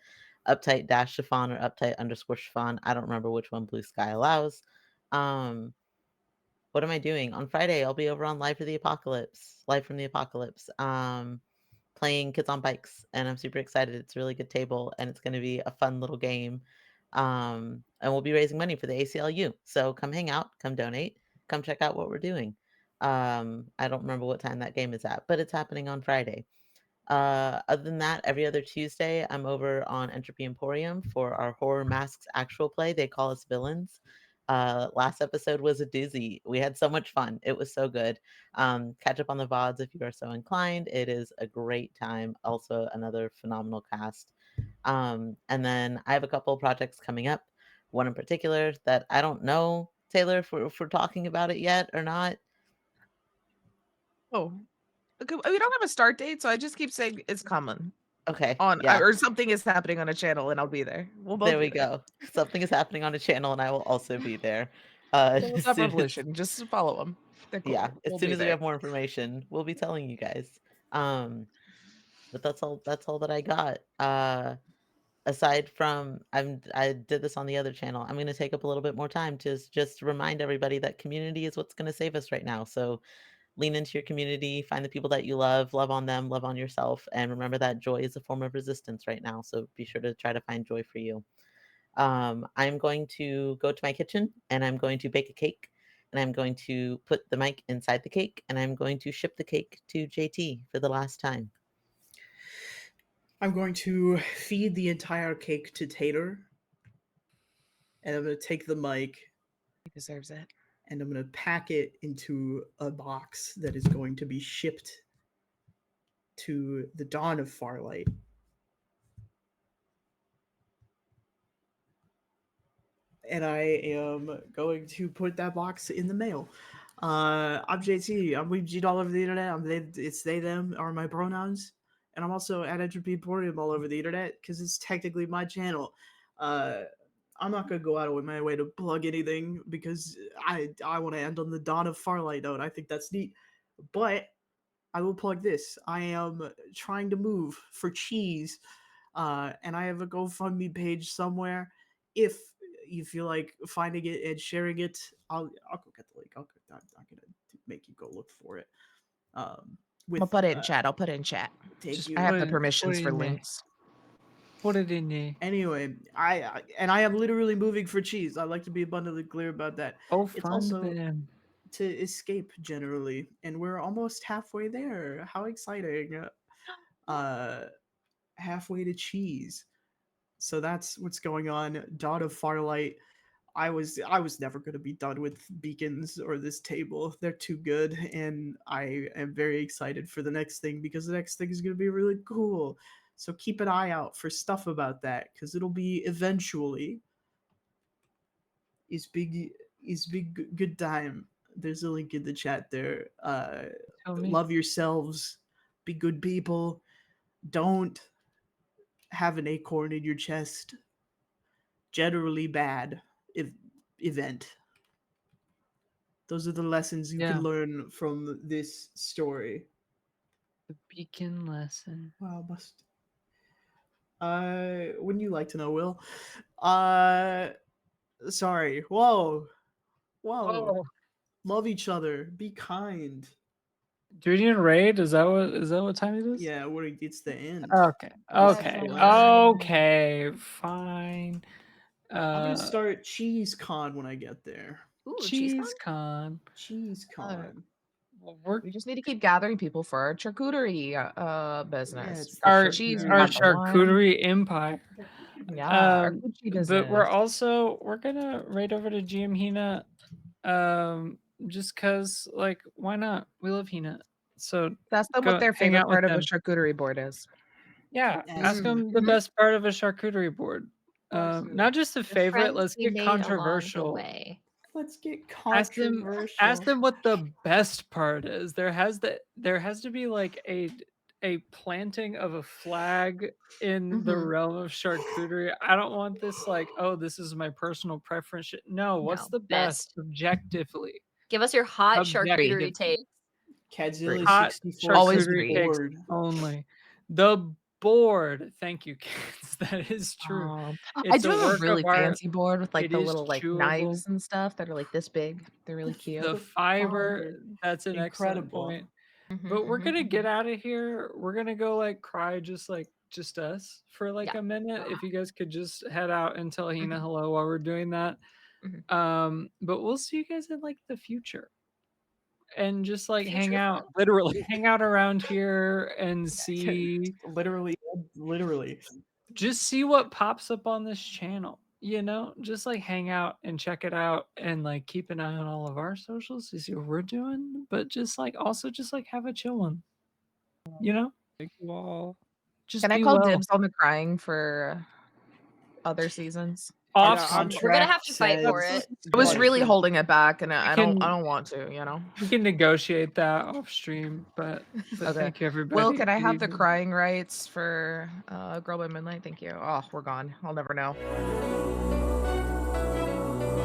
uptight-chiffon or uptight_chiffon. I don't remember which one Blue Sky allows. What am I doing? On Friday, I'll be over on Live from the Apocalypse. Playing Kids on Bikes, and I'm super excited. It's a really good table, and it's going to be a fun little game. And we'll be raising money for the ACLU. So come hang out, come donate, come check out what we're doing. I don't remember what time that game is at, but it's happening on Friday. Other than that, every other Tuesday, I'm over on Entropy Emporium for our Horror Masks actual play. They call us villains. Last episode was a doozy. We had so much fun. It was so good. Catch up on the VODs if you are so inclined. It is a great time. Also, another phenomenal cast. And then I have a couple of projects coming up. One in particular that I don't know, Taylor, if we're talking about it yet or not. Oh, okay, we don't have a start date, so I just keep saying it's coming Okay. on, Yeah. or something is happening on a channel, and I'll be there. We'll both There be we there. go. Something is happening on a channel, and I will also be there. So As what's up, soon as Revolution? Just follow them. They're cool. yeah, as We'll soon be as we there. have more information, we'll be telling you guys. But that's all that I got. Aside from I did this on the other channel. I'm gonna take up a little bit more time to just remind everybody that community is what's gonna save us right now. So lean into your community, find the people that you love on them, love on yourself, and remember that joy is a form of resistance right now. So be sure to try to find joy for you. I'm going to go to my kitchen and I'm going to bake a cake and I'm going to put the mic inside the cake and I'm going to ship the cake to JT for the last time. I'm going to feed the entire cake to Tater, and I'm going to take the mic He deserves it. and I'm going to pack it into a box that is going to be shipped to the dawn of Farlight. And I am going to put that box in the mail. I'm JT. I'm Weebjeet all over the internet. It's they, them are my pronouns. And I'm also at Entropy Emporium all over the internet because it's technically my channel. I'm not going to go out of my way to plug anything because I want to end on the dawn of Farlight note. I think that's neat. But I will plug this. I am trying to move for cheese, and I have a GoFundMe page somewhere. If you feel like finding it and sharing it, I'll go get the link. I'm not gonna make you go look for it. With I'll put it in chat. I'll put it in chat. thank Just you. I have put the it permissions for in there. links. Put it in there. Anyway, I am literally moving for cheese. I'd like to be abundantly clear about that. Oh, It's fun also them. to escape generally, and we're almost halfway there. How exciting! Halfway to cheese. So that's what's going on. Dawn of Farlight. I was never going to be done with beacons or this table. They're too good, and I am very excited for the next thing because the next thing is going to be really cool. So keep an eye out for stuff about that because it'll be eventually. Is big good time. There's a link in the chat there. Tell me. Love yourselves. Be good people. Don't have an acorn in your chest. Generally bad event. Those are the lessons you Yeah. can learn from this story. The beacon lesson. Wow, must. Wouldn't you like to know, Will? Sorry. Whoa. Whoa. Love each other. Be kind. Do we need a raid? Is that what time it is? Yeah, it's the end. Okay. This is Okay. the last. Okay. Fine. I'm gonna start Cheese Con when I get there. Ooh, Cheese con. Cheese Con. Well, We just need to keep gathering people for our charcuterie Yeah, business. it's the our Cheese, we our got the wine. charcuterie empire. Yeah, our Gucci But we're business. we're gonna raid over to GM Hina, just cause like why not? We love Hina, so That's them go what their hang favorite out with part of a them. charcuterie board is. Yeah, ask Yes. them the Mhm. best part of a charcuterie board. Not just a The favorite. friends Let's we get made along the controversial. way. Let's get Ask controversial. them what the best part is. There has to be like a planting of a flag in the Mhm. realm of charcuterie. I don't want this like, oh, this is my personal preference. No, what's No, the best best. objectively? Give us your hot Agreed. charcuterie taste. Agreed. Cadzilla Hot 64 Always says charcuterie agreed. takes board. only. The board. Thank you, kids. That is true. I It's do a have a work really of art. fancy board with like It the is little like chewable. knives and stuff that are like this big. They're really cute. The fiber, that's an excellent Incredible. point. Mhm, But we're mhm, gonna get mhm. out of here. We're gonna go like cry just us for like Yeah. a minute. If you guys could just head out and tell Hina Mhm. hello while we're doing that. Mhm. But we'll see you guys in like the future. And just like hang Future out. Literally. Hang out around here and see Literally. just see what pops up on this channel, just like hang out and check it out and like keep an eye on all of our socials to see what we're doing, but just like also just like have a chill one, Thank you all. just Can I be call well dibs on the crying for other seasons? Our off Yeah, I'm- stream. We're gonna contract have to fight for says it. I was that really holding it back, and I don't can want to, you know. we can negotiate that off stream, but Okay. thank you Will, everybody. can I Good have the evening. crying rights for Girl by Midnight? Thank you. Oh, we're gone. I'll never know.